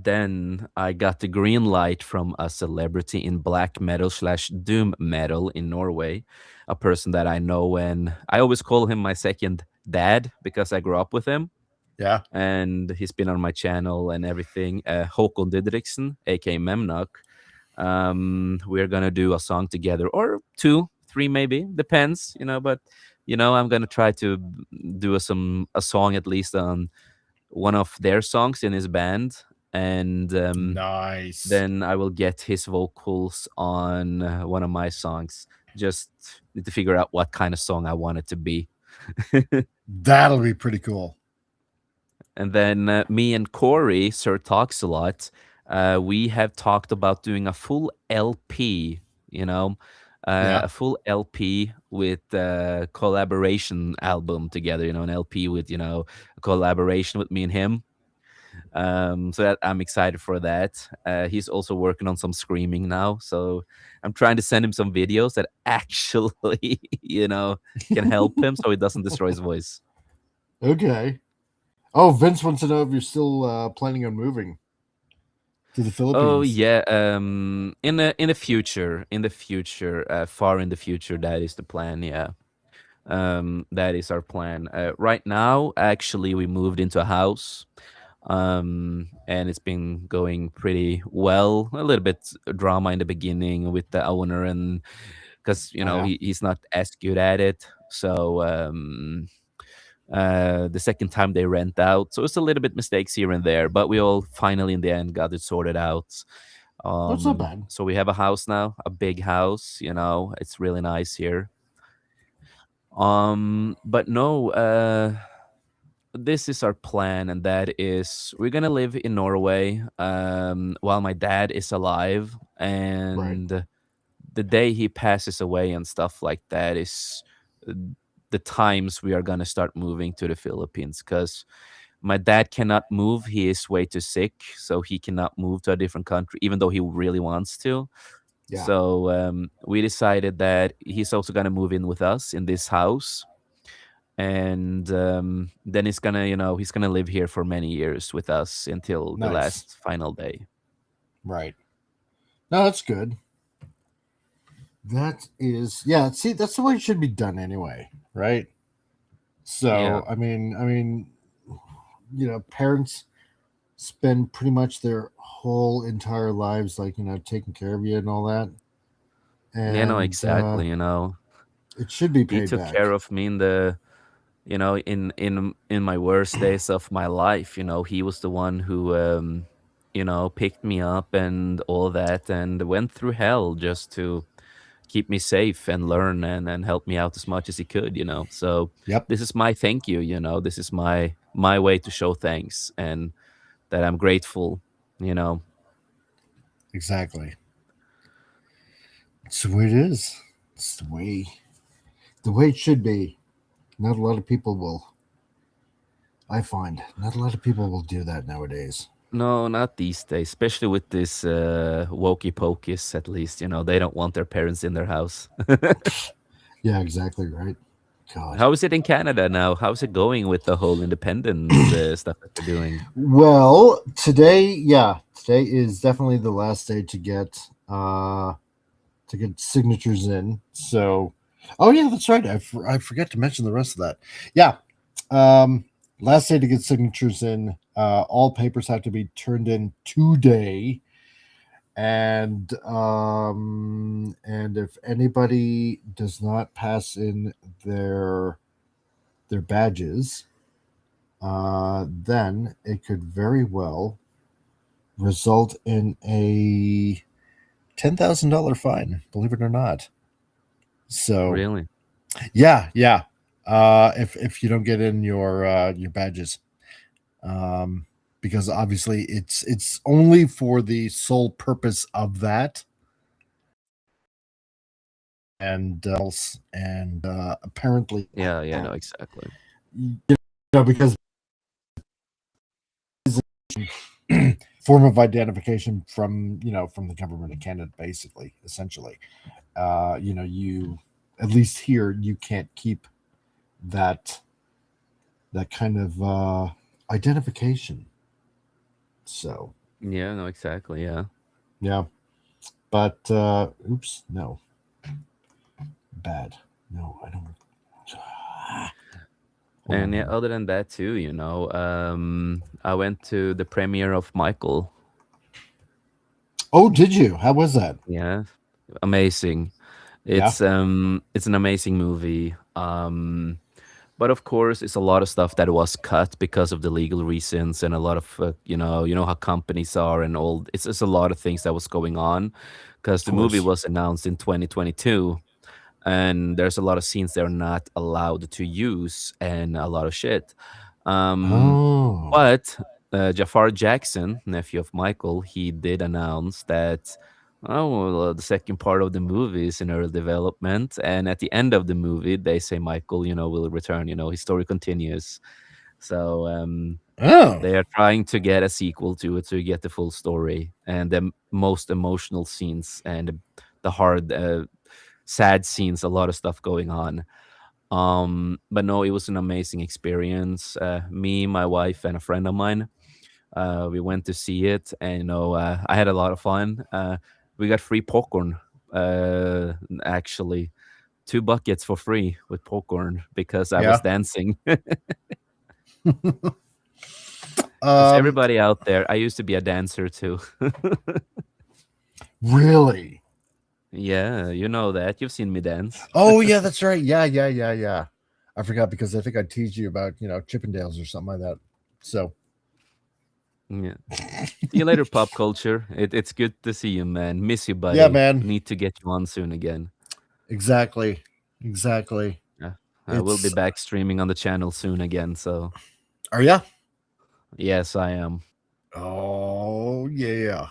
then I got the green light from a celebrity in black metal slash doom metal in Norway, a person that I know, and I always call him my second dad because I grew up with him, Yeah. and he's been on my channel and everything. Håkon Didriksen, aka Memnok. We're gonna do a song together, or two, three, maybe, depends, But I'm gonna try to do a song at least on one of their songs in his band, and Nice. then I will get his vocals on one of my songs. Just need to figure out what kind of song I want it to be. That'll be pretty cool. And then me and Corey, Sir Talks a Lot, we have talked about doing a full LP, Yeah. a full LP with a collaboration album together, an LP with, a collaboration with me and him. So that I'm excited for that. He's also working on some screaming now, so I'm trying to send him some videos that actually, can help him so he doesn't destroy his voice. Okay. Oh, Vince wants to know if you're still planning on moving to the Philippines. Oh yeah, in the future, far in the future, that is the plan. Yeah, that is our plan. Right now, actually, we moved into a house, and it's been going pretty well. A little bit drama in the beginning with the owner and because Oh, yeah. he's not as good at it. So the second time they rent out, so it's a little bit mistakes here and there, but we all finally in the end got it sorted out. That's not bad. So we have a house now, a big house. It's really nice here. But no, this is our plan, and that is we're gonna live in Norway while my dad is alive, Right. and the day he passes away and stuff like that is uh, the times we are gonna start moving to the Philippines, because my dad cannot move. He is way too sick, so he cannot move to a different country, even though he really wants to. Yeah. So we decided that he's also gonna move in with us in this house, and then he's gonna live here for many years with us until the Nice. last final day. Right. No, that's good. That is, yeah. See, that's the way it should be done anyway, right? So, Yeah, parents spend pretty much their whole entire lives, like taking care of you and all that, yeah, no, and exactly. it should be He paid took care back. of me in the in my worst days of my life. He was the one who picked me up and all that, and went through hell just to keep me safe and learn and help me out as much as he could. So Yep. this is my thank you. This is my way to show thanks and that I'm grateful. Exactly. It's the way it is. It's the way it should be. Not a lot of people will. I find not a lot of people will do that nowadays. No, not these days, especially with this wokey pokies, at least. They don't want their parents in their house. Yeah, exactly right. God. How is it in Canada now? How's it going with the whole independence stuff that they're doing? Well, today is definitely the last day to get signatures in. So, oh yeah, that's right. I forget to mention the rest of that. Yeah, last day to get signatures in. All papers have to be turned in today, and if anybody does not pass in their badges, then it could very well result in a $10,000 fine. Believe it or not. So Really? yeah. If you don't get in your badges, because obviously it's only for the sole purpose of that, and apparently, Yeah, yeah, no, exactly. because form of identification from the government of Canada, basically, essentially. You at least here you can't keep that kind of identification. So Yeah, no, exactly. Yeah. yeah, but oops, no, bad. No, I don't. Hold And on yeah, here. other than that too, I went to the premiere of Michael. Oh, did you? How was that? Yeah, amazing. Yeah, It's an amazing movie. But of course, it's a lot of stuff that was cut because of the legal reasons, and a lot of how companies are, and all. It's a lot of things that was going on because of the movie course. was announced in 2022, and there's a lot of scenes they're not allowed to use, and a lot of shit. Um, Oh, but Jafar Jackson, nephew of Michael, he did announce that, oh, well, the second part of the movie is in early development, and at the end of the movie, they say Michael, will return. His story continues. So oh, they are trying to get a sequel to it to get the full story and the most emotional scenes and the hard, sad scenes. A lot of stuff going on. But no, it was an amazing experience. Me, my wife, and a friend of mine. We went to see it, and I had a lot of fun. We got free popcorn. Actually, 2 buckets for free with popcorn because I was yeah. dancing. Because Um, everybody out there, I used to be a dancer too. really? Yeah, you know that. You've seen me dance. Oh yeah, that's right. Yeah. I forgot because I think I teased you about Chippendales or something like that. So Yeah. See you later, pop culture. It's good to see you, man. Miss you, yeah, buddy. man. Need to get you on soon again. Exactly. Yeah. I will be It's back streaming on the channel soon again. So, are ya? yes, I am Oh yeah.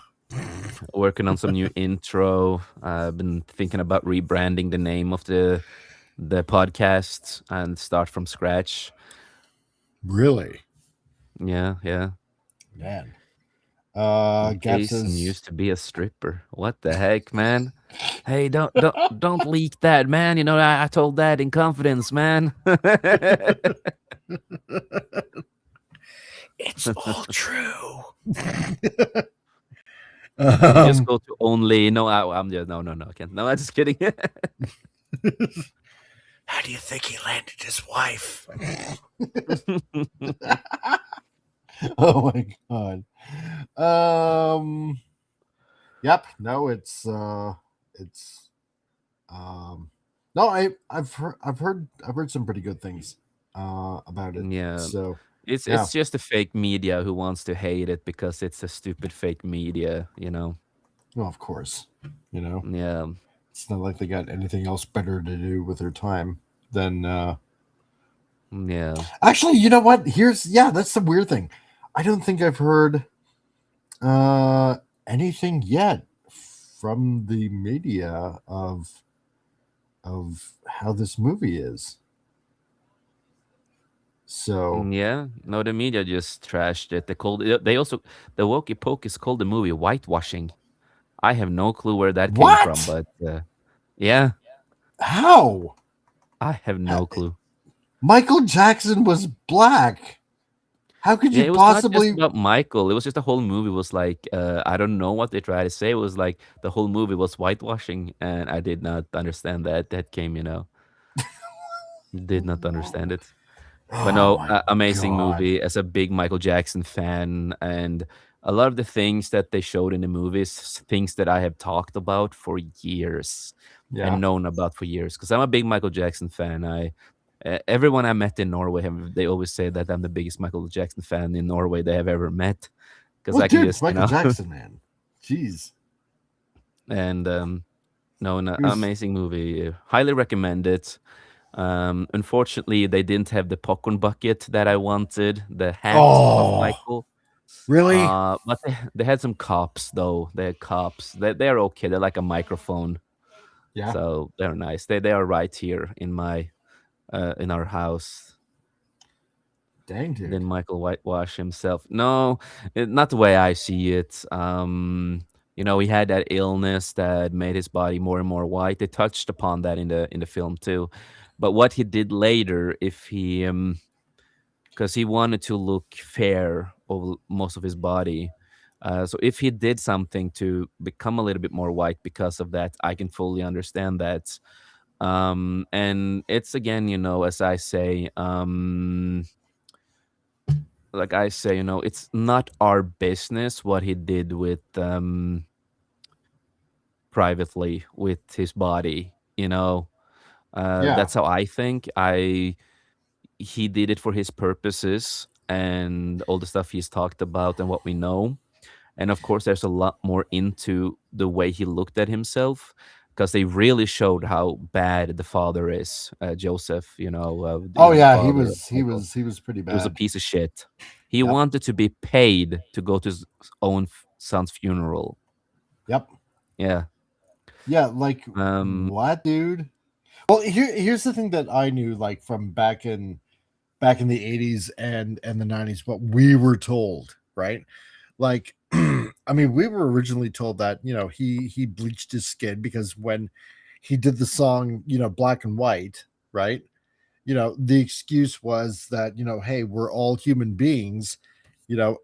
working on some new intro. I've been thinking about rebranding the name of the podcast and start from scratch. Really, Yeah, yeah. man. Gap Jason says, used to be a stripper. What the heck, man? Hey, don't leak that, man. You know, I told that in confidence, man. it's all true. You just um, go to only. No, I'm just no. I can't. No, I'm just kidding. how do you think he landed his wife? Oh my god. Yep. No, it's no. I've heard some pretty good things about it. Yeah, So it's yeah. it's just the fake media who wants to hate it because it's a stupid fake media. You know. Well, of course. You know, Yeah. it's not like they got anything else better to do with their time than. Yeah. Actually, you know what? That's the weird thing. I don't think I've heard uh anything yet from the media of how this movie is. So Yeah. No, the media just trashed it. They also the Wokey Pokey called the movie whitewashing. I have no clue where that came from, what? but yeah, How? I have Ha- no clue. Michael Jackson was black. How could Yeah, you it was not just possibly? about Michael. It was just the whole movie was like I don't know what they tried to say. It was like the whole movie was whitewashing, and I did not understand that. That came, did not understand it. But Oh no, my amazing god. movie. As a big Michael Jackson fan, and a lot of the things that they showed in the movies, things that I have talked about for years Yeah. and known about for years. Because I'm a big Michael Jackson fan. Everyone I met in Norway, they always say that I'm the biggest Michael Jackson fan in Norway they have ever met. Because Well, I can dude, it's just, Michael Jackson, man. Jeez. and no, an He was. amazing movie. Highly recommend it. Unfortunately, they didn't have the popcorn bucket that I wanted, the hat of Oh, Michael. really? But they had some cops though. They had cops. They're okay. They're like a microphone, Yeah. so they're nice. They are right here in our house. Dang, Then dude. Michael whitewash himself. No, not the way I see it. He had that illness that made his body more and more white. They touched upon that in the film too. But what he did later, if he because he wanted to look fair over most of his body. So if he did something to become a little bit more white because of that, I can fully understand that. And it's again, as I say, it's not our business what he did with privately with his body. Yeah. That's how I think. He did it for his purposes and all the stuff he's talked about and what we know. And of course, there's a lot more into the way he looked at himself because they really showed how bad the father is, Joseph. Oh The yeah, he father of was he Michael. was he was pretty He was a bad. piece of shit. He Yep. wanted to be paid to go to his own son's funeral. Yep. Yeah. Yeah, like Um. what, dude? Well, here's the thing that I knew, like from back in the 80s and the 90s, what we were told, right? Like I mean, we were originally told that, he bleached his skin because when he did the song, Black and White, right? The excuse was that, hey, we're all human beings.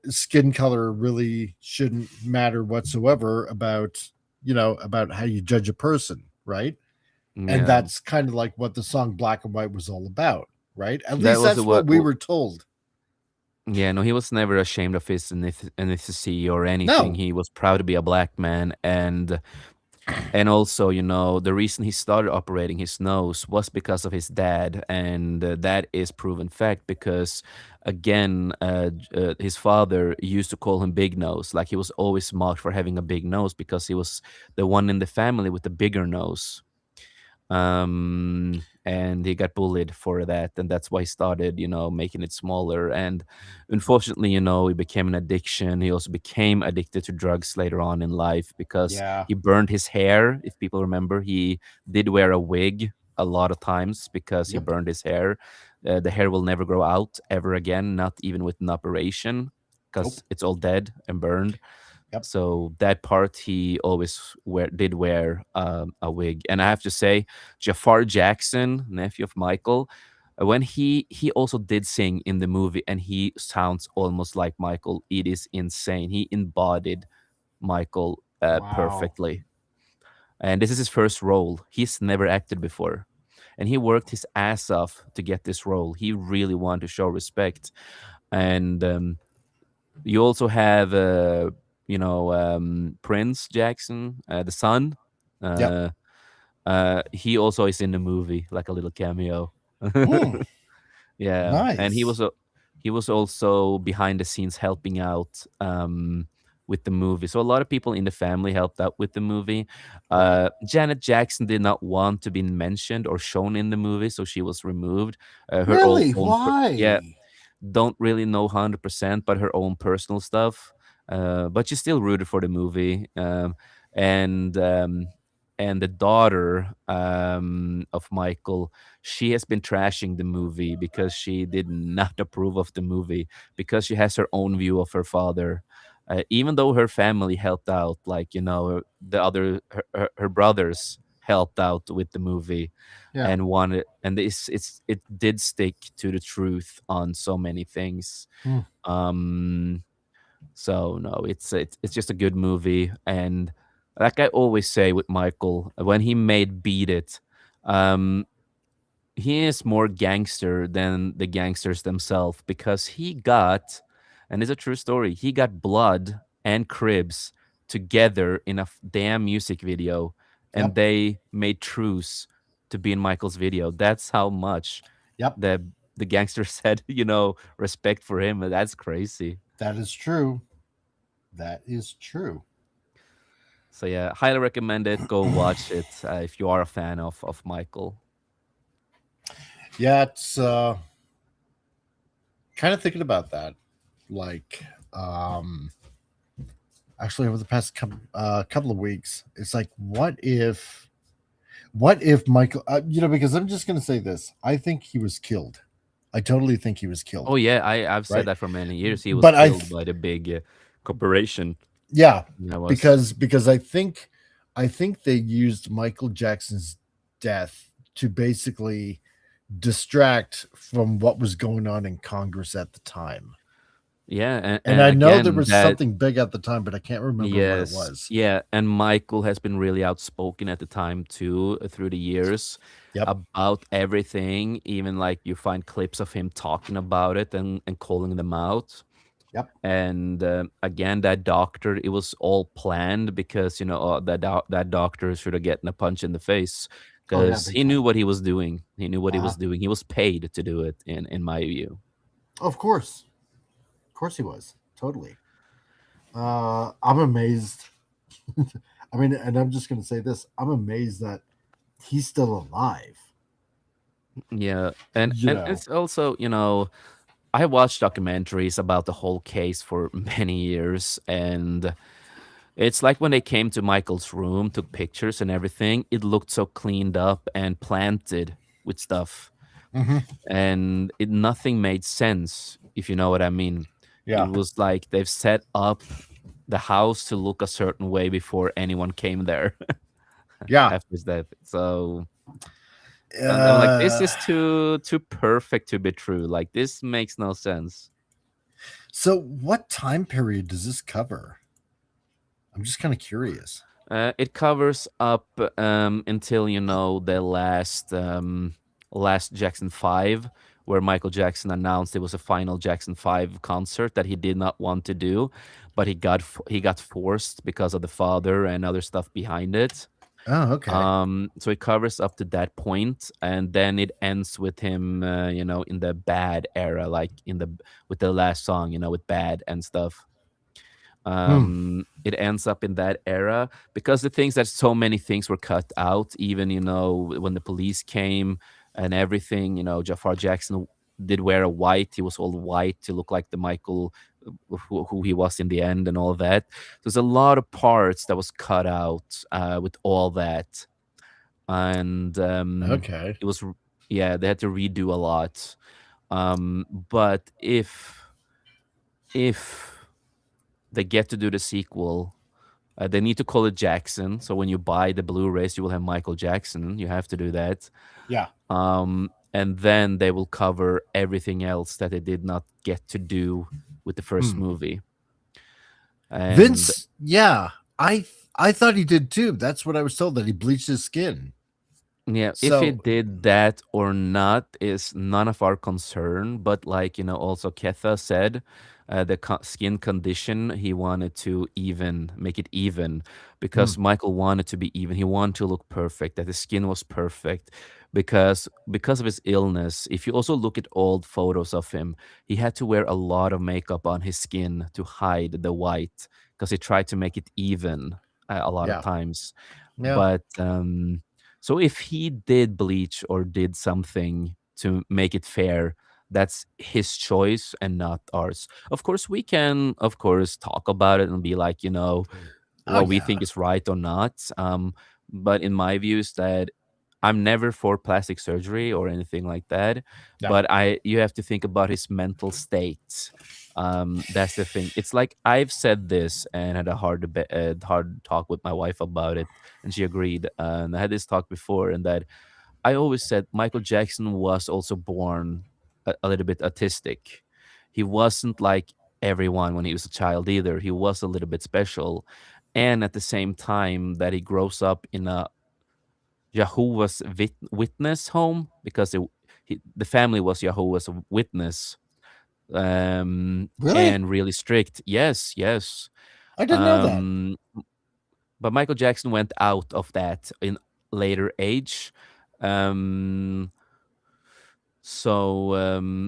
Skin color really shouldn't matter whatsoever about how you judge a person, right? And Yeah. that's kind of like what the song Black and White was all about, right? At That least was that's what. what we were told. Yeah. No, he was never ashamed of his ethnicity or anything. No. He was proud to be a black man, and And also, the reason he started operating his nose was because of his dad, and that is proven fact because, again, his father used to call him Big Nose. Like he was always mocked for having a big nose because he was the one in the family with the bigger nose. And he got bullied for that, and that's why he started making it smaller. And unfortunately, it became an addiction. He also became addicted to drugs later on in life because Yeah. he burned his hair. If people remember, he did wear a wig a lot of times because he Yep. burned his hair. The hair will never grow out ever again, not even with an operation, Nope. because it's all dead and burned. Yep. So that part he always did wear a wig. And I have to say, Jafar Jackson, nephew of Michael, when he also did sing in the movie, and he sounds almost like Michael. It is insane. He embodied Michael Wow. perfectly. And this is his first role. He's never acted before. And he worked his ass off to get this role. He really wanted to show respect. And you also have, Prince Jackson, the son. Yep. Uh, he also is in the movie, like a little cameo. Mm, Yeah, and he nice. was he was also behind the scenes helping out with the movie. So a lot of people in the family helped out with the movie. Right. Janet Jackson did not want to be mentioned or shown in the movie, so she was removed. Her Really? own yeah, Why? don't really know 100%, but her own personal stuff. But she still rooted for the movie. And and the daughter of Michael, she has been trashing the movie because she did not approve of the movie because she has her own view of her father. Even though her family helped out, like the other her brothers helped out with the movie Yeah. and wanted, and it did stick to the truth on so many things. Mm, um so no, it's just a good movie. And like I always say with Michael, when he made Beat It, um he is more gangster than the gangsters themselves because he got, and it's a true story, he got Blood and Cribs together in a damn music video, and yep. they made truce to be in Michael's video. That's how much Yep. the gangsters had, respect for him. That's crazy. That is true. That is true. So yeah, highly recommend it. Go watch it if you are a fan of Michael. Yeah, it's kind of thinking about that. Like, um, actually, over the past couple of weeks, it's like, what if Michael? Because I'm just gonna say this. I think he was killed. I totally think he was Oh killed. yeah, I've said Right. that for many years. He was But killed by the big corporation. yeah, That was because I think they used Michael Jackson's death to basically distract from what was going on in Congress at the time. yeah, And and I know there again was that something big at the time, but I can't remember what it yes, was. yeah, and Michael has been really outspoken at the time too through the years Yep. about everything. Even like you find clips of him talking about it and calling them out. Yep. And again, that doctor, it was all planned because that doctor should have gotten a punch in the face Oh yeah, because big he knew time. what he was doing. He knew what he Uh-huh. was doing. He was paid to do it, in my view. Of course. Of course he was. Totally. I'm amazed. I mean, and I'm just gonna say this. I'm amazed that he's still alive. Yeah, and You and know. it's also, I watched documentaries about the whole case for many years, and it's like when they came to Michael's room, took pictures and everything, it looked so cleaned up and planted with stuff. Mhm. And nothing made sense, if you know what I mean. It Yeah. was like they've set up the house to look a certain way before anyone came there Yeah. after his death. So I'm like, this Uh, is too perfect to be true. Like this makes no sense. so what time period does this cover? I'm just kind of curious. It covers up until the last Jackson 5, where Michael Jackson announced it was a final Jackson 5 concert that he did not want to do, but he got forced because of the father and other stuff behind it. Oh, okay. So it covers up to that point, and then it ends with him, in the bad era, like with the last song, with bad and stuff. Hmm. It ends up in that era because the things that so many things were cut out, even when the police came and everything. Jafar Jackson did wear a white. He was all white to look like the Michael who he was in the end and all that. There's a lot of parts that was cut out with all that, and Okay. it was yeah, they had to redo a lot. But if they get to do the sequel, they need to call it Jackson. So when you buy the Blu-rays, you will have Michael Jackson. You have to do that. Yeah. And then they will cover everything else that they did not get to do with the first Hmm. movie. And Vince, yeah, I thought he did too. That's what I was told, that he bleached his skin. yeah, if he So, did that or not is none of our concern. But like, also Ketha said, the skin condition, he wanted to make it even, hmm, because Michael wanted to be even. He wanted to look perfect, that his skin was perfect, because of his illness. If you also look at old photos of him, he had to wear a lot of makeup on his skin to hide the white, because he tried to make it even a lot of yeah, times. yeah, But so if he did bleach or did something to make it fair, that's his choice and not ours. Of course, we can, of course, talk about it and be like, oh what we yeah, think is right or not. But in my view is that I'm never for plastic surgery or anything like that. yeah, But you have to think about his mental state. That's the thing. It's like I've said this and had a hard talk with my wife about it, and she agreed. And I had this talk before, and that I always said Michael Jackson was also born a little bit autistic. He wasn't like everyone when he was a child either. He was a little bit special. And at the same time that he grows up in a Jehovah's Witness home, because the family was Jehovah's Witness, really? and really strict. Yes, yes. I didn't know that. Um, but Michael Jackson went out of that in later age. Um, so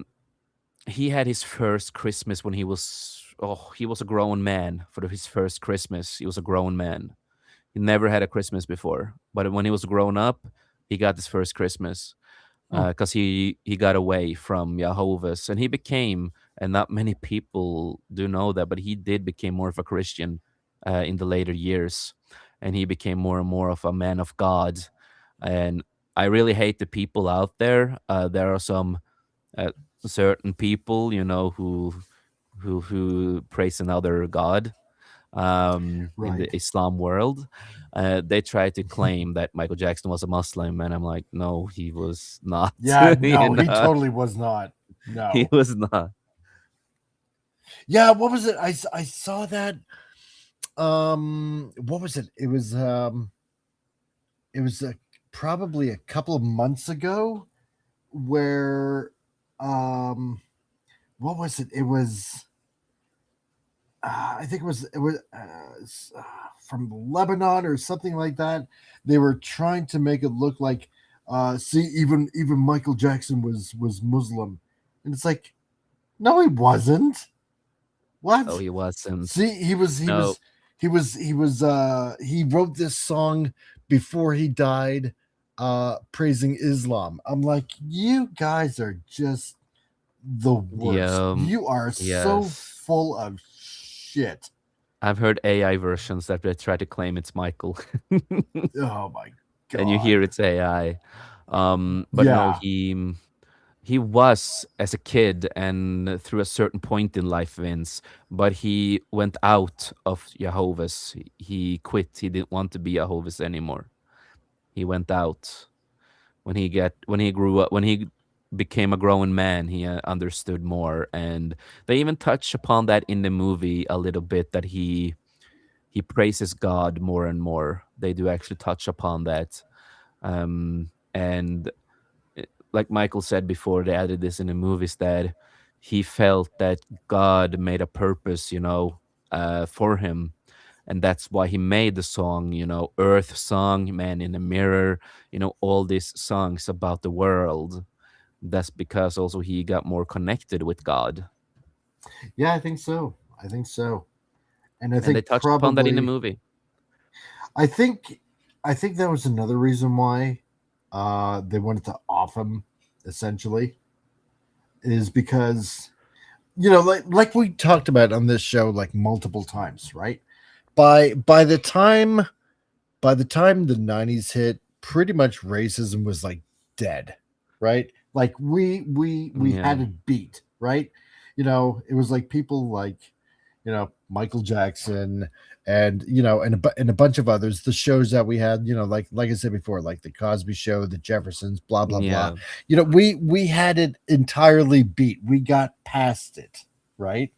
he had his first Christmas when he was a grown man for his first Christmas. He was a grown man. He never had a Christmas before, but when he was grown up, he got his first Christmas Hmm. because he got away from Jehovah's, and he became, and not many people do know that, but he did become more of a Christian in the later years, and he became more and more of a man of God. And I really hate the people out there. There are some uh, certain people, who praise another god in Right. the Islam world. They try to claim that Michael Jackson was a Muslim, and I'm like, no, he was not. Yeah, you no, he know, totally was not. he No. was not. Yeah, what was it? I saw that. What was it? It was probably a couple of months ago, where um what was it? It was I think it was from Lebanon or something like that. They were trying to make it look like, see, even Michael Jackson was Muslim, and it's like, no, he wasn't. No, What? he wasn't. See, he was he No, was he was he was he wrote this song before he died, praising Islam. I'm like, you guys are just the worst. yeah, You are so yes. full of shit. I've heard AI versions that they try to claim it's Michael, Oh my and you hear god. it's AI. But no, Yeah. he was as a kid and through a certain point in life, Vince, but he went out of Jehovah's. He quit. He didn't want to be Jehovah's anymore. He went out when he grew up, when he became a grown man. He understood more, and they even touch upon that in the movie a little bit, that he praises God more and more. They do actually touch upon that, and like Michael said before, they added this in the movies, that he felt that God made a purpose, for him, and that's why he made the song, Earth Song, Man in the Mirror, all these songs about the world. That's because also he got more connected with God. Yeah, I think so. I think so. And I And they think touched upon that in the probably movie. I think I think that was another reason why they wanted to off him essentially is because like we talked about on this show like multiple times, right? By the time the 90s hit, pretty much racism was like dead, right? Like we Yeah. had it beat, right? It was like people like Michael Jackson and and a bunch of others, the shows that we had, like I said before, like the Cosby Show, the Jeffersons, blah blah blah. Yeah. We had it entirely beat. We got past it, right?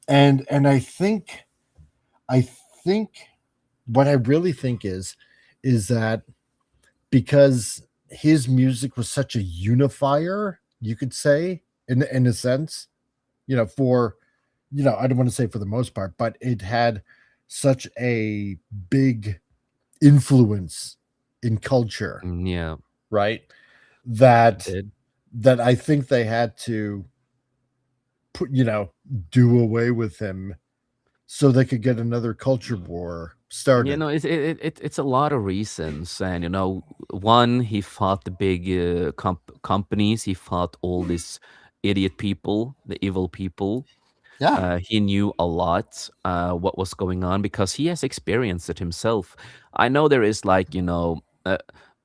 And I think what I really think is that because his music was such a unifier, you could say, in a sense, for I don't want to say for the most part, but it had such a big influence in culture, Yeah. right? It That did. that I think they had to put, do away with him so they could get another culture war started. It's a lot of reasons, and one, he fought the big companies. He fought all these idiot people, the evil people. Yeah. He knew a lot what was going on because he has experienced it himself. I know there is like a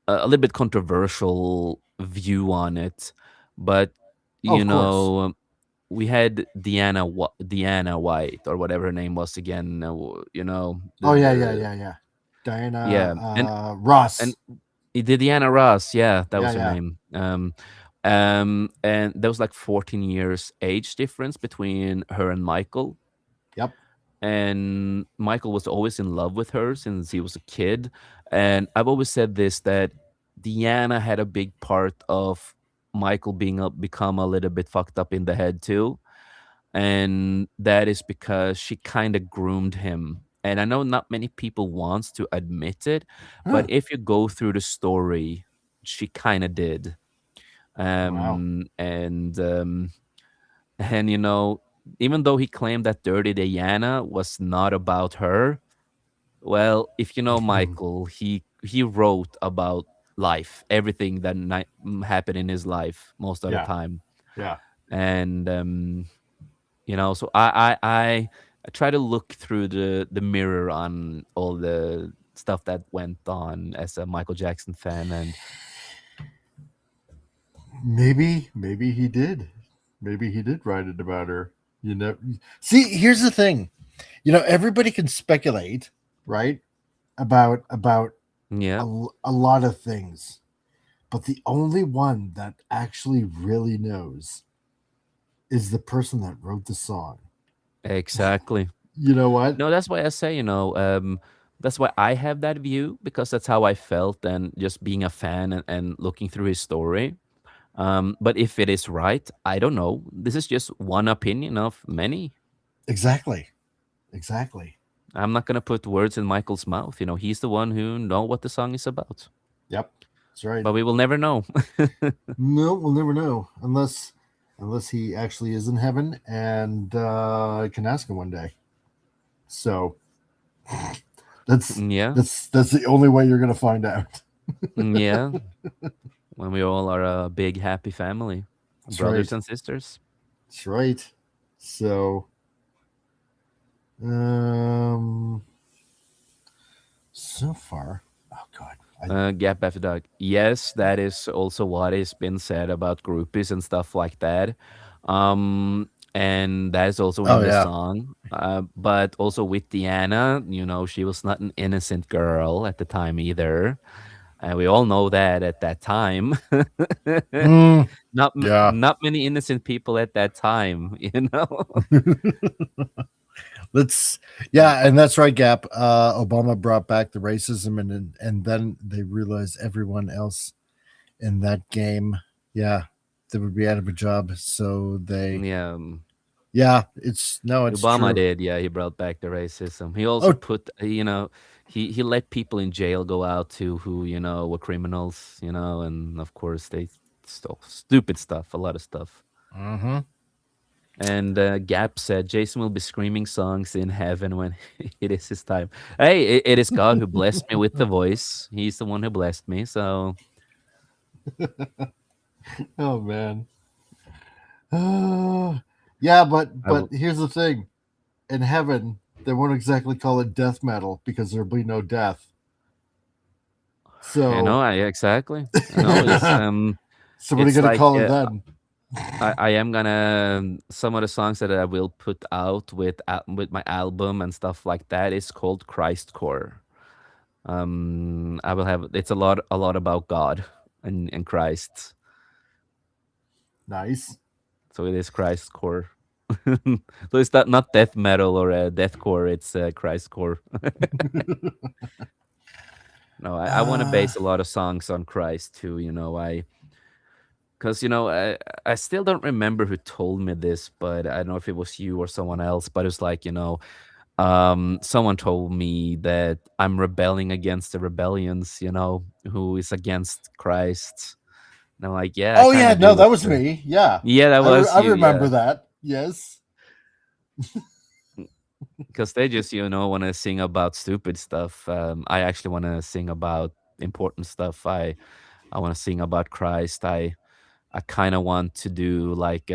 little bit controversial view on it, but you Of course. know we had Deanna White or whatever her name was again. Oh yeah, yeah, The yeah, yeah. Diana yeah, and and Ross. he did Deanna Ross. Yeah, that Yeah, was her yeah. name. And there was like 14 years age difference between her and Michael. Yep. And Michael was always in love with her since he was a kid. And I've always said this, that Deanna had a big part of Michael become a little bit fucked up in the head too, and that is because she kind of groomed him. And I know not many people wants to admit it, but Huh. if you go through the story, she kind of did. Wow. And even though he claimed that Dirty Diana was not about her, well, if you know Michael, he wrote about life, everything that happened in his life most of the Yeah. time. Yeah. And so I try to look through the mirror on all the stuff that went on as a Michael Jackson fan. And Maybe he did. Maybe he did write it about her. See, here's the thing. Everybody can speculate, right? About yeah, a lot of things. But the only one that actually really knows is the person that wrote the song. exactly. You know what? No, that's why I say, that's why I have that view, because that's how I felt, and just being a fan and looking through his story. But if it is right, I don't know. This is just one opinion of many. Exactly. Exactly. I'm not gonna put words in Michael's mouth. He's the one who know what the song is about. Yep. That's right. But we will never know. No, we'll never know unless he actually is in heaven and I can ask him one day. So that's Yeah, that's the only way you're gonna find out. yeah. When we all are a big happy family, That's brothers right. and sisters. That's right. So um so far, oh god. Gap after dark. Yes, that is also what has been said about groupies and stuff like that. And that is also in Oh the yeah. song. But also with Deanna, she was not an innocent girl at the time either. And we all know that at that time. Mm, yeah. Not many innocent people at that time, Let's Yeah, and that's right, Gap. Obama brought back the racism and then they realized everyone else in that game, yeah, they would be out of a job. So they Yeah. Yeah, it's Obama true. did, yeah. He brought back the racism. He also Oh, put, he let people in jail go out too who were criminals, and of course they stole stupid stuff, a lot of stuff. mhm. And Gap said Jason will be screaming songs in heaven when it is his time. Hey, it is God who blessed me with the voice. He's the one who blessed me. So Oh man. Yeah, but I will. here's the thing: in heaven, they won't exactly call it death metal because there'll be no death. So, Exactly. I know so what are you it's gonna like call it then? I am gonna some of the songs that I will put out with my album and stuff like that is called Christcore. I will have it's a lot about God and Christ. Nice. So it is Christcore. So it's not death metal or deathcore. It's Christcore. No, I want to Uh, base a lot of songs on Christ too. Because I still don't remember who told me this, but I don't know if it was you or someone else. But it's like someone told me that I'm rebelling against the rebellions. Who is against Christ. And I'm like, yeah, I oh kind yeah, of no, do. that was me. Yeah, Yeah, that was I you. Yeah, remember that. Yes. because they just want to sing about stupid stuff. I actually want to sing about important stuff. I want to sing about Christ. I kind of want to do like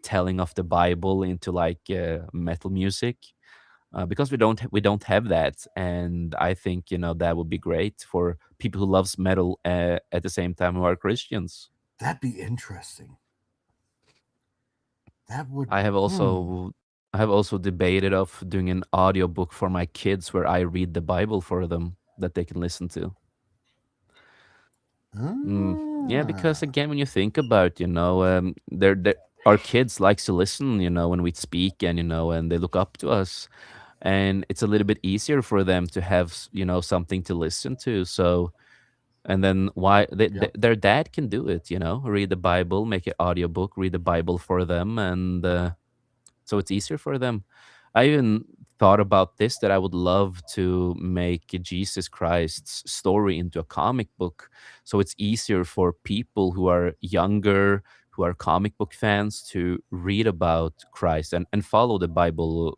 telling of the Bible into like metal music, because we don't have that, and I think that would be great for people who loves metal at the same time who are Christians. That'd be interesting. That would. I have Hmm. also I have also debated of doing an audiobook for my kids where I read the Bible for them that they can listen to. Yeah, because Ah, again, when you think about, our kids likes to listen, when we speak, and they look up to us, and it's a little bit easier for them to have, something to listen to. So, and then why yep. their dad can do it, read the Bible, make an audiobook, read the Bible for them, and so it's easier for them. I even thought about this that I would love to make Jesus Christ's story into a comic book, so it's easier for people who are younger, who are comic book fans, to read about Christ and follow the Bible.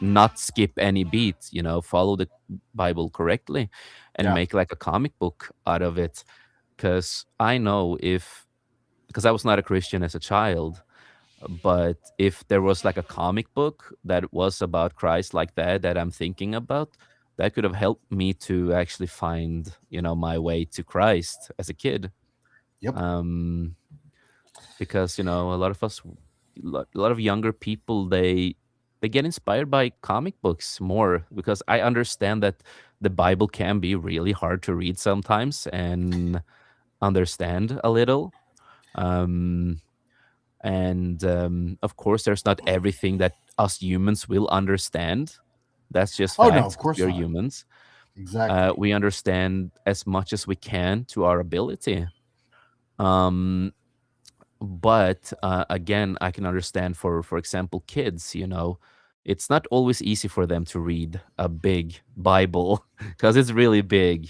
Not skip any beats. Follow the Bible correctly, and Yeah. make like a comic book out of it. Because I know if because I was not a Christian as a child, but if there was like a comic book that was about Christ like that I'm thinking about, that could have helped me to actually find, my way to Christ as a kid. Yep. Um, because a lot of us, a lot of younger people, they get inspired by comic books more, because I understand that the Bible can be really hard to read sometimes and understand a little. Um, and of course there's not everything that us humans will understand. That's just Oh no, facts, of because we course are not. humans. Exactly. We understand as much as we can to our ability. um but again, I can understand, for example, kids, it's not always easy for them to read a big Bible because it's really big,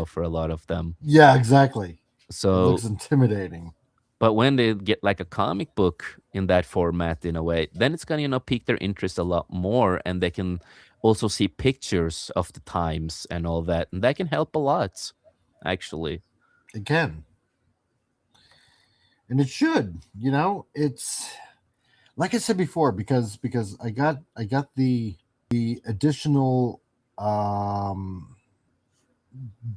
for a lot of them. Yeah, exactly. It looks So intimidating. but when they get like a comic book in that format, in a way, then it's gonna, pique their interest a lot more, and they can also see pictures of the times and all that, and that can help a lot, actually. Again, and it should. It's like I said before, because I got the additional um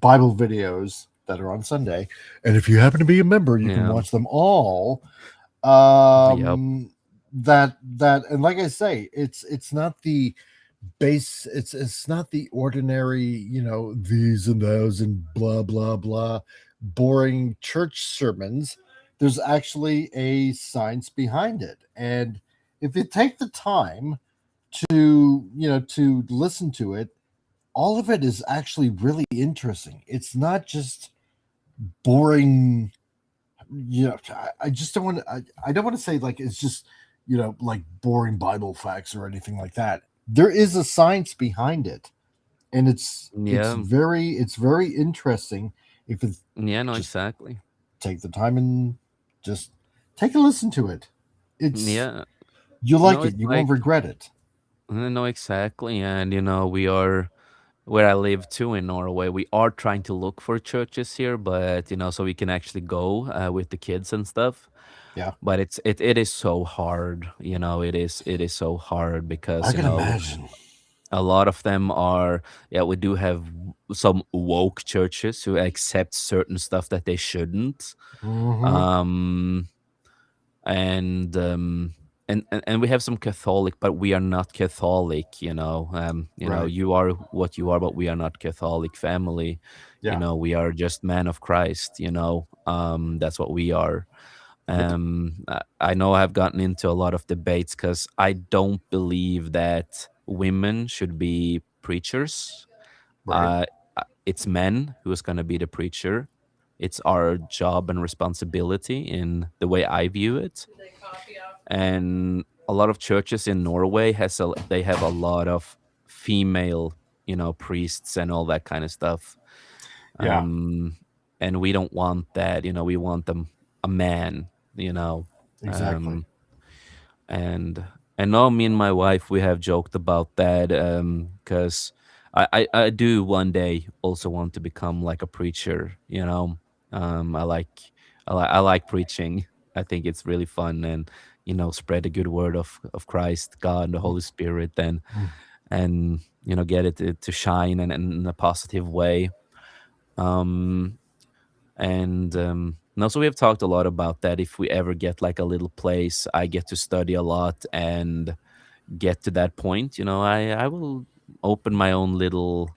Bible videos that are on Sunday, and if you happen to be a member, you can Yeah. watch them all. Yep. That and like I say, it's not the base. It's not the ordinary, these and those and blah blah blah, boring church sermons. There's actually a science behind it, and if you take the time to listen to it, all of it is actually really interesting. It's not just boring. I just don't want to. I don't want to say like it's just like boring Bible facts or anything like that. There is a science behind it, and Yeah. it's very interesting if it's Yeah, no, just exactly. take the time and just take a listen to it. It's Yeah. you No, like it, it's you like won't regret it. no, exactly. And we are where I live too in Norway. We are trying to look for churches here, but so we can actually go with the kids and stuff. Yeah, But it is so hard. It is so hard I because can imagine. a lot of them are, yeah, we do have some woke churches who accept certain stuff that they shouldn't. Hmm. Um and we have some Catholic, but we are not Catholic. Right. You are what you are, but we are not Catholic family. Yeah. We are just men of Christ. That's what we are. Yep. I know I've gotten into a lot of debates because I don't believe that women should be preachers. Right. uh it's men who is going to be the preacher. It's our job and responsibility in the way I view it. And a lot of churches in Norway they have a lot of female, priests and all that kind of stuff. Yeah. um and we don't want that. We want them a man. you know Exactly. um and now me and my wife, we have joked about that, because I do one day also want to become like a preacher. I like I like preaching. I think it's really fun, and spread the good word of Christ, God, the Holy Spirit, Mm. and get it to shine and in a positive way. um and also we have talked a lot about that. If we ever get like a little place, I get to study a lot and get to that point, I will open my own little,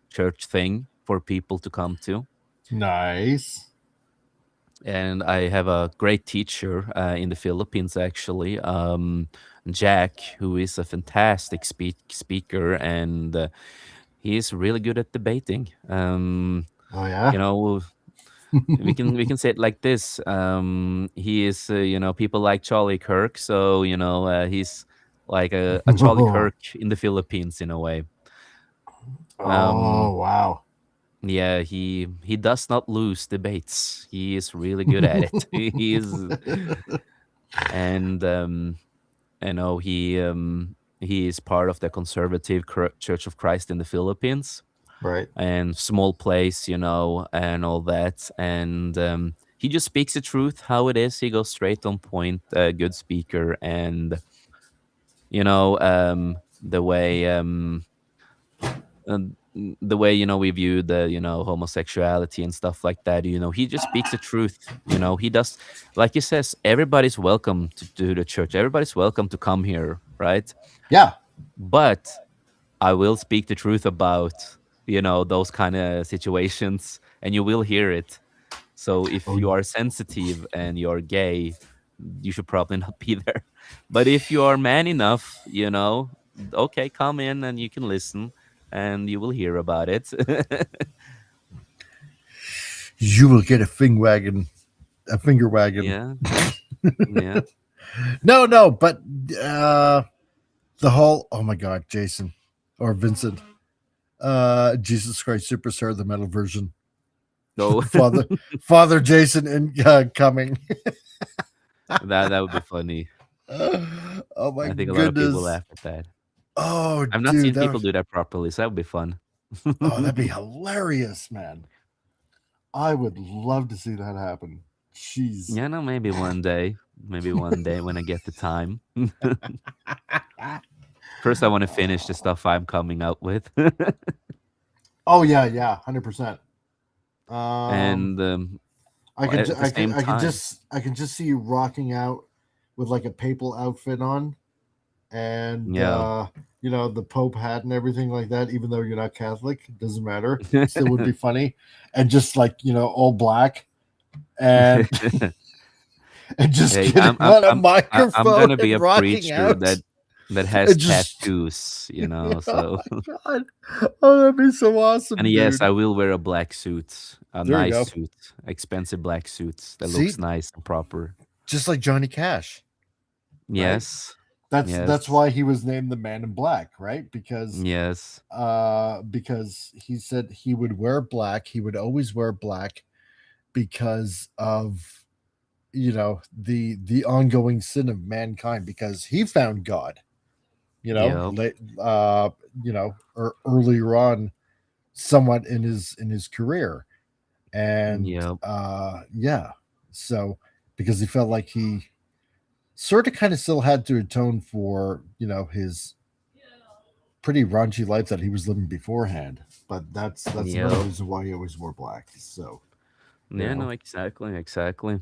church thing for people to come to. Nice. And I have a great teacher in the Philippines, actually, Jack, who is a fantastic speaker, and he is really good at debating. Oh yeah. You know, we can say it like this. He is, people like Charlie Kirk, so he's like a Charlie Kirk in the Philippines in a way. Oh Um, wow. yeah, he does not lose debates. He is really good at it. He is, and he is part of the conservative Church of Christ in the Philippines, Right. and small place, and all that. And he just speaks the truth how it is. He goes straight on point. Good speaker, and the way the way we view the homosexuality and stuff like that. He just speaks the truth. He does, like he says, everybody's welcome to the church. Everybody's welcome to come here, right? Yeah. But I will speak the truth about those kind of situations, and you will hear it. So if Oh you are sensitive and you're gay, you should probably not be there. But if you are man enough, okay, come in and you can listen, and you will hear about it. you will get a finger wagon. Yeah, yeah. No, no, but uh the whole, oh my god, Jason or Vincent. Jesus Christ Superstar, the metal version. So Father Father Jason incoming. that would be funny. Oh my I think a lot of people goodness. laugh at that. Oh I've not dude, seen people do that properly, so that would be fun. that'd be hilarious, man. I would love to see that happen. Jeez. Yeah, no, maybe one day. Maybe one day when I get the time. First, I want to finish the stuff I'm coming out with. Oh yeah, yeah, 100%. And at the same time, I can just see you rocking out with like a papal outfit on, and yeah. the Pope hat and everything like that. Even though you're not Catholic, it doesn't matter. Still would be funny, and just like all black, and and just Hey, getting on a I'm microphone gonna be and a rocking preacher out. that has And just tattoos, oh so my god, oh that'd be so awesome, and yes, dude. I will wear a black suit, a There you nice go. suit, expensive black suits that See, looks nice and proper. just like Johnny Cash. right? Yes. That's Yes. why he was named the Man in Black, right? Yes. Because he said he would wear black, he would always wear black because of the ongoing sin of mankind, because he found God, Yep. late or earlier on, somewhat in his career. And Yep. yeah, so because he felt like he sort of kind of still had to atone for his pretty raunchy life that he was living beforehand. But that's another Yep. reason why he always wore black. So you Yeah, know no, exactly, exactly.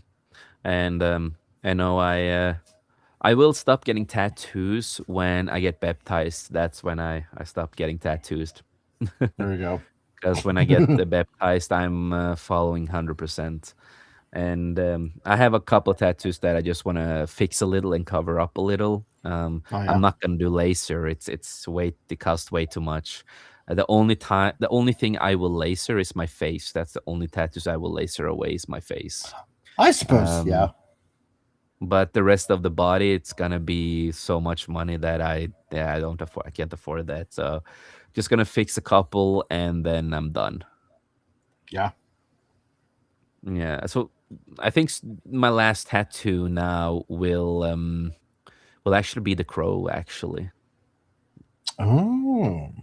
And I know I will stop getting tattoos when I get baptized. That's when I stop getting tattoos. there you go. Because when I get baptized, I'm following 100%. And I have a couple of tattoos that I just want to fix a little and cover up a little. Oh I'm yeah. not gonna do laser. It costs way too much. The only thing I will laser is my face. That's the only tattoos I will laser away is my face. I suppose, yeah. Um, but the rest of the body, it's gonna be so much money that I don't afford. I can't afford that. So just gonna fix a couple and then I'm done. Yeah. Yeah. So I think my last tattoo now will actually be the crow. Actually, Oh,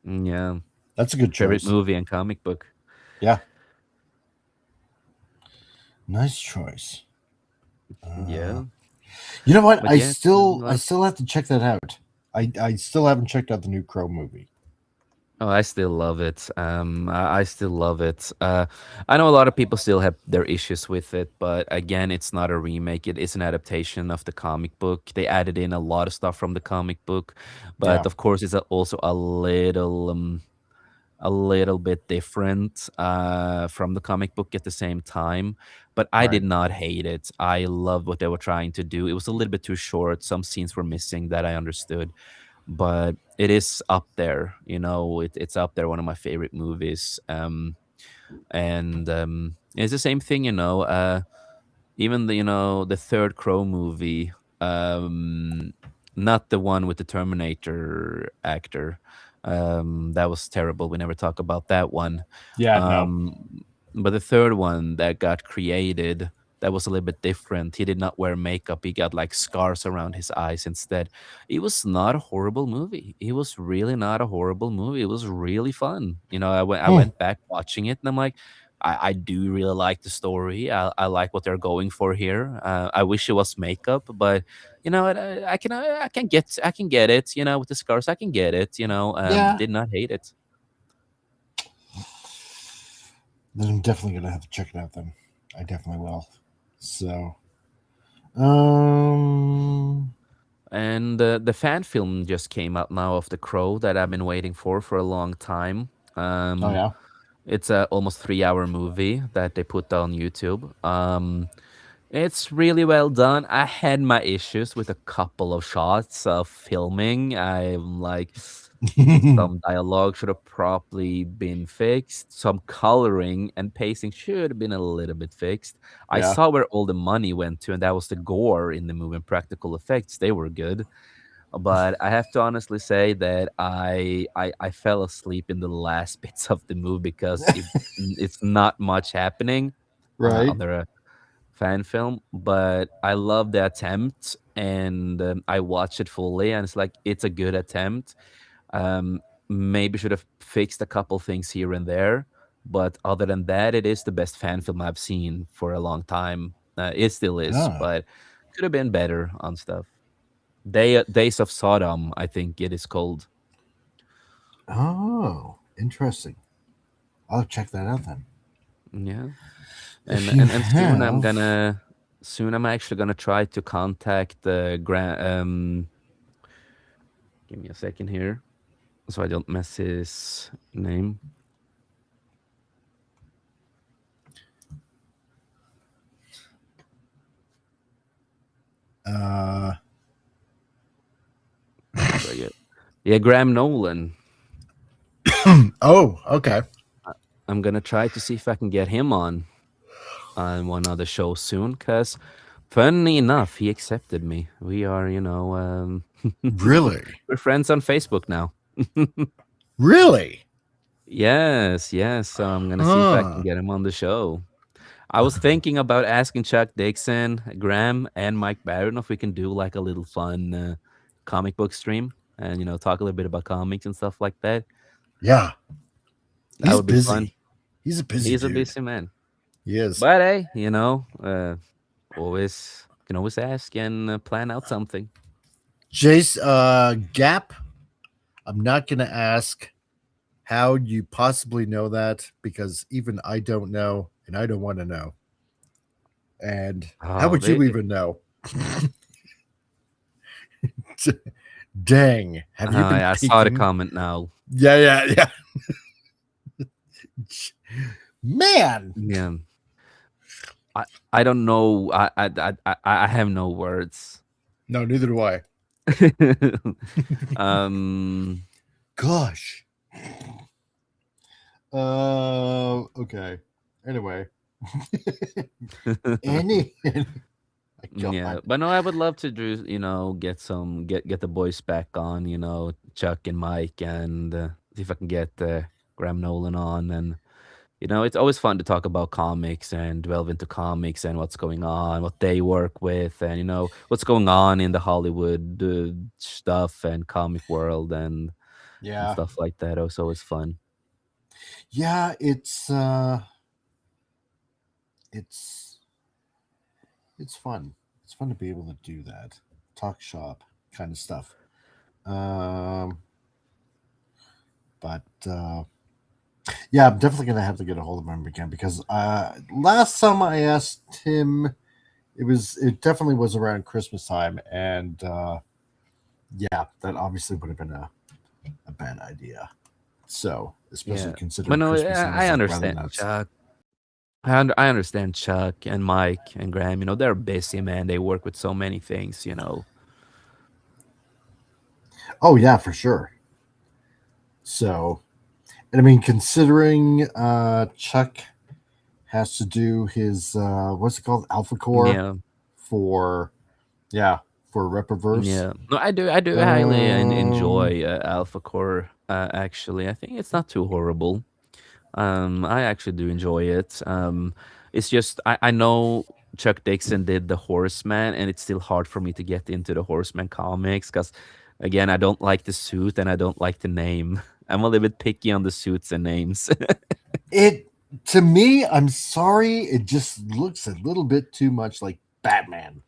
Yeah. that's a good Favorite choice. movie and comic book. Yeah. Nice choice. Yeah. You know what? But yeah, I still have to check that out. I still haven't checked out the new Crow movie. oh, I still love it. I still love it. I know a lot of people still have their issues with it, but again, it's not a remake. It is an adaptation of the comic book. They added in a lot of stuff from the comic book, but Yeah. of course, it's also a little bit different from the comic book at the same time. But I Right. did not hate it. I loved what they were trying to do. It was a little bit too short. Some scenes were missing that I understood, but it is up there. It's up there. One of my favorite movies. And it's the same thing. Even the third Crow movie, not the one with the Terminator actor. That was terrible. We never talk about that one. Yeah. No. Um, but the third one that got created, that was a little bit different. He did not wear makeup. He got like scars around his eyes instead. It was not a horrible movie. It was really not a horrible movie. It was really fun. I Hmm. went back watching it and I'm like, I do really like the story. I like what they're going for here. I wish it was makeup, but I can get it. With the scars, I can get it. Yeah. Did not hate it. Then I'm definitely gonna have to check it out. Then I definitely will. So, um, And the fan film just came out now of The Crow that I've been waiting for a long time. oh Um, yeah. it's a almost 3 hour movie that they put on YouTube. It's really well done. I had my issues with a couple of shots of filming. I'm like, some dialogue should have probably been fixed. Some coloring and pacing should have been a little bit fixed. I Yeah. saw where all the money went to, and that was the gore in the movie and practical effects. They were good. But I have to honestly say that I fell asleep in the last bits of the movie because it's not much happening Right. on the fan film, but I love the attempt and I watched it fully and it's like it's a good attempt. Maybe should have fixed a couple things here and there, but other than that, it is the best fan film I've seen for a long time. It still is, Ah. but could have been better on stuff. Days of Sodom, I think it is called. Oh, interesting. I'll check that out then. Yeah, If and you and have, soon I'm actually gonna try to contact the grand. Give me a second here, so I don't mess his name. uh, So yeah, Graham Nolan. oh, okay. I'm gonna try to see if I can get him on one of the shows soon, because Funny enough, he accepted me. We are, Really? we're friends on Facebook now. Really? Yes, yes. So I'm gonna see if I can Huh. get him on the show. I was thinking about asking Chuck Dixon, Graham, and Mike Barron if we can do like a little fun comic book stream and talk a little bit about comics and stuff like that. Yeah. That He's would be fun. busy. He's a busy He's a dude. busy man, He is. but hey, always can always ask and plan out something. Jace, Gap, I'm not going to ask how you possibly know that because even I don't know and I don't want to know. And how Oh, would you even know? Dang. Have you been I saw the peeking? comment now. Yeah. Man. Yeah, I don't know. I have no words. No, neither do I. um. Gosh. Okay. Anyway. Yeah, but no, I would love to do, get the boys back on, Chuck and Mike, and see if I can get Graham Nolan on. And it's always fun to talk about comics and delve into comics and what's going on, what they work with, and what's going on in the Hollywood stuff and comic world and stuff like that. It's always fun. Yeah, it's fun. It's fun to be able to do that. Talk shop kind of stuff. But yeah, I'm definitely gonna have to get a hold of him again because last time I asked him, it definitely was around Christmas time, and yeah, that obviously would have been a bad idea. So, especially Yeah, considering but no, Christmas I is like rather understand nuts. Chuck. I understand Chuck and Mike and Graham. They're busy, man. They work with so many things. Oh yeah, for sure. So, and I mean, considering Chuck has to do his what's it called, Alpha Core Yeah, for for Reproverse. yeah. No, I do highly enjoy Alpha Core. Actually, I think it's not too horrible. I actually do enjoy it. It's just I know Chuck Dixon did the Horseman, and it's still hard for me to get into the Horseman comics because, again, I don't like the suit and I don't like the name. I'm a little bit picky on the suits and names. It to me, I'm sorry, it just looks a little bit too much like Batman.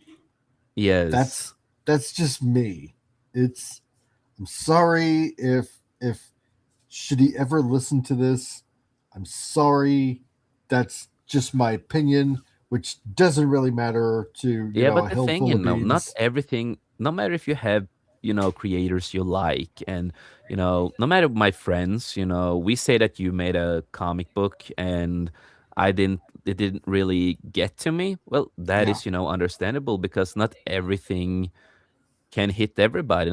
Yes. That's just me. I'm sorry if should he ever listen to this, I'm sorry. That's just my opinion, which doesn't really matter to Yeah, but a the hill thing, full of not beans. everything, no matter if you have, creators you like, and, no matter my friends, we say that you made a comic book and it didn't really get to me. Well, that Yeah, is, understandable because not everything can hit everybody.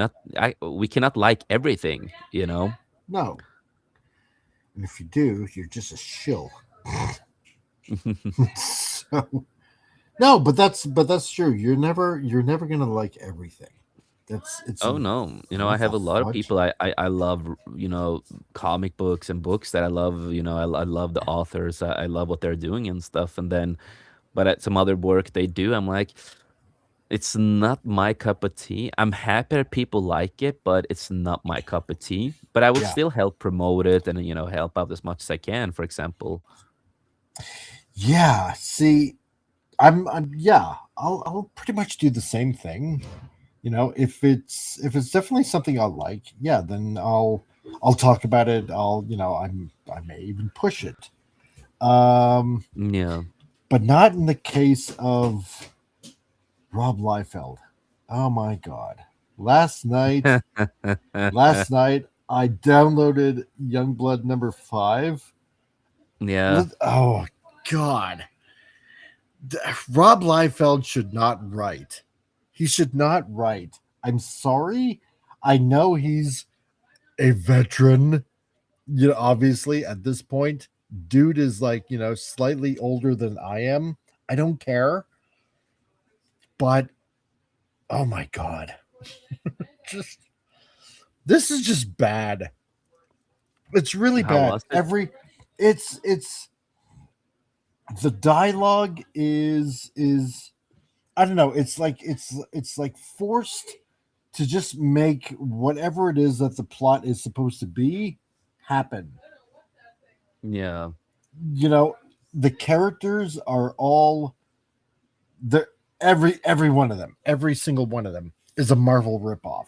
We cannot like everything. no. And if you do, you're just a shill. So no, but that's true. You're never gonna like everything. It's Oh no, I what have the a lot of fudge? people I love, comic books and books that I love, I love the authors, I love what they're doing and stuff, and then but at some other work they do, I'm like, it's not my cup of tea. I'm happy that people like it, but it's not my cup of tea. But I will Yeah, still help promote it and help out as much as I can, for example. yeah. See, I'm yeah. I'll pretty much do the same thing. If it's definitely something I like, yeah, then I'll talk about it. I may even push it. Um, Yeah. but not in the case of Rob Liefeld. Oh my god. Last night, last night I downloaded Youngblood number 5. Yeah. Oh god. Rob Liefeld should not write. He should not write. I'm sorry. I know he's a veteran. Obviously at this point, dude is like, slightly older than I am. I don't care. but oh my god, just this is just bad. It's really How bad. was it? It's the dialogue is I don't know. It's like forced to just make whatever it is that the plot is supposed to be happen. Yeah. You know, the characters are all the every one of them, every single one of them is a Marvel ripoff.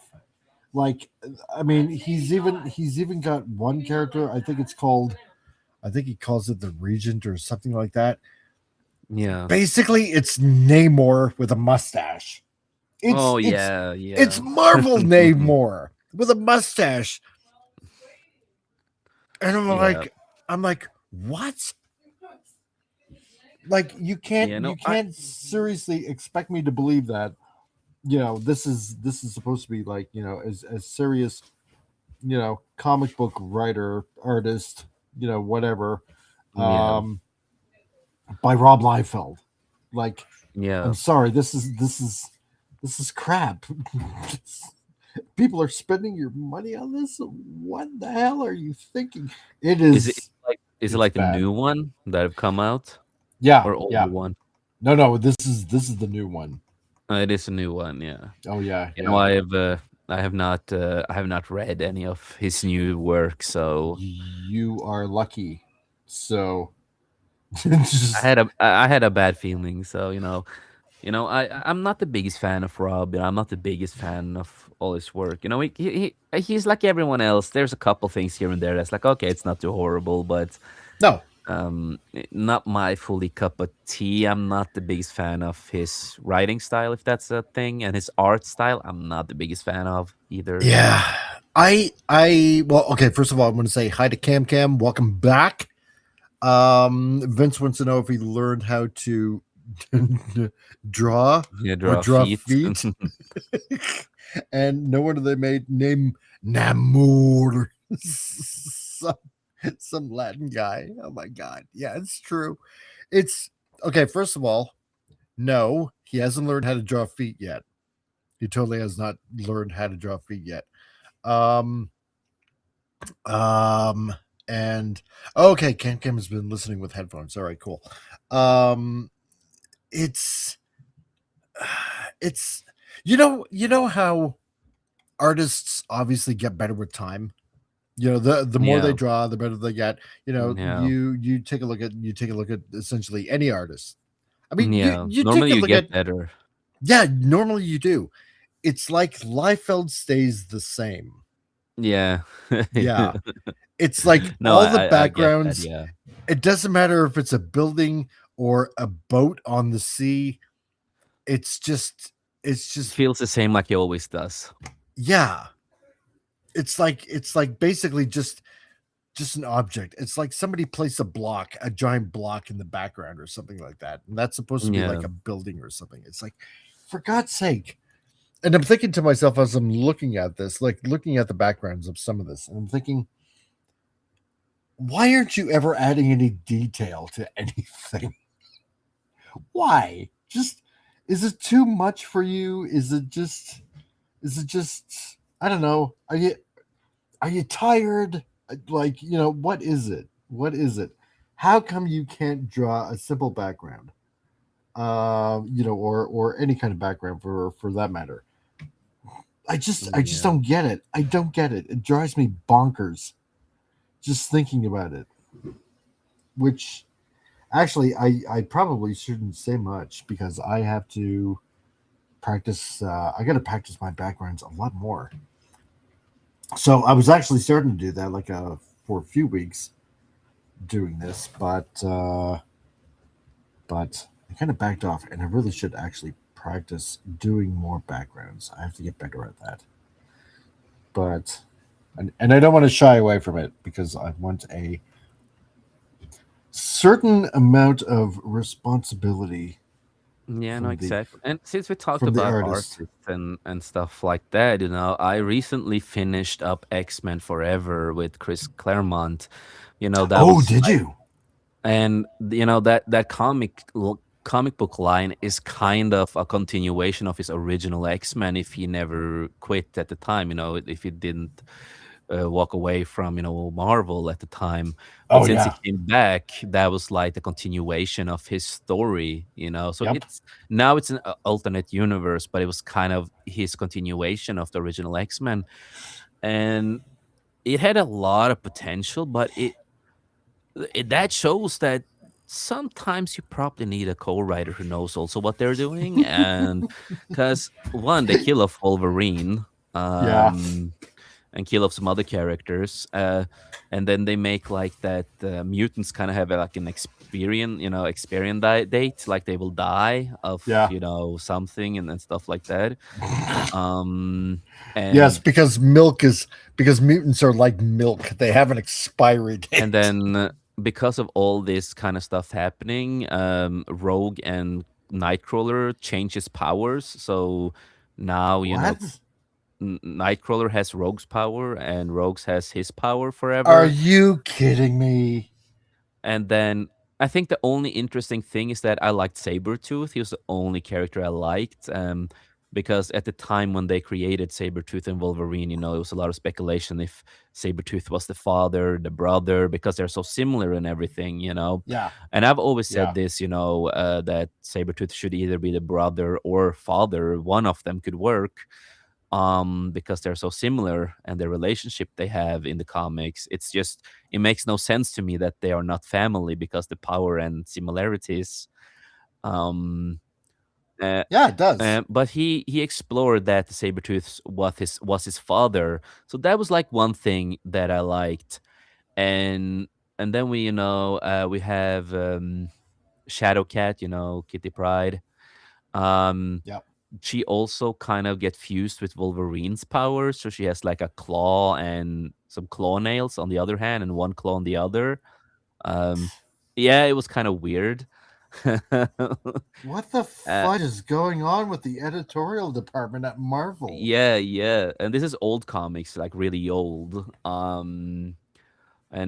Like, I mean, he's even got one character. I think he calls it the Regent or something like that. Yeah. Basically, it's Namor with a mustache. Oh It's yeah, it's yeah. Marvel Namor with a mustache, and Yeah. I'm like, what? Like Yeah, you no, I can't seriously expect me to believe that this is supposed to be like as serious comic book writer artist whatever yeah. um by Rob Liefeld. Like, I'm Yeah. sorry, this is crap. People are spending your money on this. What the hell are you thinking? It Is it is is it it's like the bad. new one that have come out Yeah, or older yeah. one? No, this is the new one. It is a new one, yeah. Oh yeah, You know, yeah. I have not read any of his new work, so You are lucky. So just I had a bad feeling. So I'm not the biggest fan of Rob, and I'm not the biggest fan of all his work. He's like everyone else. There's a couple things here and there that's like, okay, it's not too horrible, but no. not my fully cup of tea. I'm not the biggest fan of his writing style, if that's a thing, and his art style. I'm not the biggest fan of either. Yeah. I well, okay, first of all, I'm going to say hi to Cam Cam. Welcome back. Vince wants to know if he learned how to draw Yeah, or draw draw feet. feet. And no wonder they made name Namor. some, some Latin guy. Oh my god. Yeah, it's true. It's okay, first of all, no, he hasn't learned how to draw feet yet. He totally has not learned how to draw feet yet. Um and okay, Cam Cam has been listening with headphones. All right, cool. Um it's it's you know how artists obviously get better with time. The more they Yeah, draw, the better they get. yeah, You take a look at essentially any artist. I mean, yeah. you take Normally, a you look at get better. yeah, normally you do. It's like Liefeld stays the same. Yeah. Yeah. It's like No, all the I get that. backgrounds, Yeah, it doesn't matter if it's a building or a boat on the sea. It's just it's it just feels the same like he always does. yeah. It's like basically just an object. It's like somebody placed a giant block in the background or something like that. And that's supposed to be Yeah, like a building or something. It's like, for God's sake. And I'm thinking to myself as I'm looking at this, like looking at the backgrounds of some of this, and I'm thinking, why aren't you ever adding any detail to anything? Why? Just is it too much for you? Is it just I don't know. Are you tired? Like, what is it? What is it? How come you can't draw a simple background? Or any kind of background for that matter. I just yeah. don't get it. I don't get it. It drives me bonkers just thinking about it. Which actually I probably shouldn't say much because I have to practice I gotta practice my backgrounds a lot more. So I was actually starting to do that for a few weeks doing this, but I kind of backed off, and I really should actually practice doing more backgrounds. I have to get better at that. But and I don't want to shy away from it because I want a certain amount of responsibility Yeah, no, from the exactly. And since we talked from the about artist. artists and stuff like that, I recently finished up X-Men Forever with Chris Claremont. That Oh, was did you? and that comic comic book line is kind of a continuation of his original X-Men if he never quit at the time, if he didn't walk away from, Marvel at the time. But Oh since he yeah. came back, that was like the continuation of his story, So Yep. now it's an alternate universe, but it was kind of his continuation of the original X-Men. And it had a lot of potential, but that shows that sometimes you probably need a co-writer who knows also what they're doing, and because one, they kill off Wolverine, Yeah. um and kill off some other characters, and then they make like that mutants kind of have like an experience date, like they will die of Yeah. something and stuff like that. um Yes, and because mutants are like milk. They have an expiry date. And then because of all this kind of stuff happening, Rogue and Nightcrawler change his powers. So now, What? Nightcrawler has Rogue's power and Rogue's has his power Are forever. you kidding me? And then I think the only interesting thing is that I liked Sabretooth. He was the only character I liked. Because at the time when they created Sabretooth and Wolverine, it was a lot of speculation if Sabretooth was the father, the brother, because they're so similar in everything, Yeah. And I've always Yeah. said this, that Sabretooth should either be the brother or father. One of them could work, because they're so similar and the relationship they have in the comics. It makes no sense to me that they are not family because the power and similarities. Um, uh, Yeah, it does. but he explored that Sabretooth was his father. So that was like one thing that I liked. And then we have Shadowcat, Kitty Pryde. Um Yep. she also kind of get fused with Wolverine's power, so she has like a claw and some claw nails on the other hand and one claw on the other. Um yeah, it was kind of weird. What the uh, fudge is going on with the editorial department at Marvel? Yeah, and this is old comics, like really old. And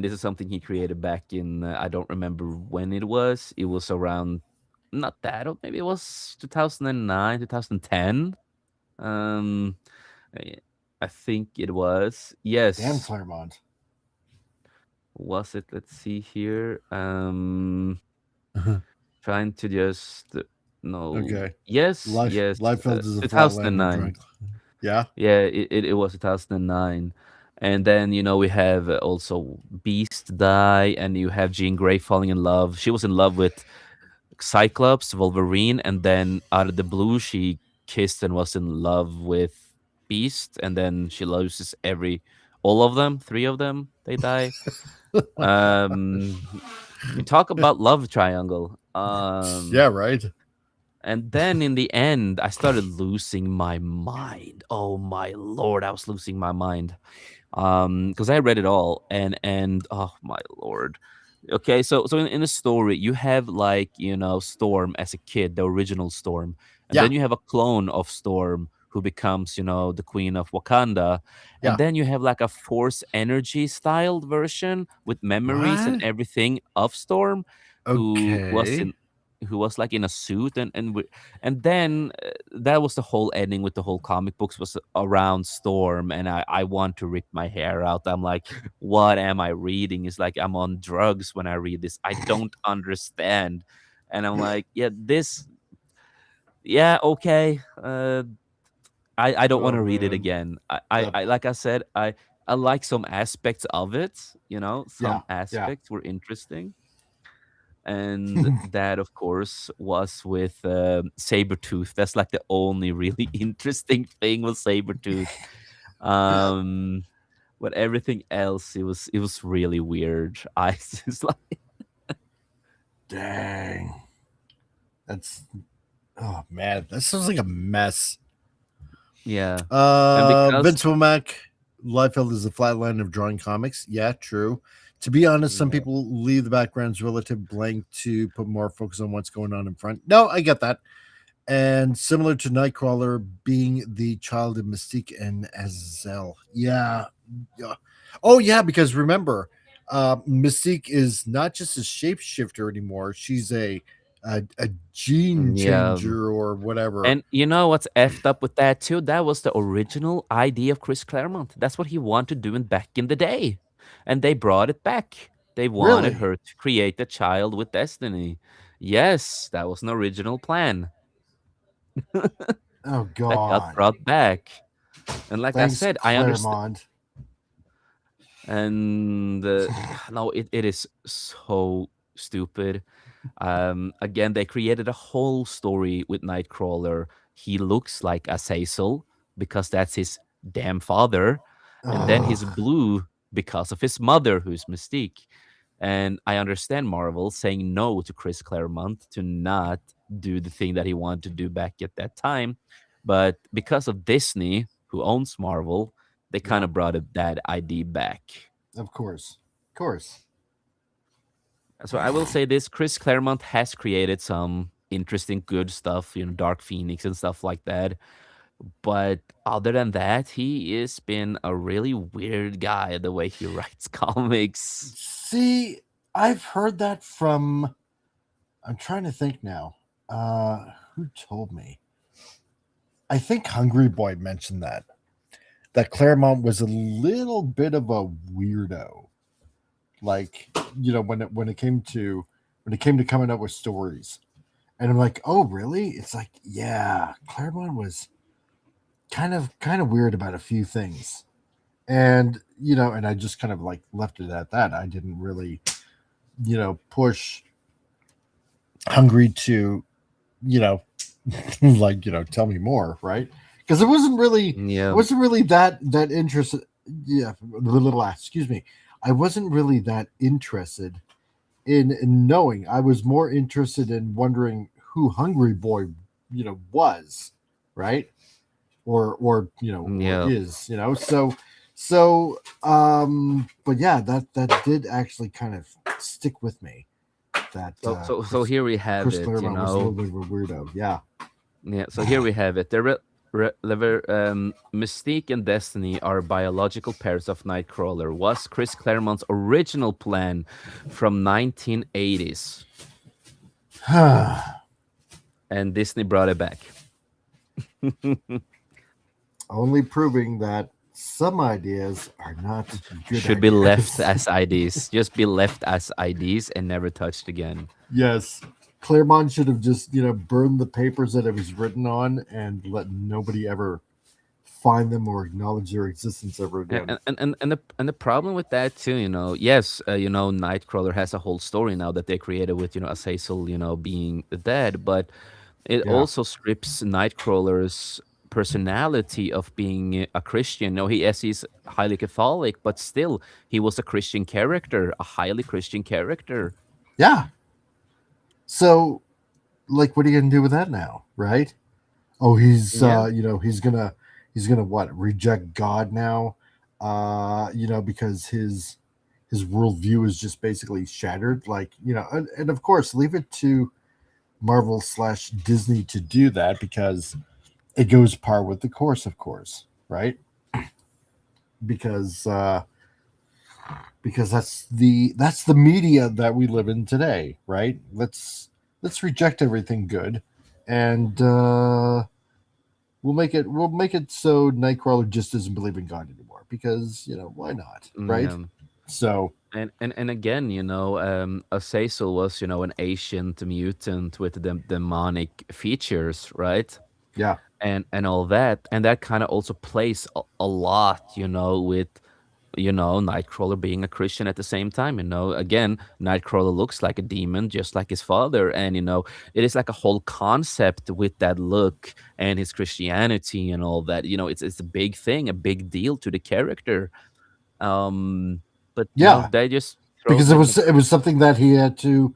this is something he created back in I don't remember when it was. It was around not that old, maybe it was 2009, 2010. Um, I I think it was. Damn, Yes, Claremont. was it? Let's see here. Trying to just no. Okay. Yes, yes. Liefeld is a flatlander 2009. drawing. Yeah. Yeah, it was 2009. And then, we have also Beast die, and you have Jean Grey falling in love. She was in love with Cyclops, Wolverine, and then out of the blue, she kissed and was in love with Beast, and then she loses all of them, three of them, they die. You talk about love triangle. Yeah, right. And then in the end, I started losing my mind. Oh my lord, I was losing my mind. Because I read it all, and oh my lord. Okay, so in the story, you have like Storm as a kid, the original Storm, and Yeah. then you have a clone of Storm who becomes the queen of Wakanda, Yeah. and then you have like a Force energy styled version with memories and What? everything of Storm, Okay. who was like in a suit, and then that was the whole ending with the whole comic books was around Storm, and I want to rip my hair out. I'm like, what am I reading? It's like I'm on drugs when I read this. I don't understand. And I'm like, yeah, okay. I don't want Oh to read it man. again. That, I like I said, I like some aspects of it, yeah. some Yeah. aspects were interesting. And that, of course, was with Sabretooth. That's like the only really interesting thing with Sabretooth. But everything else, it was really weird. I just like, Dang. That's oh man. That sounds like a mess. yeah. And because Vince Womack, Liefeld is a flatland of drawing comics. Yeah, true. To be honest, some yeah, people leave the backgrounds relative blank to put more focus on what's going on in front. No, I get that. And similar to Nightcrawler being the child of Mystique and Azazel. Yeah. Yeah. Oh, yeah, because remember, Mystique is not just a shapeshifter anymore. She's a a gene Yeah. changer or whatever. And you know what's effed up with that too? That was the original idea of Chris Claremont. That's what he wanted to do back in the day. And they brought it back. They wanted Really? her to create a child with destiny. Yes, that was an original plan Oh that got God. brought back. And like I Thanks, said, I understand. Claremont. And no, it is so stupid. Again, they created a whole story with Nightcrawler. He looks like Azazel because that's his damn father, and then he's Ugh. blue because of his mother, who's Mystique. And I understand Marvel saying no to Chris Claremont to not do the thing that he wanted to do back at that time, but because of Disney, who owns Marvel, they kind Yeah, of brought that idea back. of course. Of course. So I will say this: Chris Claremont has created some interesting, good stuff, Dark Phoenix and stuff like that. But other than that, he has been a really weird guy the way he writes comics. See, I've heard that from, I'm trying to think now. Who told me? I think Hungry Boy mentioned that Claremont was a little bit of a weirdo. Like, when it came to coming up with stories. And I'm like, "Oh, really?" It's like, "Yeah, Claremont was kind of weird about a few things." And, and I just kind of like left it at that. I didn't really, push Hungry to, you know, like, tell me more, right? Because it wasn't really Yeah. that interested. Yeah, excuse me. I wasn't really that interested in knowing. I was more interested in wondering who Hungry Boy, was, right? Or Yeah. is, but yeah, that did actually kind of stick with me. That So here we have Chris it, Claremont was a little bit of a weirdo. Yeah. Yeah, so here we have it. Mystique and Destiny are biological pairs of Nightcrawler. Was Chris Claremont's original plan from 1980s, and Disney brought it back. Only proving that some ideas are not good. Should be left as IDs. Just be left as IDs and never touched again. Yes. Claremont should have just, burned the papers that it was written on and let nobody ever find them or acknowledge their existence ever again. And the problem with that too, yes, Nightcrawler has a whole story now that they created with Azazel, being dead, but it Yeah. also strips Nightcrawler's personality of being a Christian. No, he's highly Catholic, but still he was a Christian character, a highly Christian character. Yeah. So, like, what are you gonna do with that now, right? Oh, he's Yeah. he's gonna what, reject God now, because his worldview is just basically shattered. Like, and of course, leave it to Marvel / Disney to do that because it goes par with the course, of course, right? Because that's the media that we live in today, right? Let's reject everything good, and we'll make it so Nightcrawler just doesn't believe in God anymore. Because why not, right? Yeah. So And again, Azazel was, an ancient mutant with the demonic features, right? yeah, And all that, and that kind of also plays a lot, with Nightcrawler being a Christian at the same time. Again, Nightcrawler looks like a demon, just like his father, and it is like a whole concept with that look and his Christianity and all that. It's a big thing, a big deal to the character. But yeah, they just throw because that it was something that he had to,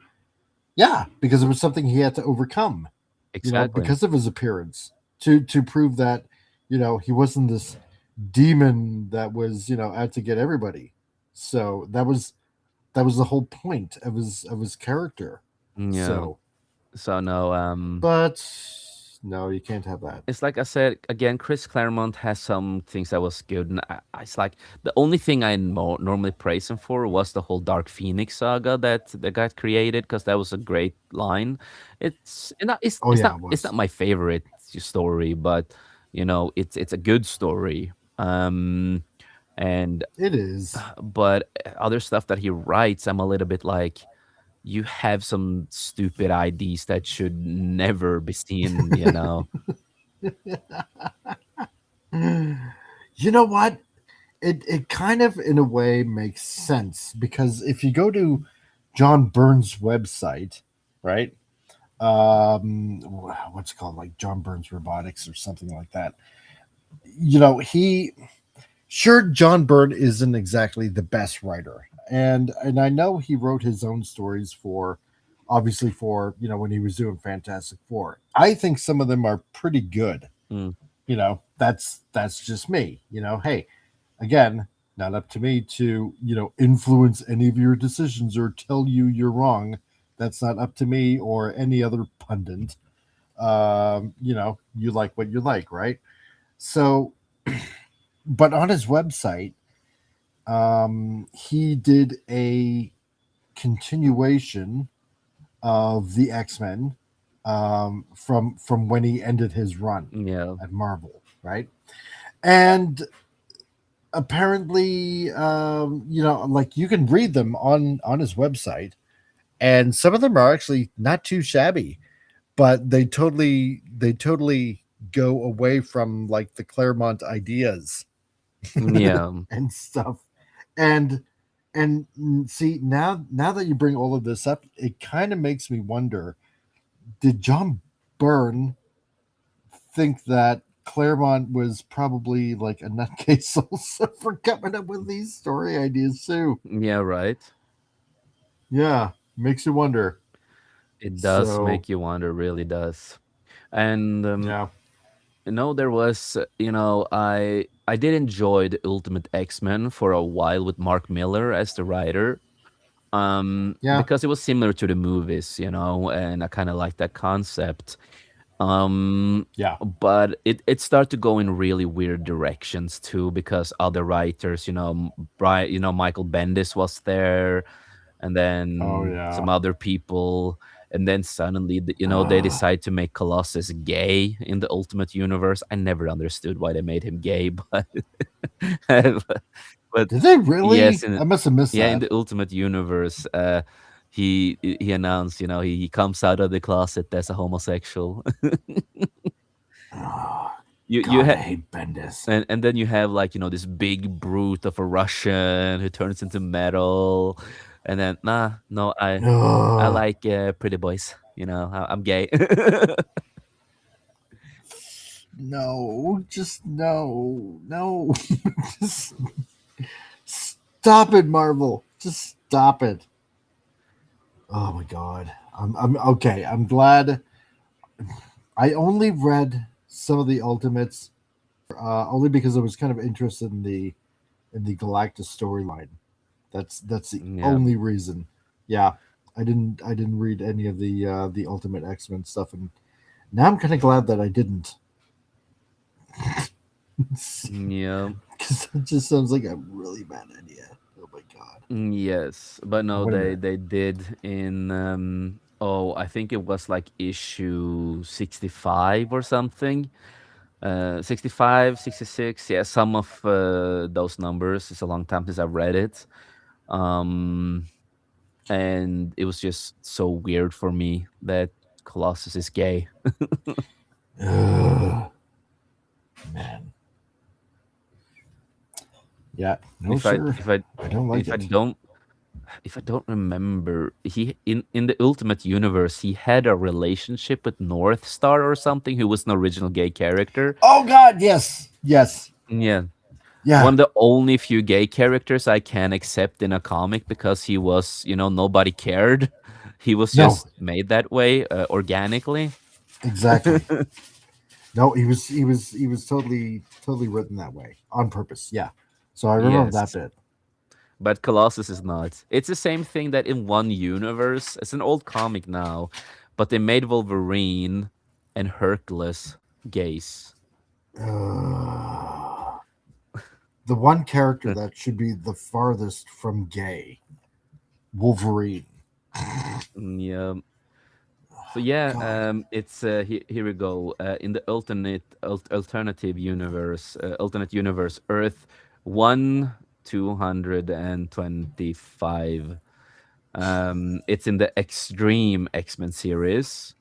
yeah, because it was something he had to overcome, exactly. because of his appearance to prove that he wasn't this demon that was out to get everybody. So that was the whole point of his character. Yeah. So, So no, but No, you can't have that. It's like I said again. Chris Claremont has some things that was good, and it's like the only thing I normally praise him for was the whole Dark Phoenix saga that the guy created, because that was a great line. Oh yeah, it it's not was. my favorite story, but it's a good story. And It is. but other stuff that he writes, I'm a little bit like, you have some stupid ideas that should never be seen, You know what? It kind of in a way makes sense because if you go to John Byrne's website, right? What's it called, like John Byrne's Robotics or something like that. He sure John Byrne isn't exactly the best writer, and I know he wrote his own stories for, obviously for when he was doing Fantastic Four. I think some of them are pretty good. Mm, That's just me. Hey, again, not up to me to influence any of your decisions or tell you you're wrong. That's not up to me or any other pundit. You like what you like, right? So, but on his website, he did a continuation of the X-Men, from when he ended his run yeah. at Marvel, right? And apparently, like you can read them on his website, and some of them are actually not too shabby, but they totally go away from like the Claremont ideas Yeah. and stuff. And see, now that you bring all of this up, it kind of makes me wonder, did John Byrne think that Claremont was probably like a nutcase also for coming up with these story ideas too? Yeah, right. Yeah, makes you wonder. It does So make you wonder, really does. And yeah, there was, I did enjoy the Ultimate X-Men for a while with Mark Miller as the writer. yeah, Because it was similar to the movies, and I kind of like that concept. Um, yeah. but it started to go in really weird directions too, because other writers, Brian, Michael Bendis was there, and Oh then yeah. some other people, and then suddenly, they decide to make Colossus gay in the Ultimate Universe. I never understood why they made him gay, but but Did they yes, really? I must have missed in that. the Ultimate Universe, he announced, he comes out of the closet as a homosexual. Oh, You God, I have, hate Bendis. and then you have, like, this big brute of a Russian who turns into metal, and then no, I Ugh. like pretty boys. I'm gay. No, just no. Just stop it, Marvel. Just stop it. Oh my God. I'm okay. I'm glad. I only read some of the Ultimates, only because I was kind of interested in the Galactus storyline. That's the Yeah. only reason. Yeah, I didn't read any of the Ultimate X-Men stuff, and now I'm kind of glad that I didn't. Yeah. Because it just sounds like a really bad idea. Oh my God. Yes, but Oh, no, wait a they minute. they did in, I think it was like issue 65 or something. 65, 66. Yeah, some of those numbers. It's a long time since I've read it. Um, and it was just so weird for me that Colossus is gay. Ugh, man. Yeah. No, If I sir. if I I don't like if I it. don't if I don't remember, he in the Ultimate Universe, he had a relationship with North Star or something, who was an original gay character. Oh God. Yes. Yes. Yeah, Yeah. one of the only few gay characters I can accept in a comic, because he was, nobody cared. He was No. just made that way organically. Exactly. No. He was totally written that way on purpose. Yeah. So I remember that Yes, bit. but Colossus is not. It's the same thing that in one universe. It's an old comic now, but they made Wolverine. and Hercules gays. Uh, the one character that should be the farthest from gay, Wolverine. Yeah. So yeah, God. it's here we go. In the alternative universe, alternate universe, Earth 1225. It's in the Extreme X-Men series.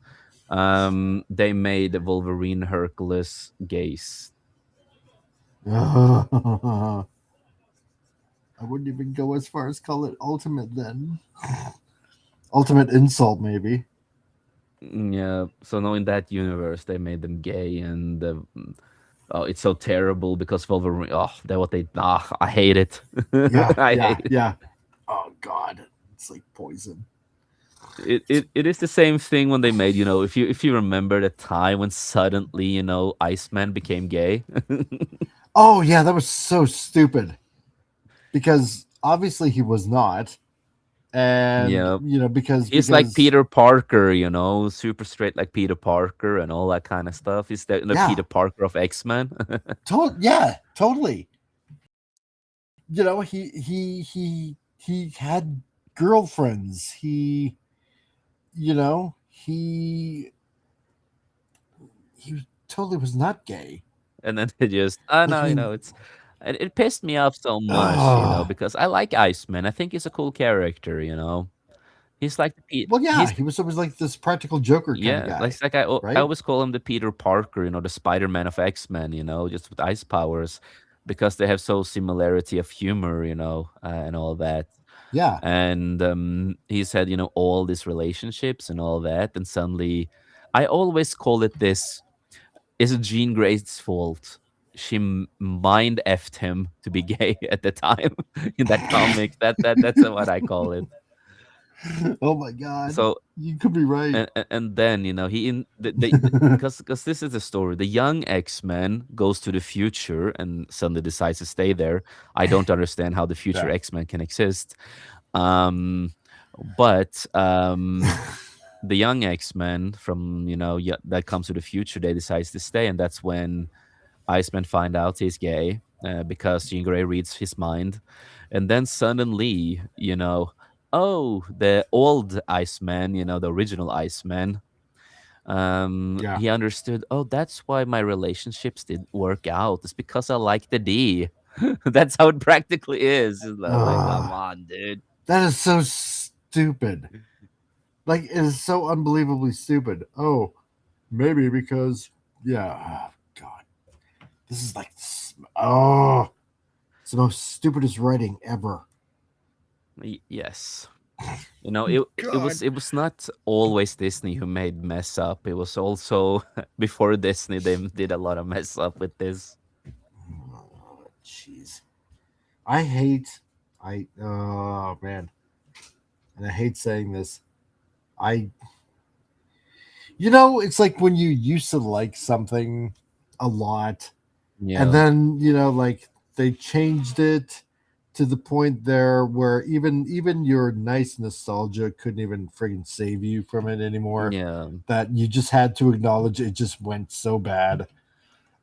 They made Wolverine Hercules gays. I wouldn't even go as far as call it ultimate then. Ultimate insult, maybe. Yeah. So now in that universe, they made them gay, and oh, it's so terrible because Wolverine. Oh, that what they. Ah, I hate it. Yeah, I yeah, hate it. yeah. Oh God, it's like poison. It is the same thing when they made, if you remember the time when suddenly, Iceman became gay. Oh yeah, that was so stupid. Because obviously he was not, and Yeah. because He's like Peter Parker, super straight like Peter Parker and all that kind of stuff. He's the yeah, Peter Parker of X-Men. yeah, totally. He had girlfriends. He totally was not gay. And then they just, oh Like no, I mean, it pissed me off so much, uh, because I like Iceman. I think he's a cool character. He's like well, yeah, he's he was always like this practical Joker kind of Yeah, guy, I right? always call him the Peter Parker, the Spider-Man of X-Men, just with ice powers, because they have so similarity of humor, and all that. Yeah, And he's had, all these relationships and all that, and suddenly, I always call it this: is it Jean Grey's fault? She mind effed him to be gay at the time in that comic. That's what I call it. oh my God, So you could be right. and then he in the because this is the story. The young X-Men goes to the future and suddenly decides to stay there. I don't understand how the future Yeah. X-Men can exist. um but the young X-Men from, that comes to the future, they decides to stay, and that's when Iceman find out he's gay, because Jean Grey reads his mind, and then suddenly, oh, the old Iceman, the original Iceman, Yeah. he understood. Oh, that's why my relationships didn't work out. It's because I like the D. That's how it practically is. It's like, come Uh, on, dude. that is so stupid. Like, it is so unbelievably stupid. Oh, maybe because, yeah, oh, God. This is like, oh, it's the most stupidest writing ever. Yes. It was not always Disney who made mess up. It was also before Disney they did a lot of mess up with this. Oh, jeez. I hate, oh, man. And I hate saying this. I, it's like when you used to like something a lot, and Yeah. then like they changed it to the point there where even your nice nostalgia couldn't even friggin' save you from it anymore, Yeah. that you just had to acknowledge it just went so bad.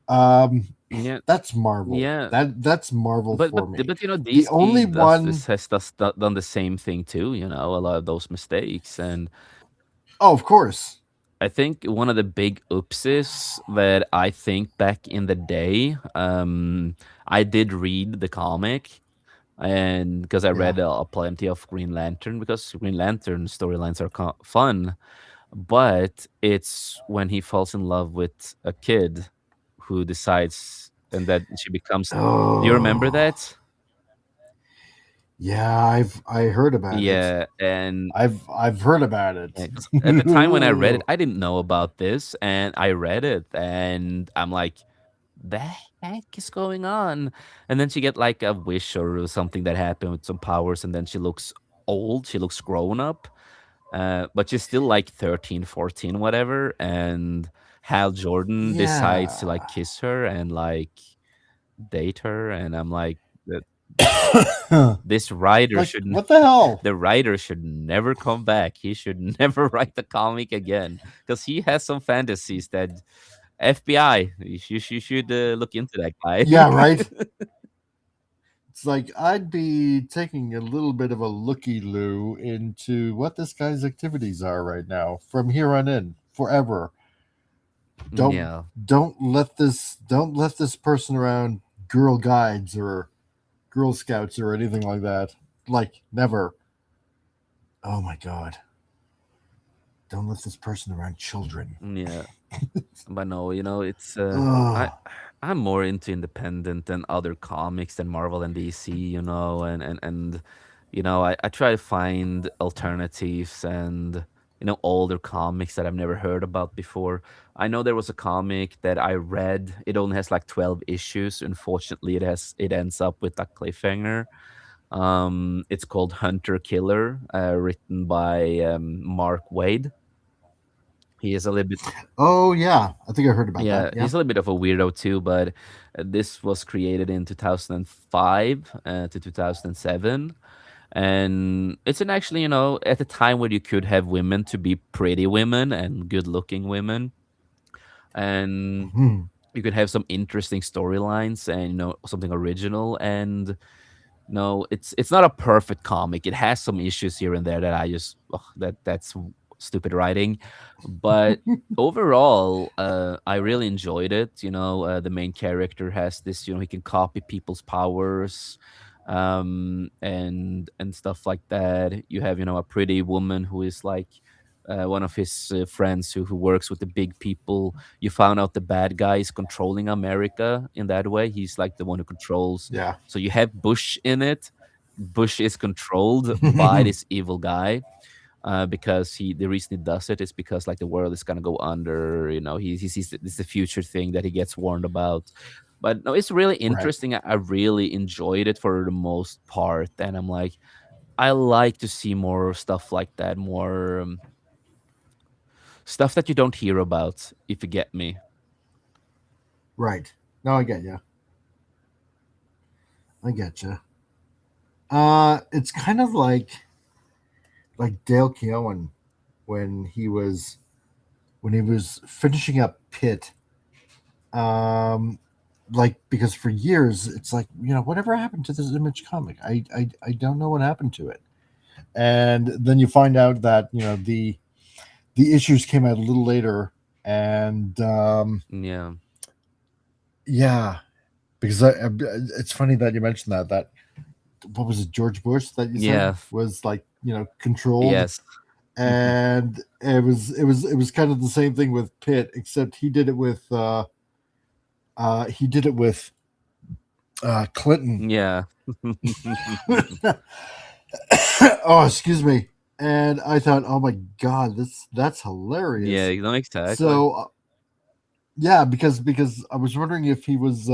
um Yeah. that's Marvel. Yeah. That's Marvel But for but me. but The DC only does one this has done the same thing too. A lot of those mistakes, and oh, of course. I think one of the big oopses that I think back in the day, I did read the comic, and because I Yeah. read plenty of Green Lantern, because Green Lantern storylines are fun, but it's when he falls in love with a kid who decides, and that she becomes. Do you remember Oh, that? yeah, I heard about it. Yeah, and I've heard about yeah, it. 'cause at the time when I read it, I didn't know about this, and I read it, and I'm like, "The heck is going on?" And then she get like a wish or something that happened with some powers, and then she looks old, she looks grown up, but she's still like 13, 14, whatever. And Hal Jordan decides to like Yeah. kiss her and like date her, and I'm like, This writer Like, should what the hell? the writer should never come back. He should never write the comic again because he has some fantasies that FBI. You should look into that guy. Yeah, right. It's like I'd be taking a little bit of a looky-loo into what this guy's activities are right now from here on in forever. Don't Yeah. don't let this person around Girl Guides or Girl Scouts or anything like that. Like, never. Oh my god. Don't let this person around children. Yeah. But no, it's Ugh. I'm more into independent than other comics than Marvel and DC, and I try to find alternatives and older comics that I've never heard about before. I know there was a comic that I read. It only has like 12 issues. Unfortunately, it ends up with a cliffhanger. It's called Hunter Killer, written by Mark Wade. He is a little bit Oh yeah, I think I heard about that. Yeah, Yeah. he's a little bit of a weirdo too, but this was created in 2005 to 2007. And it's an actually, at the time where you could have women to be pretty women and good looking women. And Hmm. you could have some interesting storylines and, something original. And no, it's not a perfect comic. It has some issues here and there that I just that's stupid writing, but overall, I really enjoyed it. The main character has this. He can copy people's powers, and stuff like that. You have a pretty woman who is like. One of his friends who works with the big people. You found out the bad guy is controlling America in that way. He's like the one who controls, Yeah. so you have Bush in it. Bush is controlled by this evil guy, because the reason he does it is because like the world is gonna go under. He sees this is the future thing that he gets warned about. But no, it's really Right. interesting. I really enjoyed it for the most part, and I'm like, I like to see more stuff like that, more stuff that you don't hear about. If you get me. Right. No, I get you. I get you. It's kind of like Dale Keown when he was finishing up Pitt. Like, because for years it's like, whatever happened to this Image comic? I don't know what happened to it. And then you find out that the issues came out a little later, and Yeah. yeah, because it's funny that you mentioned that what was it, George Bush that you said Yeah. was like controlled, Yes. and it was kind of the same thing with Pitt, except he did it with Clinton. Yeah. Oh, excuse me. And I thought, oh my god, that's hilarious. Yeah. Exactly. So yeah, because I was wondering if he was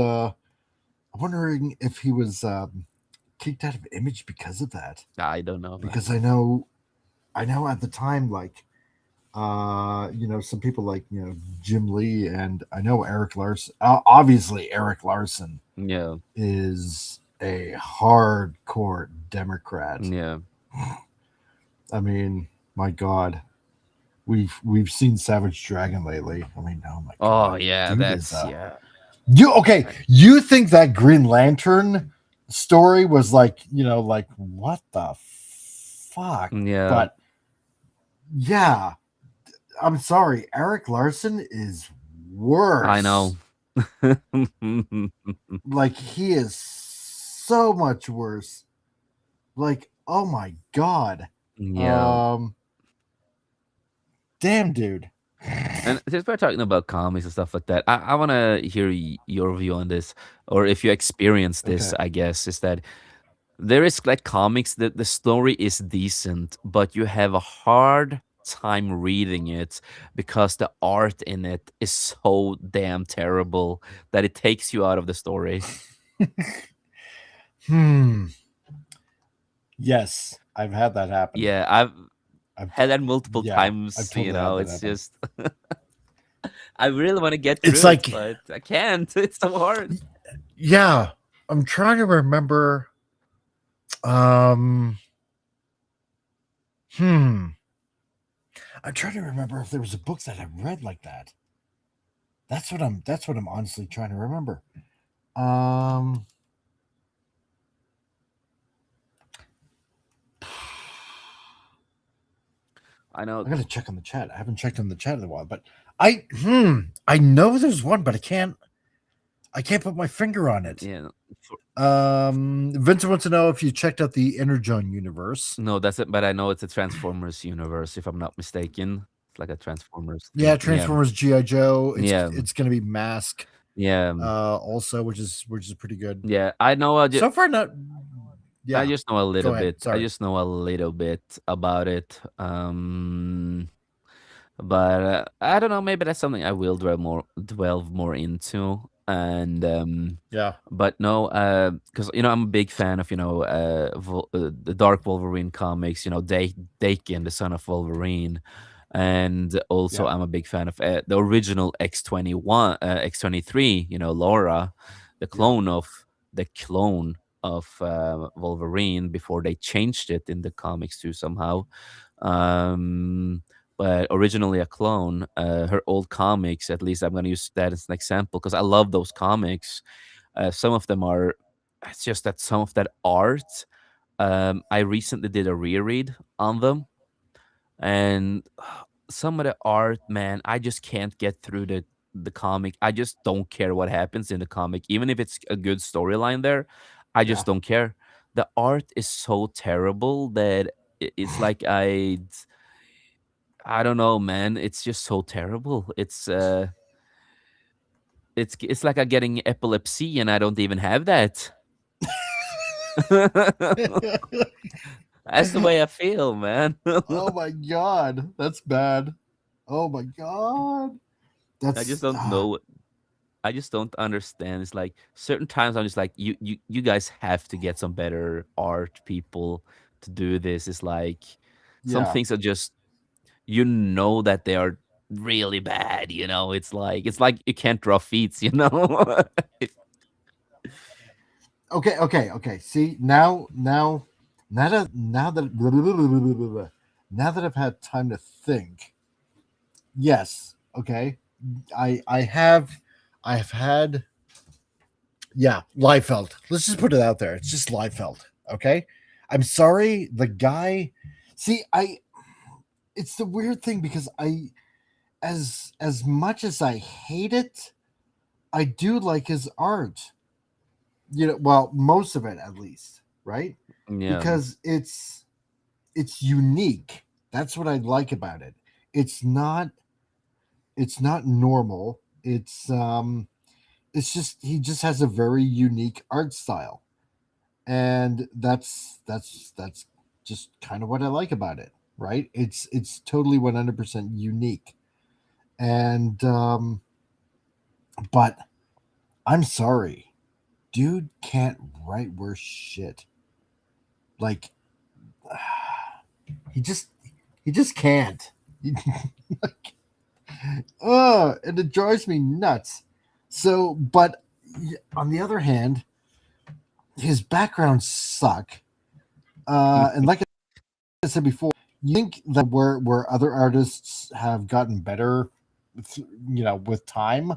kicked out of Image because of that. I don't know, man. Because I know at the time, like some people like Jim Lee, and I know Eric Larson. Obviously, Eric Larson Yeah. is a hardcore Democrat. Yeah. I mean, my God, we've seen Savage Dragon lately. I mean, oh my God. Oh yeah. dude That's is, yeah. You think that Green Lantern story was like like what the fuck? Yeah. But yeah, I'm sorry, Eric Larson is worse. I know. Like, he is so much worse. Like, oh my God. Yeah. Damn, dude. And since we're talking about comics and stuff like that, I want to hear your view on this, or if you experience this, Okay. I guess, is that there is like comics that the story is decent, but you have a hard time reading it because the art in it is so damn terrible that it takes you out of the story. Yes, I've had that happen. Yeah, I've I've had that multiple yeah, times, I've totally had that it's happen. just I really want to get through It's it, like, but I can't. It's so hard. yeah, I'm trying to remember Um. Hmm. I'm trying to remember if there was a book that I read like that. That's what I'm honestly trying to remember. Um. I know. I gotta check on the chat. I haven't checked on the chat in a while, but I know there's one, but I can't put my finger on it. Yeah. Vincent wants to know if you checked out the Energon universe. No, that's it. But I know it's a Transformers universe, if I'm not mistaken. It's like a Transformers Yeah, thing. Transformers G.I. Joe. Yeah. It's gonna be Mask. Yeah. Also, which is pretty good. Yeah. I know. So far, not. Yeah, I just know a little ahead, bit. I sorry. just know a little bit about it. But I don't know. Maybe that's something I will delve more into. And Yeah, but no, because I'm a big fan of the Dark Wolverine comics. Daken, the son of Wolverine, and also Yeah. I'm a big fan of the original X-21, X-23. Laura, the clone of Wolverine before they changed it in the comics too somehow. Um, but originally a clone. Her old comics, at least I'm going to use that as an example because I love those comics. Some of them are. It's just that some of that art. I recently did a reread on them, and some of the art, man, I just can't get through the comic. I just don't care what happens in the comic, even if it's a good storyline there. I just Yeah. don't care. The art is so terrible that it's like I don't know, man. It's just so terrible. It's like I'm getting epilepsy and I don't even have that. That's the way I feel, man. Oh my god, that's bad. Oh my god, that's. I just don't know. I just don't understand. It's like certain times I'm just like, you guys have to get some better art people to do this. It's like some Yeah. things are just that they are really bad. It's like you can't draw feet. Okay. See, now that I've had time to think, yes, okay, I've had, yeah, Liefeld. Let's just put it out there. It's just Liefeld. Okay, I'm sorry, the guy. See, it's the weird thing because as much as I hate it, I do like his art. Well, most of it at least, right? Yeah. Because it's unique. That's what I like about it. It's not normal. It's just he just has a very unique art style. And that's just kind of what I like about it, right? It's totally 100% unique. And but I'm sorry. Dude can't write worse shit. Like he just can't. Like, and it drives me nuts. So, but on the other hand, his backgrounds suck. And like I said before, you think that where other artists have gotten better, with time,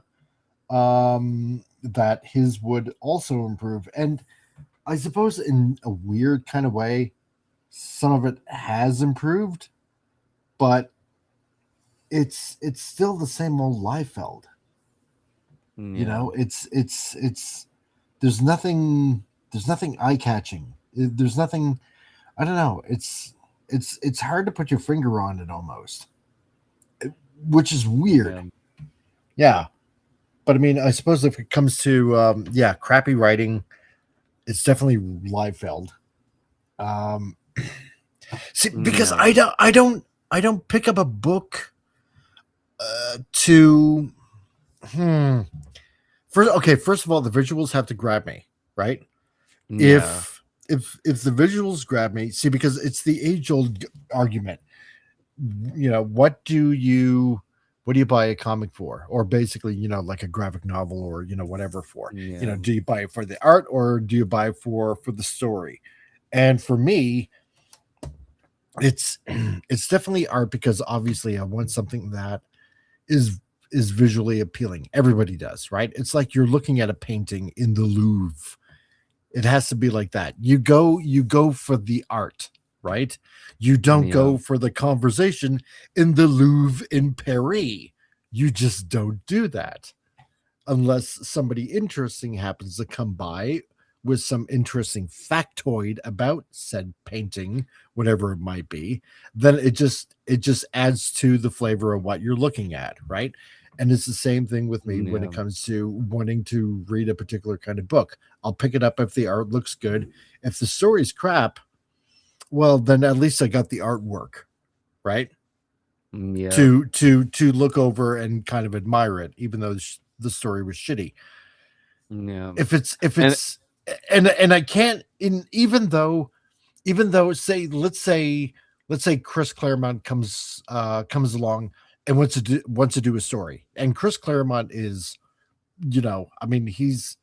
that his would also improve. And I suppose in a weird kind of way, some of it has improved, but it's still the same old Liefeld. Yeah. It's there's nothing eye catching. There's nothing. I don't know. It's hard to put your finger on it almost, which is weird. Yeah. But I mean, I suppose if it comes to crappy writing, it's definitely Liefeld. See, because Yeah. I don't pick up a book to first of all, the visuals have to grab me, right? Yeah. If the visuals grab me, see, because it's the age old argument. What do you buy a comic for, or basically, like a graphic novel, or whatever for? Yeah. Do you buy it for the art, or do you buy it for the story? And for me, it's it's definitely art because obviously I want something that is is visually appealing. Everybody does, right? It's like you're looking at a painting in the Louvre. It has to be like that. You go for the art, right? You don't Yeah. go for the conversation in the Louvre in Paris. You just don't do that unless somebody interesting happens to come by with some interesting factoid about said painting, whatever it might be. Then it just adds to the flavor of what you're looking at, right? And it's the same thing with me when it Yeah. comes to wanting to read a particular kind of book. I'll pick it up if the art looks good. If the story's crap, well, then at least I got the artwork, right? Yeah. To look over and kind of admire it, even though the story was shitty. Yeah. If And it's and I can't in even though let's say Chris Claremont comes along and wants to do a story, and Chris Claremont is, I mean, he's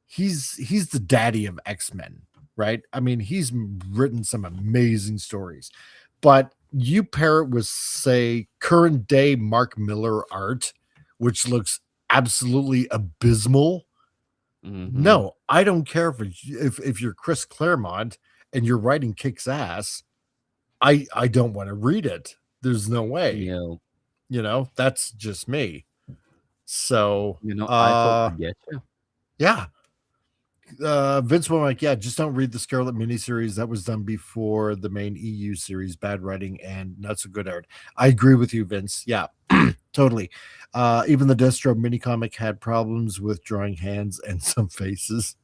the daddy of X-Men, right? I mean, he's written some amazing stories, but you pair it with, say, current day Mark Miller art, which looks absolutely abysmal. hmm No, I don't care if you're Chris Claremont and your writing kicks ass. I don't want to read it. There's no way. yeah, That's just me. So, I totally get you. yeah. Vince went like, yeah, just don't read the Scarlet miniseries that was done before the main EU series. Bad writing and not so good art. I agree with you, Vince. Yeah, totally. Even the Destro mini comic had problems with drawing hands and some faces.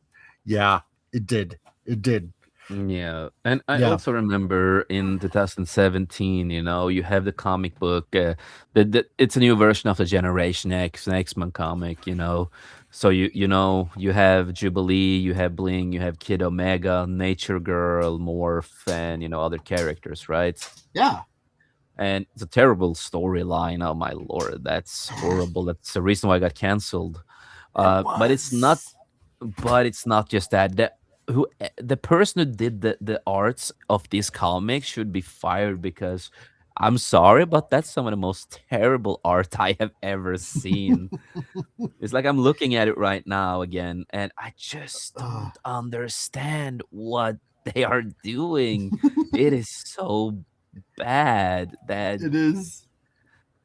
Yeah, it did. It did. Yeah, and I Yeah. also remember in 2017, you have the comic book. It's a new version of the Generation X, an X-Men comic. So you have Jubilee, you have Bling, you have Kid Omega, Nature Girl, Morph, and other characters, right? Yeah. And it's a terrible storyline. Oh my lord, that's horrible. That's the reason why I got canceled. It But it's not was. but it's not just that. The person who did the arts of this comic should be fired because I'm sorry, but that's some of the most terrible art I have ever seen. It's like I'm looking at it right now again, and I just Uh, don't understand what they are doing. It is so bad that, it is.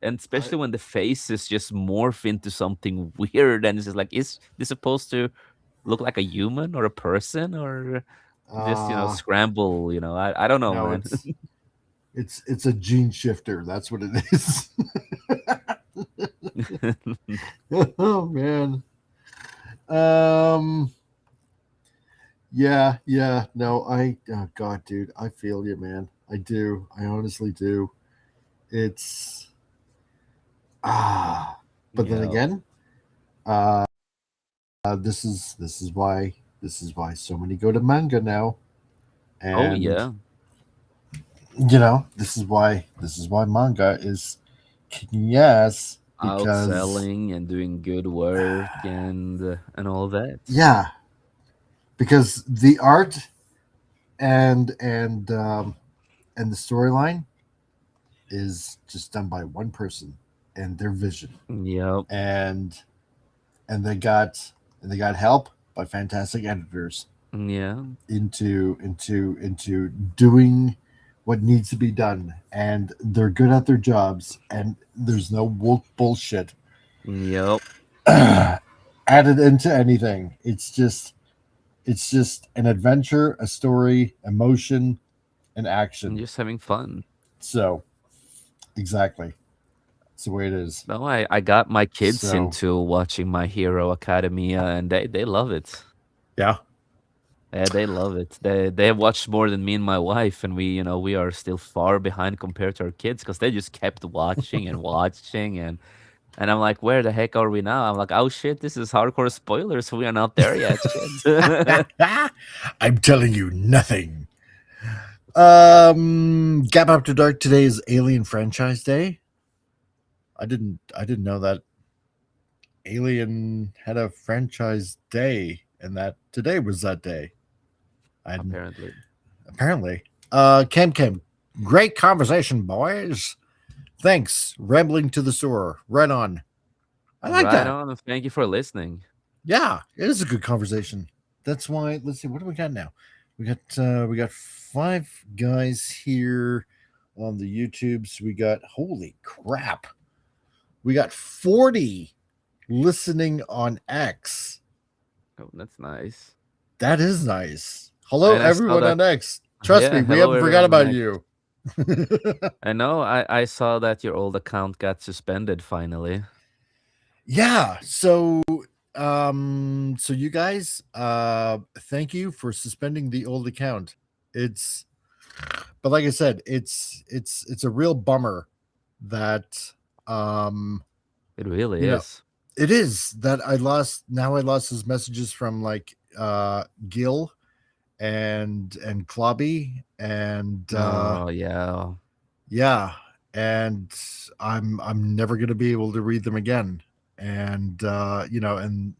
and I, especially when the faces just morph into something weird, and it's just like, is this supposed to look like a human or a person or just uh, scramble? I don't know, no, man. it's a gene shifter. That's what it is. Oh man. Um. Yeah. Yeah. No. Oh God, dude. I feel you, man. I do. I honestly do. It's ah. But then Yeah. again, this is why so many go to manga now, Oh and yeah. this is why manga is kicking ass because Outselling and doing good work and all that. yeah, because the art and the storyline is just done by one person and their vision, Yep. and and they got help by fantastic editors Yeah. into doing what needs to be done, and they're good at their jobs, and there's no woke bullshit Yep. added into anything. It's just an adventure, a story, emotion, and And action. just having fun. So exactly, that's the way it is. No, I got my kids So into watching My Hero Academia, and they love it. yeah. Yeah, they love it. They have watched more than me and my wife, and we are still far behind compared to our kids because they just kept watching and watching, and I'm like, where the heck are we now? I'm like, oh shit, this is hardcore spoilers. We are not there yet. Shit. I'm telling you nothing. Gap After Dark today is Alien Franchise Day. I didn't know that Alien had a franchise day and that today was that day. I hadn't Apparently. Apparently. Kem, great conversation, boys. Thanks. Rambling to the store. Right on. I like Right that. on. And thank you for listening. Yeah, it is a good conversation. That's why. Let's see. What do we got now? We got 5 guys here on the YouTubes. We got holy crap. We got 40 listening on X. Oh, that's nice. That is nice. Hello, And I saw everyone that. on X. Trust Yeah, me, we hello haven't forgot everyone. about Next. you. I know. I saw that your old account got suspended finally. Yeah. So you guys, thank you for suspending the old account. It's but like I said, it's a real bummer that It really you know is. it is that I lost his messages from like Gil and Klobby and Oh yeah. yeah, and I'm never gonna be able to read them again. And and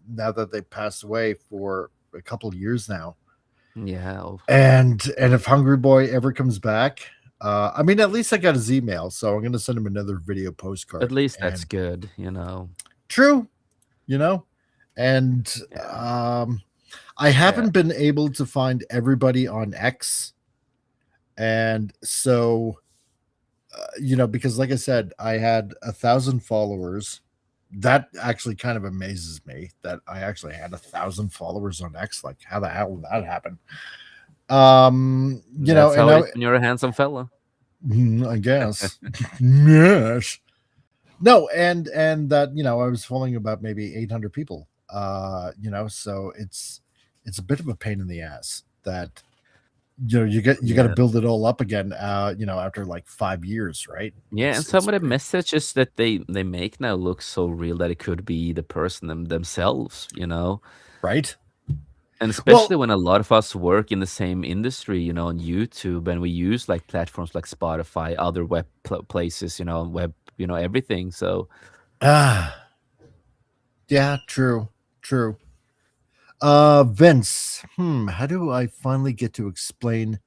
now that they passed away for a couple of years now, Yeah. and if Hungry Boy ever comes back, I mean, at least I got his email, so I'm gonna send him another video postcard. At least that's And good, you know. true, you know, and Yeah. I Yeah. haven't been able to find everybody on X, and so because like I said, I had 1,000 followers. That actually kind of amazes me that I actually had 1,000 followers on X. Like, how the hell did that happen? That's And how it now is when you're a handsome fella. I guess yes. No, and that I was following about maybe 800 people. So it's a bit of a pain in the ass that you got to Yeah. build it all up again. After like 5 years, right? Yeah, and some It's of the pretty messages that they make now look so real that it could be the person themselves, you know. right. And Well, especially when a lot of us work in the same industry, you know, on YouTube, and we use like platforms like Spotify, other web places, you know, web, you know, everything. So ah, yeah, true. Vince, how do I finally get to explain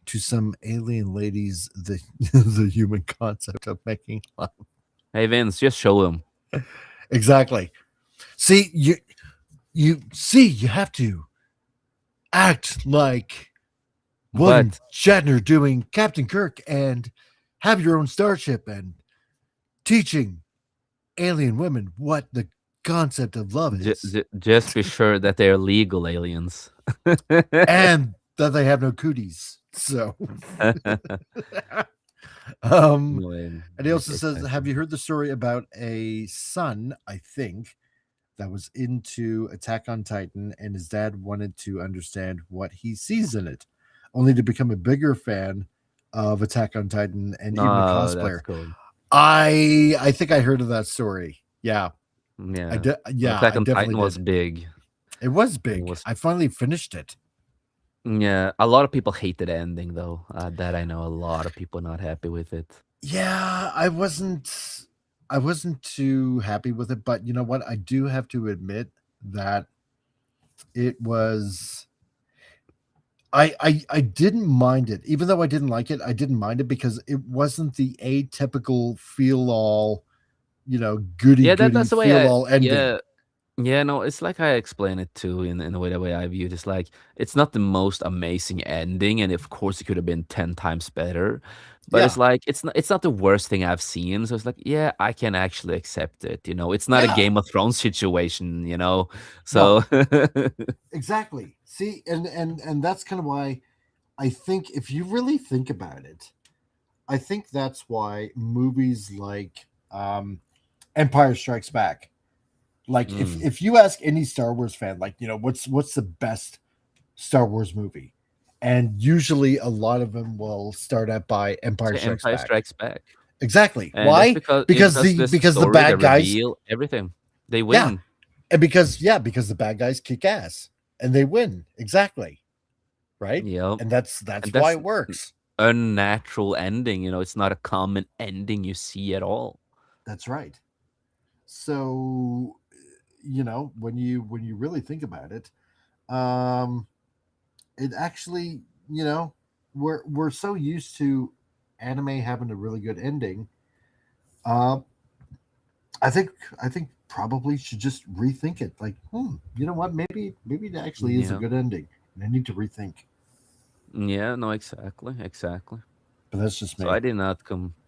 to some alien ladies the the human concept of making love? hey Vince, just show them. Exactly. See, you have to act like William But Shatner doing Captain Kirk and have your own starship and teaching alien women what the concept of love is just be sure that they're legal aliens. and that they have no cooties. So, um, No, and he also says, exactly. "Have you heard the story about a son? I think that was into Attack on Titan, and his dad wanted to understand what he sees in it, only to become a bigger fan of Attack on Titan and even a Oh, that's cosplayer." cool. I think I heard of that story. Yeah, Yeah. Well, Yeah, Attack I on definitely Titan was did. big. It was It big. was I finally finished it. Yeah, a lot of people hated the ending though. That I know a lot of people not happy with it. Yeah, I wasn't too happy with it, but you know what? I do have to admit that it was I didn't mind it. Even though I didn't like it, I didn't mind it because it wasn't the atypical feel all, goody Yeah, goody that's the way feel I all ending. yeah. Yeah, no, it's like I explain it too in the way I view it. It's like it's not the most amazing ending, and of course it could have been 10 times better. But it's Yeah. like it's not the worst thing I've seen. So it's like, yeah, I can actually accept it. You know, it's not a Yeah. Game of Thrones situation, you know. So No, exactly. See, and that's kind of why I think if you really think about it, I think that's why movies like Empire Strikes Back. Like mm. if you ask any Star Wars fan, like, what's the best Star Wars movie? And usually a lot of them will start out by Empire Say Strikes Empire Back. Strikes Back. Exactly. And that's Why? because Because because the the because the story, the bad guys, reveal, everything. They yeah. win. And because the bad guys kick ass and they win. Exactly. Right? Yep. And And that's why that's it works. unnatural ending, you know, it's not a common ending you see at all. That's right. So, when you really think about it, um it actually, you know, we're so used to anime having a really good ending. Uh, I think I think probably should just rethink it. Like, you know what? Maybe it actually is a Yeah. good ending, and I need to rethink. Yeah, no, exactly, exactly. But that's just So I me. did not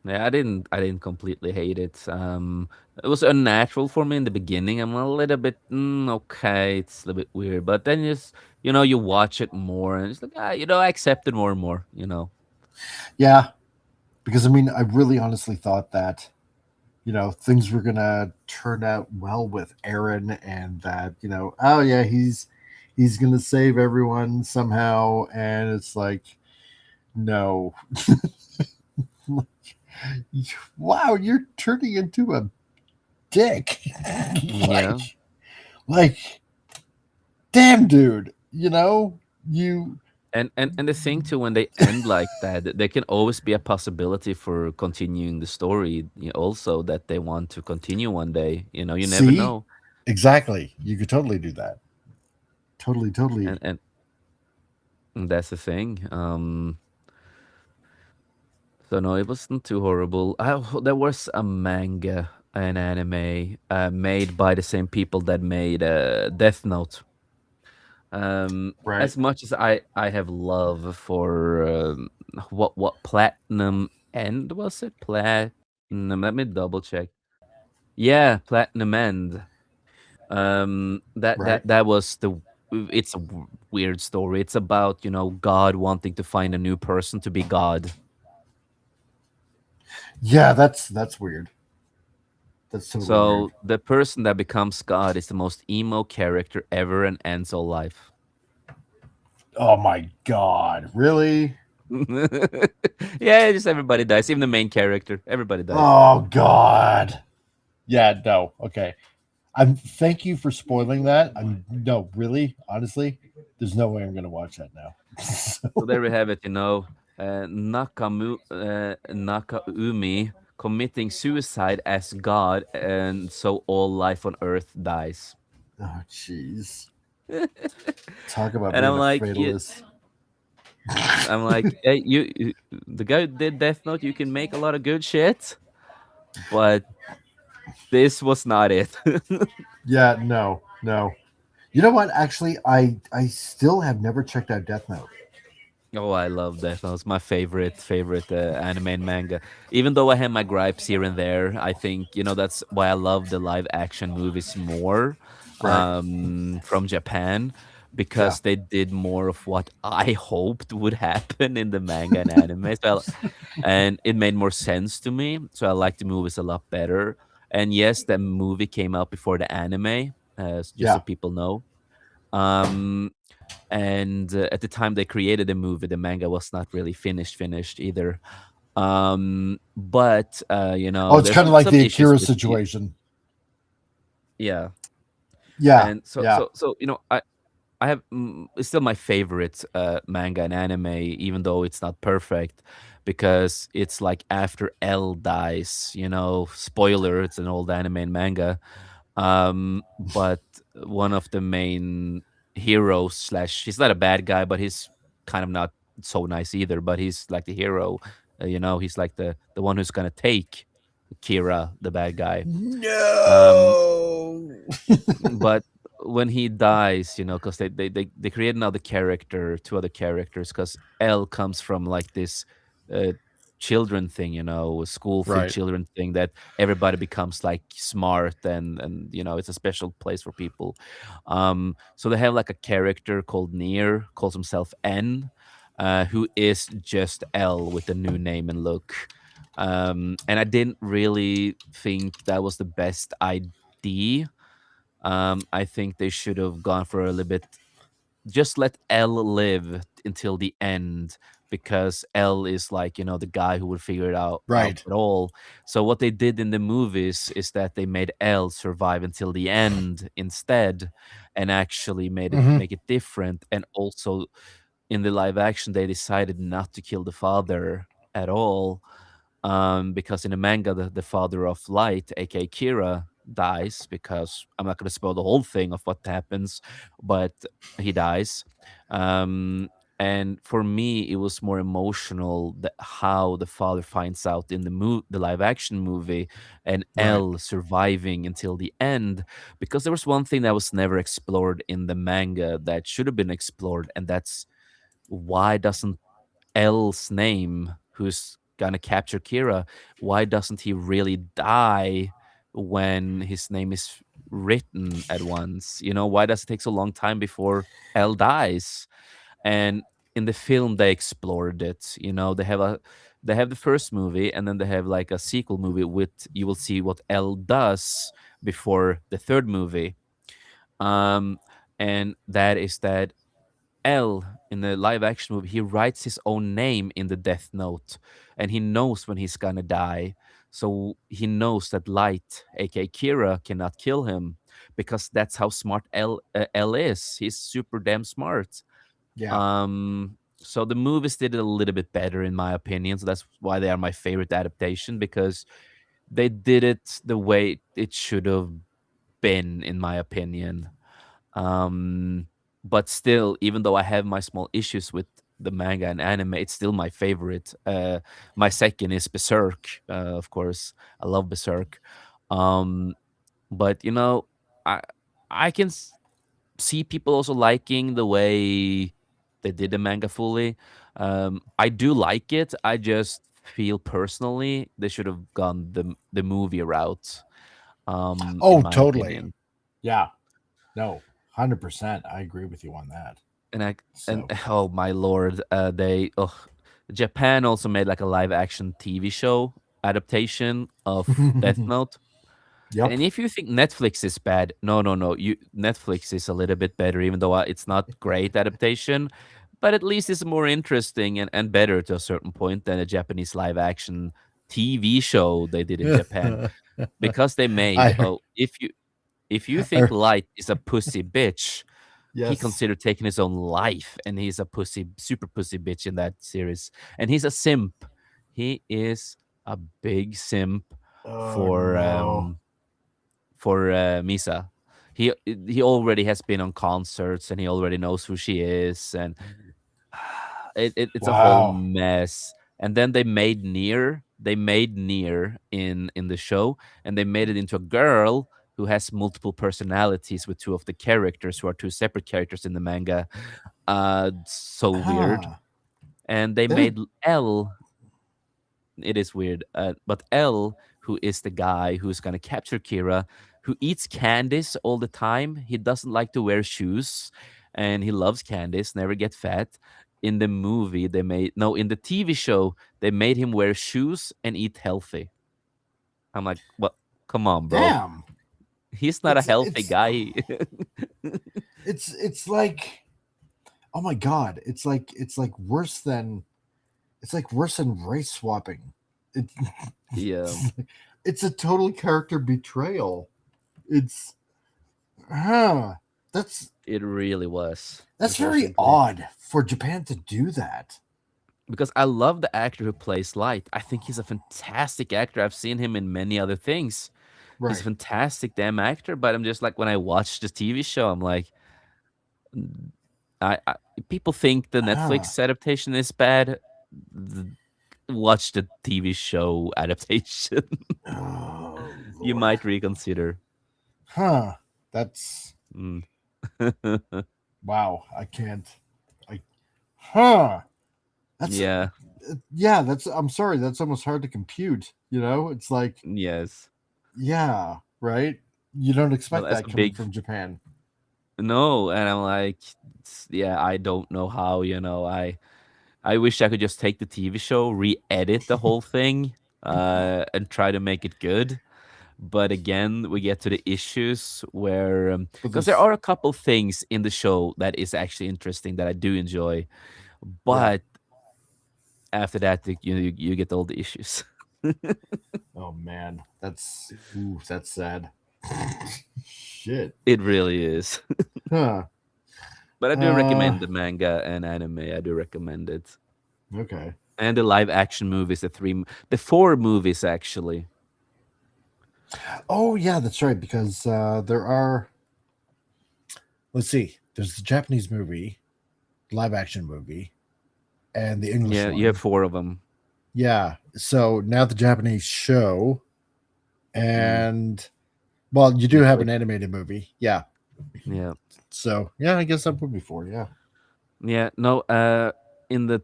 yeah, I didn't completely hate it. It was unnatural for me in the beginning. I'm a little bit okay, it's a little bit weird, but then you watch it more and it's like I accept it more and more. Yeah, because I mean, I really honestly thought that things were gonna turn out well with Aaron, and that oh yeah, he's gonna save everyone somehow, and it's like no, wow, you're turning into a dick, Yeah. like like damn, dude, you And the thing too, when they end like that, there can always be a possibility for continuing the story. Also, that they want to continue one day. You never see know. exactly. You could totally do that. Totally, And totally. and, and that's the thing. So no, it wasn't too horrible. There was a manga, an anime, made by the same people that made Death Note. Right. As much as I have love for what Platinum End was it? Platinum. Let me double check. Yeah, Platinum End. That Right. that that was the. It's a weird story. It's about God wanting to find a new person to be God. Yeah, that's weird. That's totally weird. So the person that becomes God is the most emo character ever and ends all life. Oh my god, really? Yeah, just everybody dies. Even the main character, everybody dies. Oh god. Yeah, no. Okay. Thank you for spoiling that. I'm no, really, honestly, there's no way I'm gonna watch that now. So there we have it. Nakaumi committing suicide as God, and so all life on Earth dies. Oh jeez. Talk about And being a fatalist. I'm like, hey, the guy who did Death Note. You can make a lot of good shit, but this was not it. Yeah, no, no. You know what? Actually, I still have never checked out Death Note. Oh, I love Death Note. It's my favorite anime and manga. Even though I have my gripes here and there, I think that's why I love the live action movies more Right. from Japan, Yeah. because they did more of what I hoped would happen in the manga and anime. And it made more sense to me. So I like the movies a lot better. And yes, the movie came out before the anime, just so Yeah. people know. Um, and at the time they created the movie, the manga was not really finished either. But Oh, it's there's kind of some like some the issues Akira with the. situation. Yeah. Yeah. And so Yeah. so so I have it's still my favorite manga and anime, even though it's not perfect, because it's like after L dies. Spoiler, it's an old anime and manga. But one of the main heroes slash he's not a bad guy, but he's kind of not so nice either. But he's like the hero. He's like the one who's gonna take Kira, the bad guy. Um, No. but when he dies, because they create another character, two other characters, because L comes from like this uh, children thing, school for Right. children thing, that everybody becomes like smart, and it's a special place for people. So they have like a character called Near, calls himself N, who is just L with a new name and look. And I didn't really think that was the best idea. I think they should have gone for a little bit. Just let L live until the end, because L is like the guy who would figure it out Right. at all. So what they did in the movies is that they made L survive until the end instead, and actually made it Hmm. make it different. And also in the live action, they decided not to kill the father at all, because in the manga, the father of Light, aka Kira, dies. Because I'm not going to spoil the whole thing of what happens, but he dies. Um, And for me, it was more emotional that how the father finds out in the live action movie, and Right. Elle surviving until the end. Because there was one thing that was never explored in the manga that should have been explored, and that's why doesn't L's name, who's gonna capture Kira, why doesn't he really die when his name is written at once? You know, why does it take so long time before L dies? And in the film, they explored it. You know, they have the first movie, and then they have like a sequel movie with you will see what L does before the third movie. Um, and that is that L in the live action movie, he writes his own name in the death note, and he knows when he's gonna die. So he knows that Light, aka Kira, cannot kill him because that's how smart L is. He's super damn smart. Yeah. So the movies did it a little bit better, in my opinion. So that's why they are my favorite adaptation, because they did it the way it should have been, in my opinion. Um, but still, even though I have my small issues with the manga and anime, it's still my favorite. My second is Berserk, of course. I love Berserk. Um, but you know, I I can see people also liking the way they did the manga fully. I do like it. I just feel personally they should have gone the movie route. In Oh, my totally. opinion. Yeah. No, 100%. I agree with you on that. And I and So, oh my lord, Japan also made like a live action TV show adaptation of Death Note. yep. And if you think Netflix is bad, no, no, no. You Netflix is a little bit better, even though it's not great adaptation, but at least it's more interesting and better to a certain point than a Japanese live action TV show they did in Japan. Because they made, I, if you think I, Light is a pussy bitch, he yes. considered taking his own life, and he's a pussy, super pussy bitch in that series. And he's a simp. He is a big simp Oh, for no. Misa. He already has been on concerts, and he already knows who she is, and it's a whole Wow. mess. And then they made Near. They made Near in the show, and they made it into a girl who has multiple personalities with two of the characters who are two separate characters in the manga. So weird. Huh. And they That, made L. It is weird, but L, who is the guy who's gonna capture Kira, who eats candies all the time. He doesn't like to wear shoes, and he loves candies. Never get fat. In the movie, they made no. In the TV show, they made him wear shoes and eat healthy. I'm like, what? Come on, bro. damn. He's not a It's healthy it's guy. it's like, oh my god, it's like worse than race swapping. It, Yeah, it's a total character betrayal. It's huh. That's it really was, that's very unfortunately. odd for Japan to do that. Because I love the actor who plays Light. I think he's a fantastic actor. I've seen him in many other things. He's a Right. fantastic damn actor, but I'm just like when I watch the TV show, I'm like, "Mm, I people think the Huh. Netflix adaptation is bad. th- Watch the TV show adaptation. Oh You Lord. might reconsider. Huh. That's Mm. wow. I can't. I huh. That's Yeah. yeah. That's I'm sorry. That's almost hard to compute. You know, it's like Yes. yeah, right. You don't Well, expect as that a coming big from Japan. no, and I'm like, yeah, I don't know how. I wish I could just take the TV show, re-edit the whole thing, and try to make it good. But again, we get to the issues where, But because there there's are a couple things in the show that is actually interesting that I do enjoy, yeah. but after that, you get all the issues. Oh man, that's sad. Shit. It really is. Huh. But I do Uh. recommend the manga and anime. I do recommend it, Okay. and the live action movies, the four movies actually. Oh yeah, that's right. Because there are. Let's see. There's the Japanese movie. live action movie and the English Yeah, you have one. 4 of them. Yeah. So now the Japanese show, Mm. and well, you do have an Netflix. animated movie. Yeah. Yeah. So yeah, I guess that would be 4. Yeah. Yeah, no, in the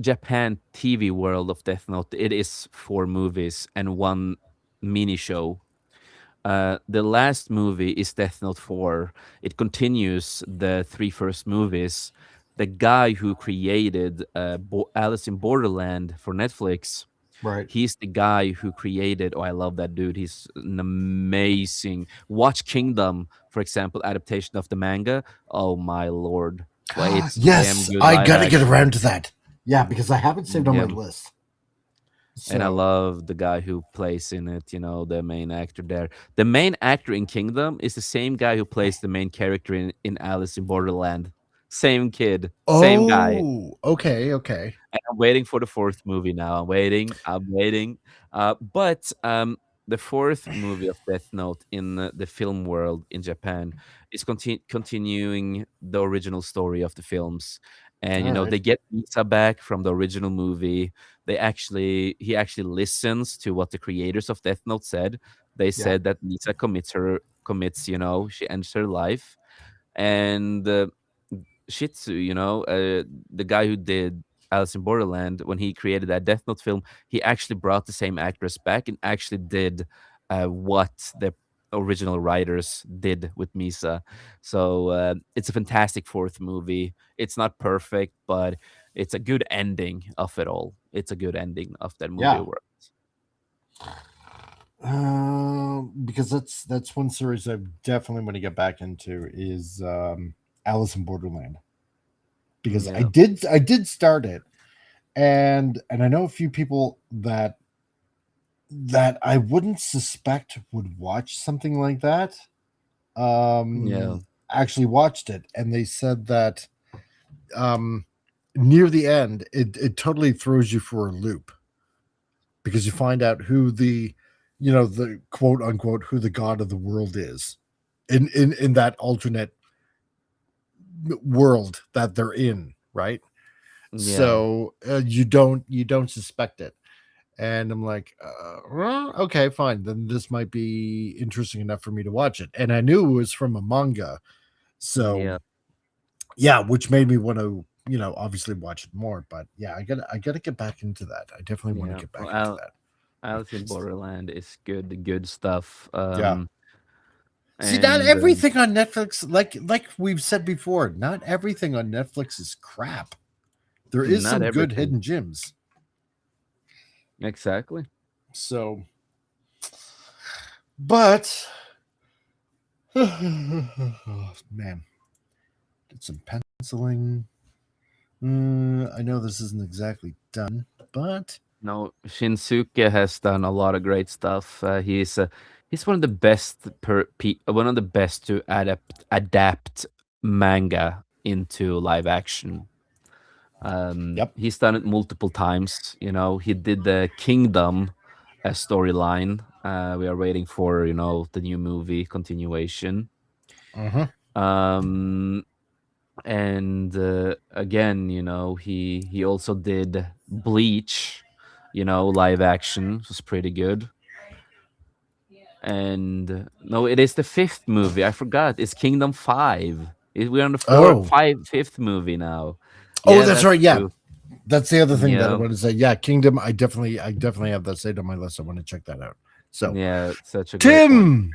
Japan TV world of Death Note, it is 4 movies and 1 mini show. The last movie is Death Note 4. It continues the 3 first movies. The guy who created Alice in Borderland for Netflix, Right. he's the guy who created. Oh, I love that dude. He's an amazing. Watch Kingdom, for example, adaptation of the manga. Oh my lord, well, it's damn Yes, good I live gotta get action. around to that. Yeah, because I haven't saved on my Yeah, list. and I So love the guy who plays in it. You know, the main actor there. The main actor in Kingdom is the same guy who plays the main character in Alice in Borderland. Same kid, same guy. oh, okay, okay. And I'm waiting for the 4th movie now. I'm waiting. I'm waiting. But the 4th movie of Death Note in the film world in Japan is continuing the original story of the films. And All right. they get Misa back from the original movie. He actually listens to what the creators of Death Note said. They Yeah. said that Misa commits, she ends her life. And Shitsu, the guy who did Alice in Borderland, when he created that Death Note film, he actually brought the same actress back and actually did what the original writers did with Misa. So it's a fantastic 4th movie. It's not perfect, but it's a good ending of it all. It's a good ending of that movie Yeah. world. Because that's one series I definitely want to get back into is Alice in Borderland. Because Yeah. I did start it, and I know a few people that I wouldn't suspect would watch something like that. Yeah. Actually watched it, and they said that near the end, it totally throws you for a loop because you find out who the the quote unquote who the god of the world is in that alternate world that they're in, right? Yeah. So you don't suspect it, and I'm like, well, okay, fine, then this might be interesting enough for me to watch it. And I knew it was from a manga, so Yeah. yeah, which made me want to obviously watch it more. But yeah, I gotta get back into that. I definitely want to Yeah. get back into Well, that. Alice in Borderland is good stuff. Yeah. See, not And everything on Netflix, like we've said before, not everything on Netflix is crap. There is not some good everything. hidden gems. Exactly. So, but man, did some penciling. I know this isn't exactly done, but No, Shinsuke has done a lot of great stuff. He's one of the best one of the best to adapt manga into live action. yep. He's done it multiple times. He did the Kingdom storyline. We are waiting for the new movie continuation. Uh-huh. And again, he also did Bleach, live action. It was pretty good. And no, it is the 5th movie. I forgot. It's Kingdom 5. We're on the Oh, 5th movie now. oh, Yeah, that's that's right. Yeah, true. that's the other thing that I Yeah, want to say. Yeah, Kingdom. I definitely have that saved on my list. I want to check that out. So, yeah, such a great one. Tim,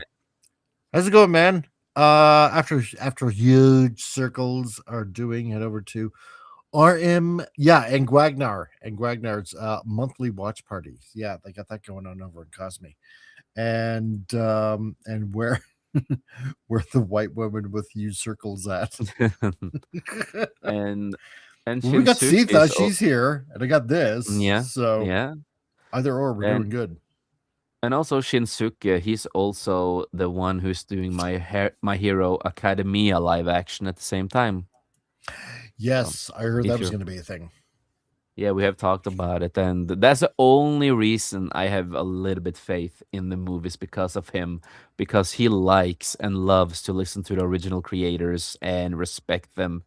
how's it going, man? After huge circles are doing, head over to RM. Yeah, and Gwagnar's monthly watch party. Yeah, they got that going on over in Cosme, and where where the white woman with huge circles at. and and Well, we got Shinsuke Sita, is she's here, and I got this. yeah, So yeah. either or, we're And doing good. and also Shinsuke, he's also the one who's doing My Hero Academia live action at the same time. So Yes, I heard if that was you're going to be a thing. yeah, we have talked about it, and that's the only reason I have a little bit faith in the movies because of him, because he likes and loves to listen to the original creators and respect them.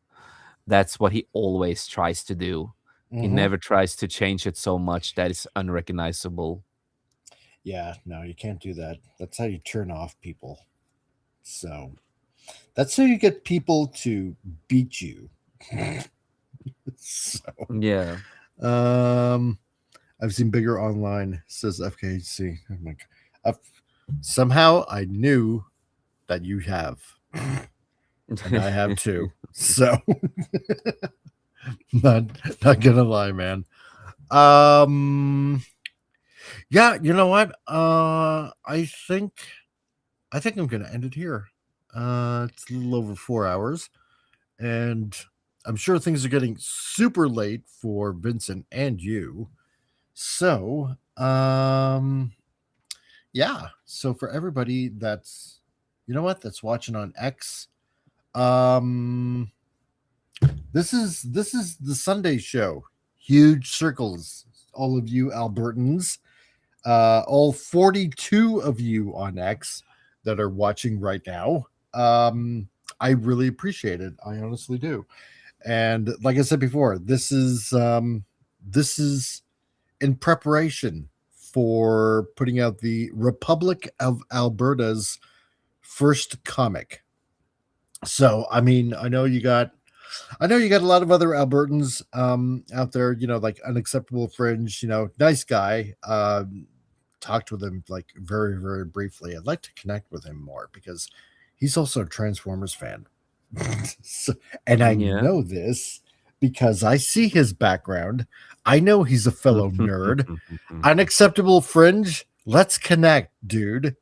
that's what he always tries to do. He Mhm. never tries to change it so much that it's unrecognizable. Yeah, no, you can't do that. That's how you turn off people. So that's how you get people to beat you. So, Yeah. um, I've seen bigger online, says FKC. I'm like, somehow I knew that you have, and I have too. So, not not gonna lie, man. Yeah, you know what? I think I'm gonna end it here. It's a little over 4 hours, and I'm sure things are getting super late for Vincent and you. So, yeah. So for everybody that's, you know what, that's watching on X, um, this is the Sunday show. Huge circles, all of you Albertans, all 42 of you on X that are watching right now. I really appreciate it. I honestly do. And like I said before, this is in preparation for putting out the Republic of Alberta's first comic. So, I mean, I know you got a lot of other Albertans out there, like Unacceptable Fringe, nice guy. Talked with him like very, very briefly. I'd like to connect with him more because he's also a Transformers fan. So, and I Yeah. know this because I see his background. I know he's a fellow nerd. Unacceptable Fringe, let's connect, dude.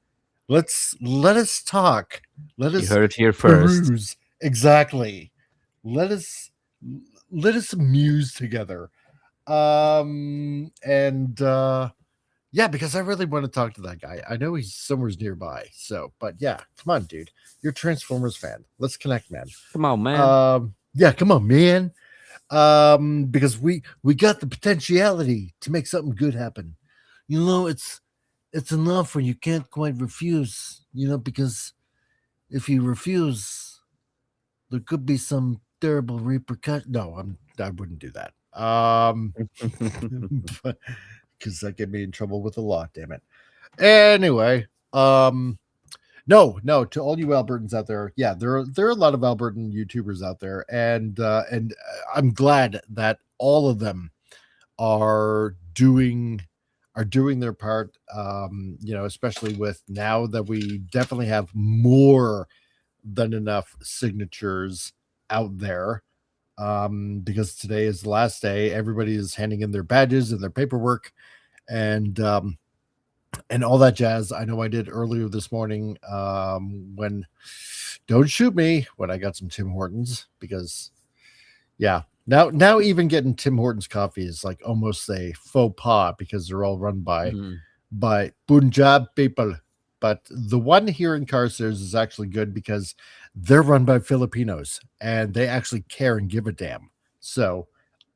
Let us talk. Let You us heard it here first. peruse. Exactly. Let us let us muse together. And yeah, because I really want to talk to that guy. I know he's somewhere nearby. So, but yeah, come on, dude. You're a Transformers fan. Let's connect, man. Come on, man. Yeah, come on, man. Because we got the potentiality to make something good happen. It's enough when you can't quite refuse, because if you refuse, there could be some terrible repercussion. No, I wouldn't do that. Because that get me in trouble with the law, damn it. Anyway, no, to all you Albertans out there, yeah, there are a lot of Albertan YouTubers out there, and I'm glad that all of them are doing their part. Especially with now that we definitely have more than enough signatures out there. Because today is the last day. Everybody is handing in their badges and their paperwork, and all that jazz. I know I did earlier this morning when don't shoot me when I got some Tim Hortons, because yeah, now even getting Tim Hortons coffee is like almost a faux pas because they're all run by Punjab people. But the one here in Carstairs is actually good because they're run by Filipinos and they actually care and give a damn. So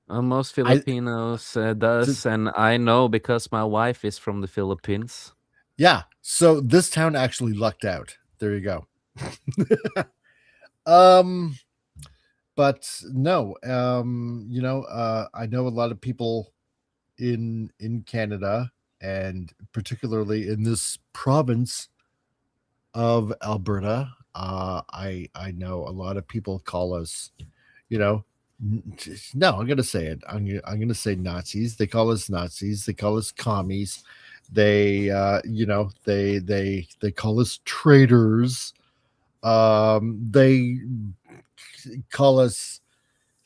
Most Filipinos does, and I know because my wife is from the Philippines. yeah, so this town actually lucked out. There you go. But no, I know a lot of people in Canada, and particularly in this province of Alberta. I know a lot of people call us, no, I'm gonna say it. I'm gonna say Nazis. They call us Nazis. They call us commies. They they call us traitors. They call us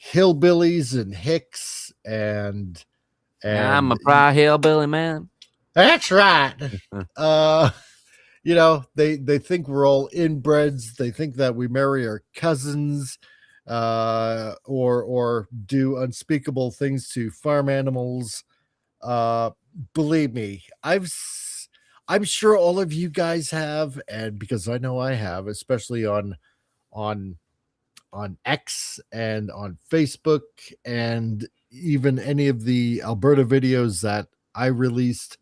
hillbillies and hicks and I'm a proud hillbilly, man. that's right. They think we're all inbreds. They think that we marry our cousins, or do unspeakable things to farm animals. Believe me, I'm sure all of you guys have, and because I know I have, especially on X and on Facebook, and even any of the Alberta videos that I released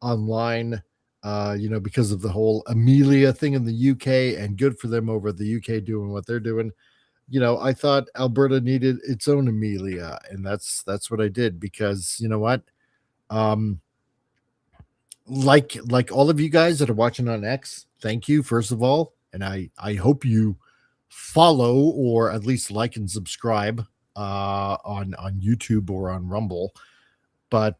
online, because of the whole Amelia thing in the UK, and good for them over the UK doing what they're doing. I thought Alberta needed its own Amelia, and that's what I did, because you know what? Um, like all of you guys that are watching on X, thank you first of all, and I hope you follow or at least like and subscribe on YouTube or on Rumble. But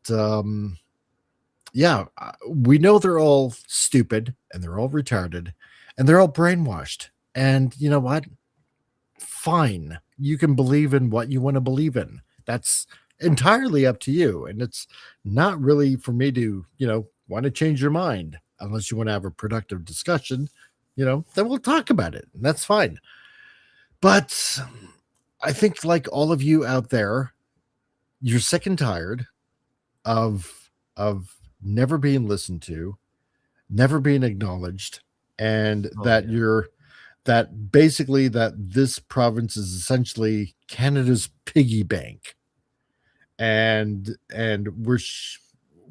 yeah, we know they're all stupid and they're all retarded and they're all brainwashed. And you know what? Fine. You can believe in what you want to believe in. That's entirely up to you. And it's not really for me to, want to change your mind unless you want to have a productive discussion, then we'll talk about it. And that's fine. But I think, like all of you out there, you're sick and tired of never being listened to, never being acknowledged, and that basically that this province is essentially Canada's piggy bank, and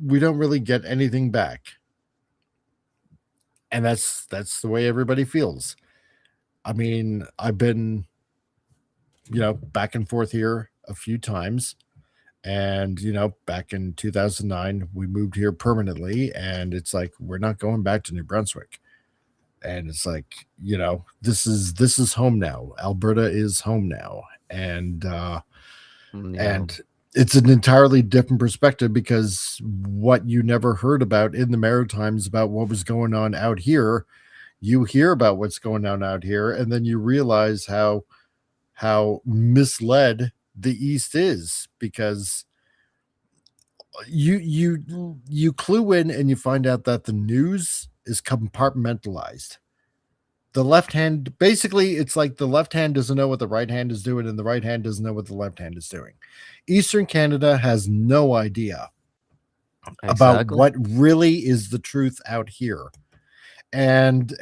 we don't really get anything back, and that's the way everybody feels. I mean, I've been back and forth here a few times. And, back in 2009, we moved here permanently, and it's like, we're not going back to New Brunswick. And it's like, this is home now. Alberta is home now. And, and it's an entirely different perspective, because what you never heard about in the Maritimes about what was going on out here, you hear about what's going on out here, and then you realize how misled the East is, because you clue in and you find out that the news is compartmentalized. The left hand, basically, it's like the left hand doesn't know what the right hand is doing, and the right hand doesn't know what the left hand is doing. Eastern Canada has no idea about what really is the truth out here, and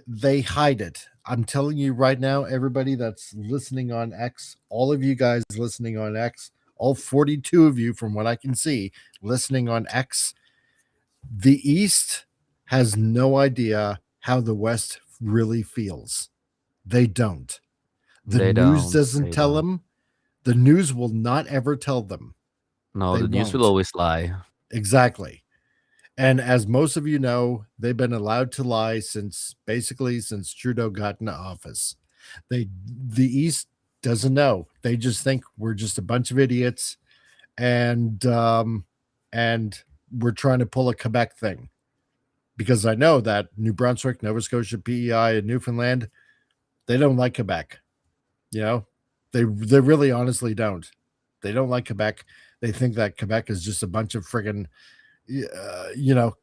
they hide it. I'm telling you right now, everybody that's listening on X, all of you guys listening on X, all 42 of you from what I can see listening on X, the East has no idea how the West really feels. They don't. The news doesn't tell them. The news will not ever tell them. No, the news will always lie. Exactly. And as most of you know, they've been allowed to lie since Trudeau got into office. The East doesn't know. They just think we're just a bunch of idiots, and we're trying to pull a Quebec thing. Because I know that New Brunswick, Nova Scotia, PEI, and Newfoundland, they don't like Quebec. They really honestly don't. They don't like Quebec. They think that Quebec is just a bunch of friggin'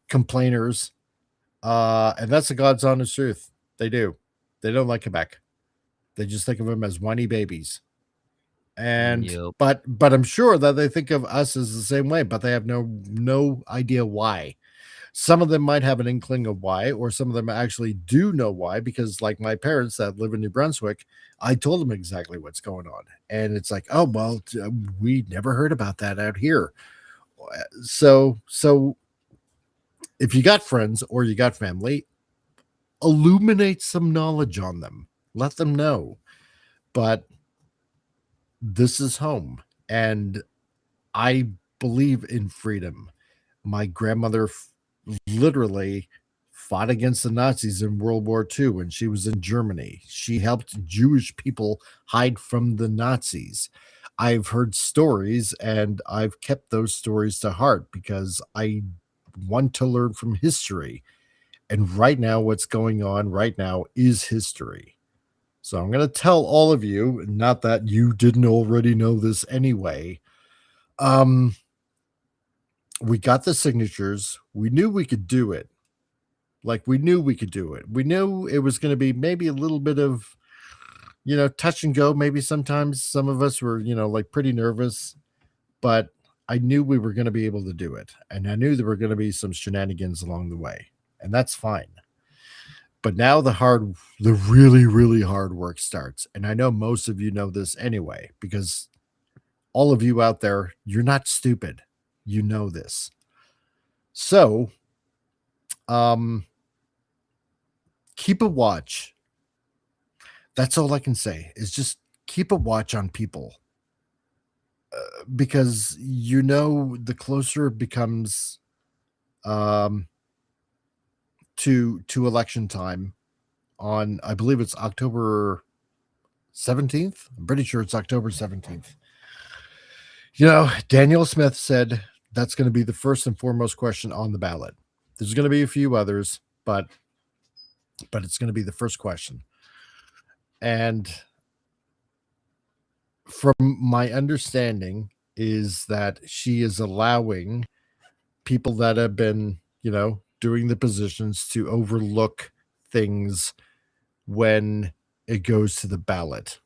complainers, and that's the God's honest truth. They don't like Quebec. They just think of them as whiny babies, and but I'm sure that they think of us as the same way, but they have no idea why. Some of them might have an inkling of why, or some of them actually do know why, because like my parents that live in New Brunswick, I told them exactly what's going on, and it's like, oh well, we never heard about that out here. So if you got friends or you got family, illuminate some knowledge on them. Let them know. But this is home, and I believe in freedom. My grandmother literally fought against the Nazis in World War II when she was in Germany. She helped Jewish people hide from the Nazis. I've heard stories, and I've kept those stories to heart because I want to learn from history. And right now, what's going on right now is history. So I'm going to tell all of you, not that you didn't already know this anyway. We got the signatures. We knew we could do it. We knew we could do it. We knew it was going to be maybe a little bit of, touch and go. Maybe sometimes some of us were, pretty nervous, but I knew we were going to be able to do it. And I knew there were going to be some shenanigans along the way, and that's fine. But now the really, really hard work starts. And I know most of you know this anyway, because all of you out there, you're not stupid. You know this. So, keep a watch. That's all I can say is just keep a watch on people, because the closer it becomes um, to election time on, I believe it's October 17th. I'm pretty sure it's October 17th. Daniel Smith said that's going to be the first and foremost question on the ballot. There's going to be a few others, but it's going to be the first question. And from my understanding is that she is allowing people that have been, doing the positions to overlook things when it goes to the ballot.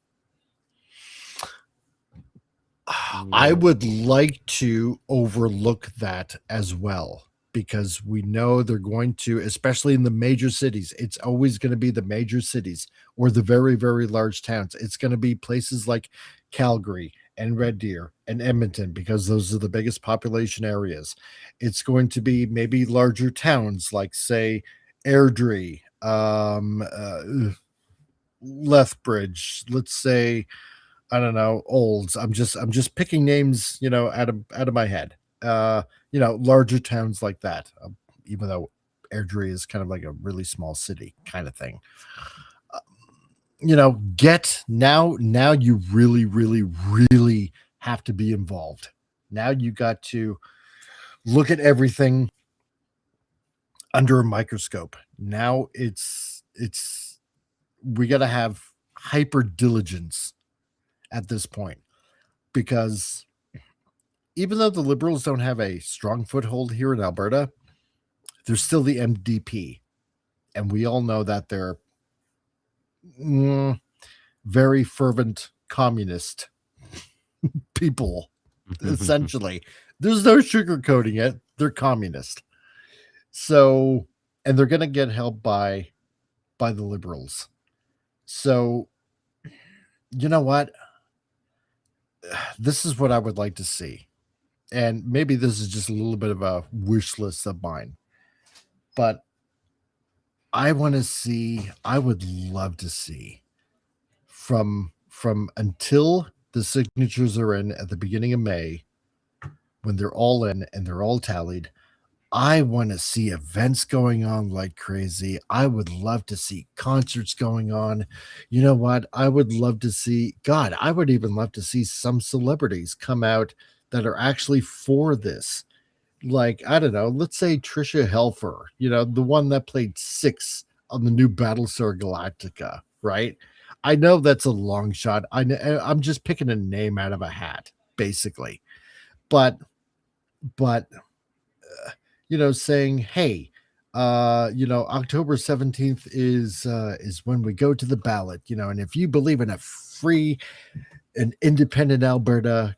I would like to overlook that as well, because we know they're going to, especially in the major cities, it's always going to be the major cities or the very, very large towns. It's going to be places like Calgary and Red Deer and Edmonton, because those are the biggest population areas. It's going to be maybe larger towns like, say, Airdrie, Lethbridge, let's say, I don't know, Olds. I'm just picking names, out of my head. Larger towns like that. Even though Airdrie is kind of like a really small city kind of thing. Now you really, really, really have to be involved. Now you got to look at everything under a microscope. Now we got to have hyper diligence at this point, because even though the Liberals don't have a strong foothold here in Alberta, there's still the MDP, and we all know that they're very fervent communist people. Essentially, there's no sugarcoating it. They're communist. So, and they're going to get help by the Liberals. So, you know what? This is what I would like to see. And maybe this is just a little bit of a wish list of mine, but I would love to see from until the signatures are in at the beginning of May, when they're all in and they're all tallied, I want to see events going on like crazy. I would love to see concerts going on. You know what? I would love to see, God, I would even love to see some celebrities come out that are actually for this. Like, I don't know, let's say Trisha Helfer, the one that played Six on the new Battlestar Galactica, right? I know that's a long shot. I'm just picking a name out of a hat, basically. But saying, hey, October 17th is when we go to the ballot, and if you believe in a free and independent Alberta,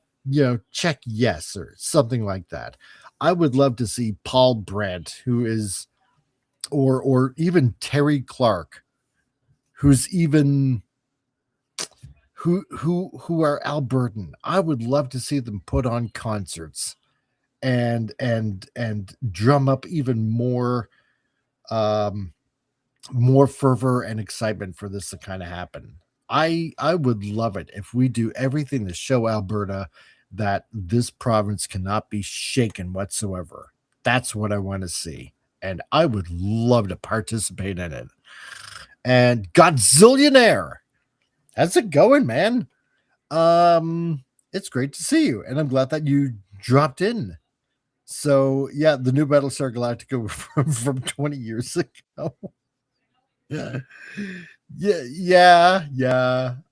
check yes, or something like that. I would love to see Paul Brandt, who is, or even Terry Clark, who's even who are Albertan. I would love to see them put on concerts and drum up even more fervor and excitement for this to kind of happen. I would love it if we do everything to show Alberta that this province cannot be shaken whatsoever. That's what I want to see, and I would love to participate in it. And Godzillionaire, how's it going, man? It's great to see you, and I'm glad that you dropped in. So yeah, the new Battlestar Galactica from 20 years ago. Yeah.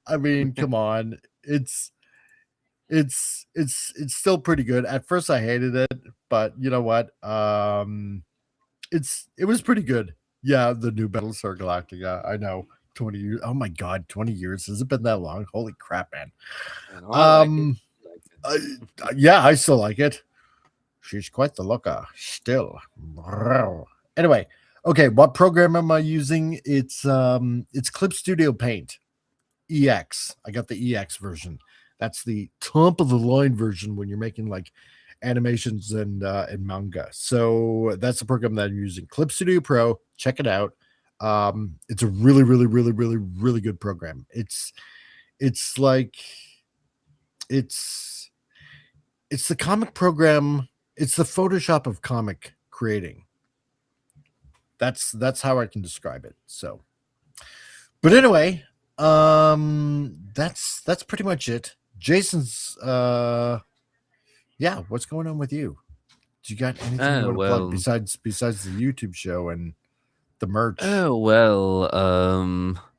I mean, come on. It's still pretty good. At first I hated it, but you know what? It was pretty good. Yeah, the new Battlestar Galactica. I know. 20 years. Oh my god, 20 years. Has it been that long? Holy crap, man. Yeah, I still like it. She's quite the looker still. Anyway, okay, what program am I using? It's Clip Studio Paint EX. I got the EX version. That's the top of the line version when you're making like animations and manga. So that's the program that I'm using. Clip Studio Pro. Check it out. It's a really, really, really, really, really good program. It's like it's it's the comic program. It's the Photoshop of comic creating. That's how I can describe it. So, but anyway, that's pretty much it. Jason's yeah, what's going on with you? Do you got anything you want to plug Well, besides the YouTube show and the merch? oh well,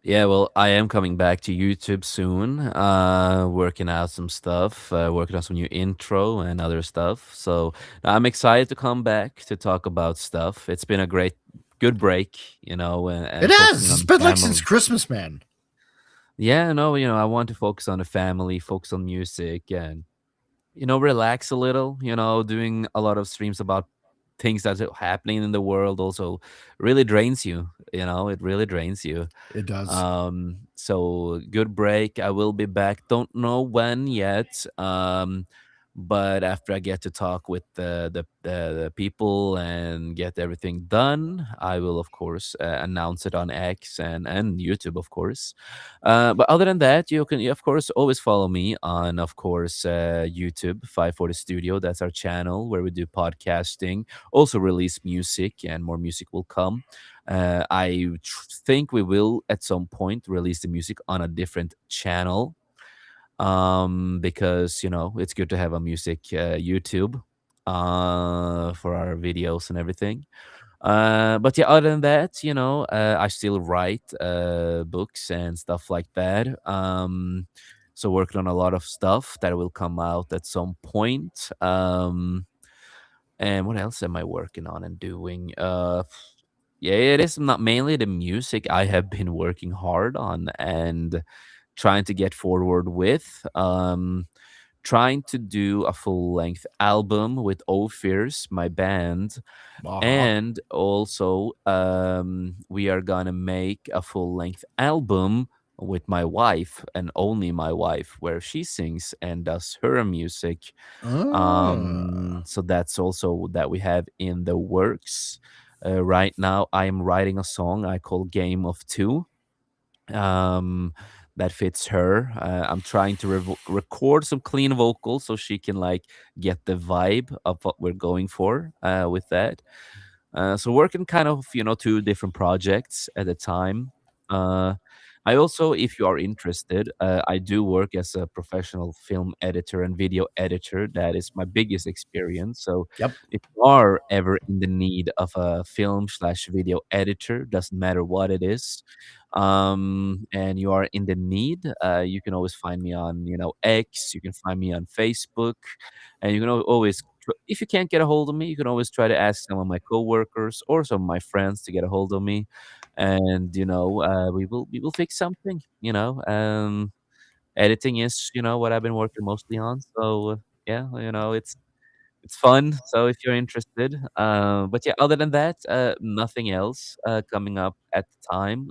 yeah, well, I am coming back to YouTube soon. Working out some stuff, working on some new intro and other stuff. So I'm excited to come back to talk about stuff. It's been a good break, It and has. focusing It's on been like since family. Christmas, man. Yeah, no, I want to focus on the family, focus on music, and relax a little, doing a lot of streams about things that are happening in the world also really drains you, it really drains you. It does. So good break. I will be back. Don't know when yet. But after I get to talk with the people and get everything done, I will of course announce it on X and YouTube, of course. But other than that, you can of course always follow me on, of course, YouTube 540 Studio. That's our channel where we do podcasting, also release music, and more music will come. Think we will at some point release the music on a different channel, because it's good to have a music YouTube for our videos and everything. But yeah, other than that, I still write books and stuff like that. So working on a lot of stuff that will come out at some point. And what else am I working on and doing? Yeah, it is not mainly the music I have been working hard on and trying to get forward with. Trying to do a full length album with Ophir, my band, Uh-huh. and also we are gonna make a full length album with my wife and only my wife, where she sings and does her music. Ah. So that's also that we have in the works. Right now I am writing a song I call Game of Two, um that fits her. I'm trying to record some clean vocals so she can like get the vibe of what we're going for with that. So working kind of, two different projects at a time. Uh, I also, if you are interested, I do work as a professional film editor and video editor. That is my biggest experience. So Yep. if you are ever in the need of a film/video editor, doesn't matter what it is, and you are in the need, you can always find me on, X. You can find me on Facebook, and you can always, if you can't get a hold of me, you can always try to ask some of my coworkers or some of my friends to get a hold of me, and we will fix something. Editing is what I've been working mostly on. So yeah, it's fun. So if you're interested, but yeah, other than that, nothing else coming up at the time.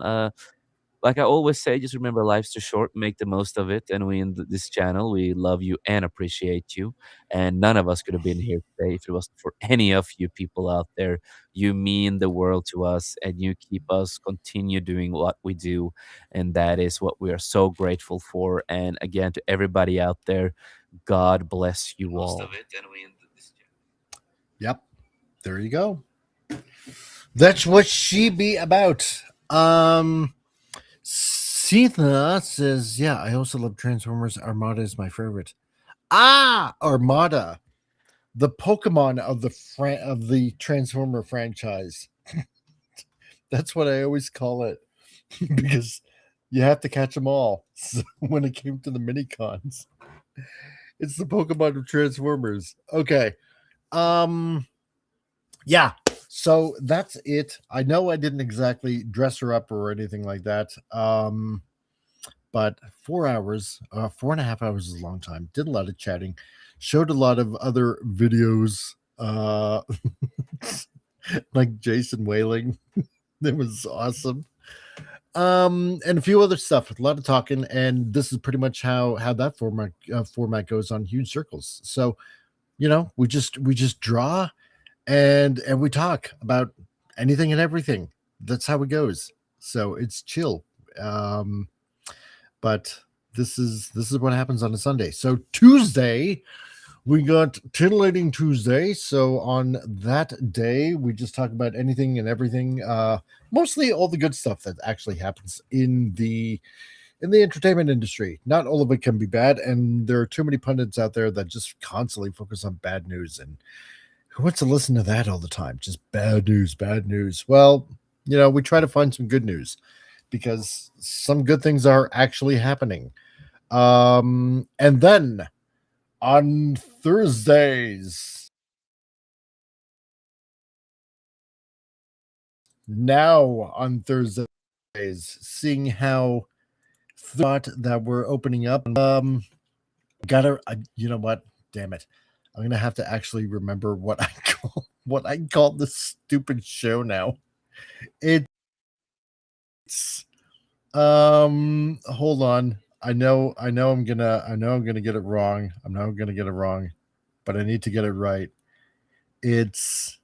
Like I always say, just remember life's too short, make the most of it. And we in this channel, we love you and appreciate you. And none of us could have been here today if it wasn't for any of you people out there. You mean the world to us, and you keep us continue doing what we do. And that is what we are so grateful for. And again, to everybody out there, God bless you Most of all. it, and we end this channel. Yep. There you go. That's what she be about. Sitha says, yeah, I also love Transformers. Armada is my favorite. Ah, Armada, the Pokemon of the Transformer franchise. That's what I always call it because you have to catch them all. So when it came to the mini cons, it's the Pokemon of Transformers. Okay. Yeah. So that's it. I know I didn't exactly dress her up or anything like that. But 4 hours, 4.5 hours is a long time. Did a lot of chatting, showed a lot of other videos, like Jason wailing. It was awesome. And a few other stuff, a lot of talking, and this is pretty much how that format goes on Huge Circles. So, we just draw and we talk about anything and everything. That's how it goes. so it's chill. But this is what happens on a Sunday. So Tuesday, we got Titillating Tuesday. So on that day, we just talk about anything and everything. Mostly all the good stuff that actually happens in the entertainment industry. Not all of it can be bad, and there are too many pundits out there that just constantly focus on bad news. And who wants to listen to that all the time? Just bad news, bad news. Well, we try to find some good news because some good things are actually happening. And then on Thursdays, seeing how thought that we're opening up, you know what? Damn it. I'm gonna have to actually remember what I call this stupid show now. It's hold on. I know I'm gonna get it wrong. I'm not gonna get it wrong, but I need to get it right. It's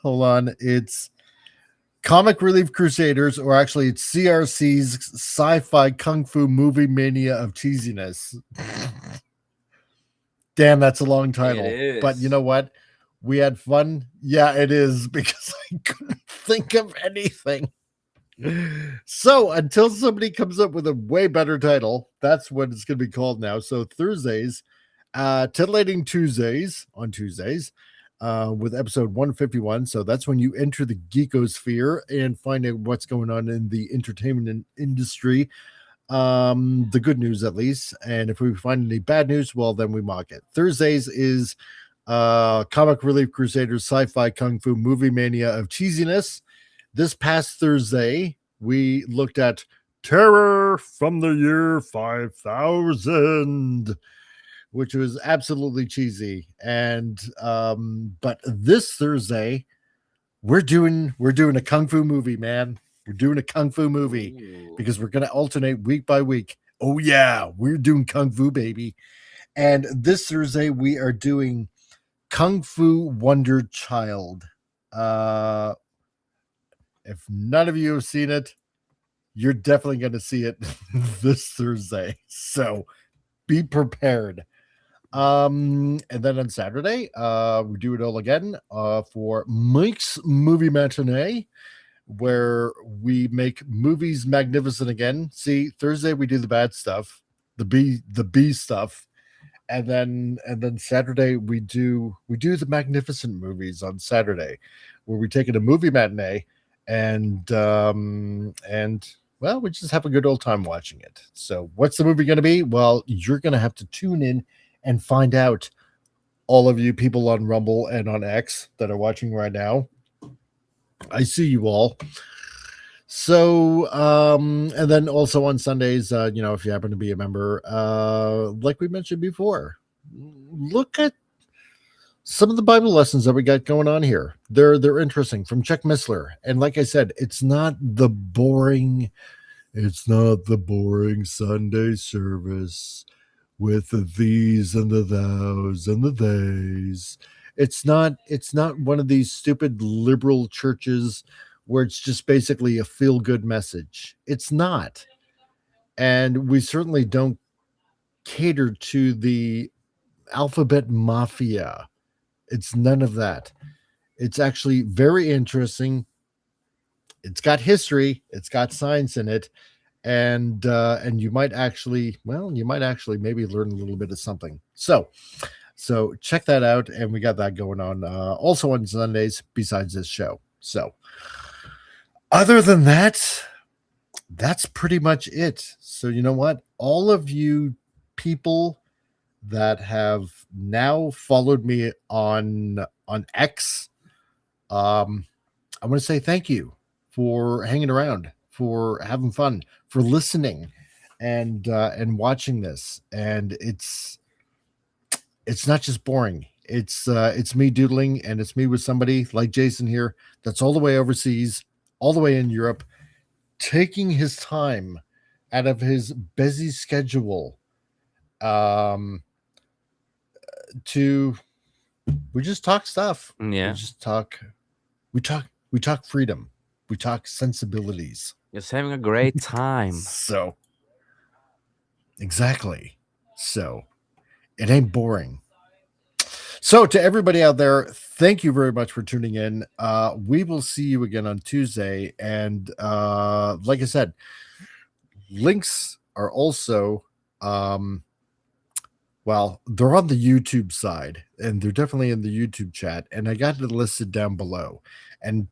hold on. It's Comic Relief Crusaders, or actually it's CRC's Sci-Fi Kung Fu Movie Mania of Cheesiness. Damn, that's a long title. But you know what? We had fun. Yeah, it is, because I couldn't think of anything. So until somebody comes up with a way better title, that's what it's going to be called now. So Thursdays, Titillating Tuesdays on Tuesdays, with episode 151. So that's when you enter the geekosphere and find out what's going on in the entertainment industry. The good news, at least. And if we find any bad news, well, then we mock it. Thursdays is Comic Relief Crusaders Sci-Fi Kung Fu Movie Mania of Cheesiness. This past Thursday, we looked at Terror from the Year 5000, which was absolutely cheesy. And but this Thursday, we're doing a kung fu movie, man. We're doing a kung fu movie. Ooh. Because we're going to alternate week by week. Oh yeah, we're doing kung fu, baby. And this Thursday, we are doing Kung Fu Wonder Child. If none of you have seen it, you're definitely going to see it this Thursday. So be prepared. And then on Saturday, we do it all again for Mike's Movie Matinee, where we make movies magnificent again. See, Thursday we do the bad stuff, the B stuff, and then Saturday we do the magnificent movies on Saturday, where we take it a movie matinee and well, we just have a good old time watching it. So what's the movie going to be? Well, you're going to have to tune in and find out, all of you people on Rumble and on X that are watching right now. I see you all. So, and then also on Sundays, if you happen to be a member, like we mentioned before, look at some of the Bible lessons that we got going on here. They're interesting, from Chuck Missler. And like I said, it's not the boring Sunday service with the these and the thous and the theys. It's not one of these stupid liberal churches where it's just basically a feel-good message. It's not. And we certainly don't cater to the alphabet mafia. It's none of that. It's actually very interesting. It's got history. It's got science in it. And you might actually maybe learn a little bit of something. So check that out, and we got that going on also on Sundays besides this show. So other than that, that's pretty much it. So you know what? All of you people that have now followed me on X, I want to say thank you for hanging around, for having fun, for listening, and watching this. And it's not just boring. It's me doodling, and it's me with somebody like Jason here that's all the way overseas, all the way in Europe, taking his time out of his busy schedule we just talk stuff. Yeah. We talk freedom. We talk sensibilities. Just having a great time. So, exactly. So, it ain't boring. So, to everybody out there, thank you very much for tuning in. We will see you again on Tuesday. And like I said, links are also, well, they're on the YouTube side, and they're definitely in the YouTube chat. And I got it listed down below. And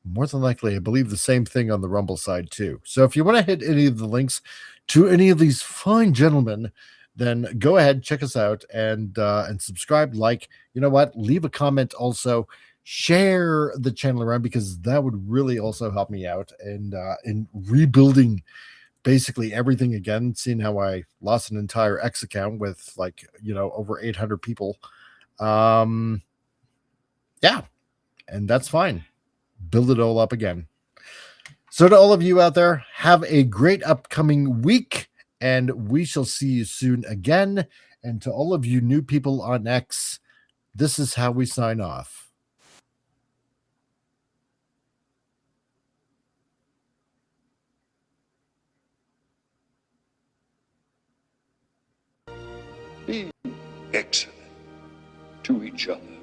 more than likely, I believe the same thing on the Rumble side too. So if you want to hit any of the links to any of these fine gentlemen, then go ahead, check us out, and subscribe, like, you know what, leave a comment also, share the channel around, because that would really also help me out and in rebuilding basically everything again, seeing how I lost an entire X account with, like, you know, over 800 people. Yeah, and that's fine. Build it all up again. So to all of you out there, have a great upcoming week, and we shall see you soon again. And to all of you new people on X, this is how we sign off. Be excellent to each other.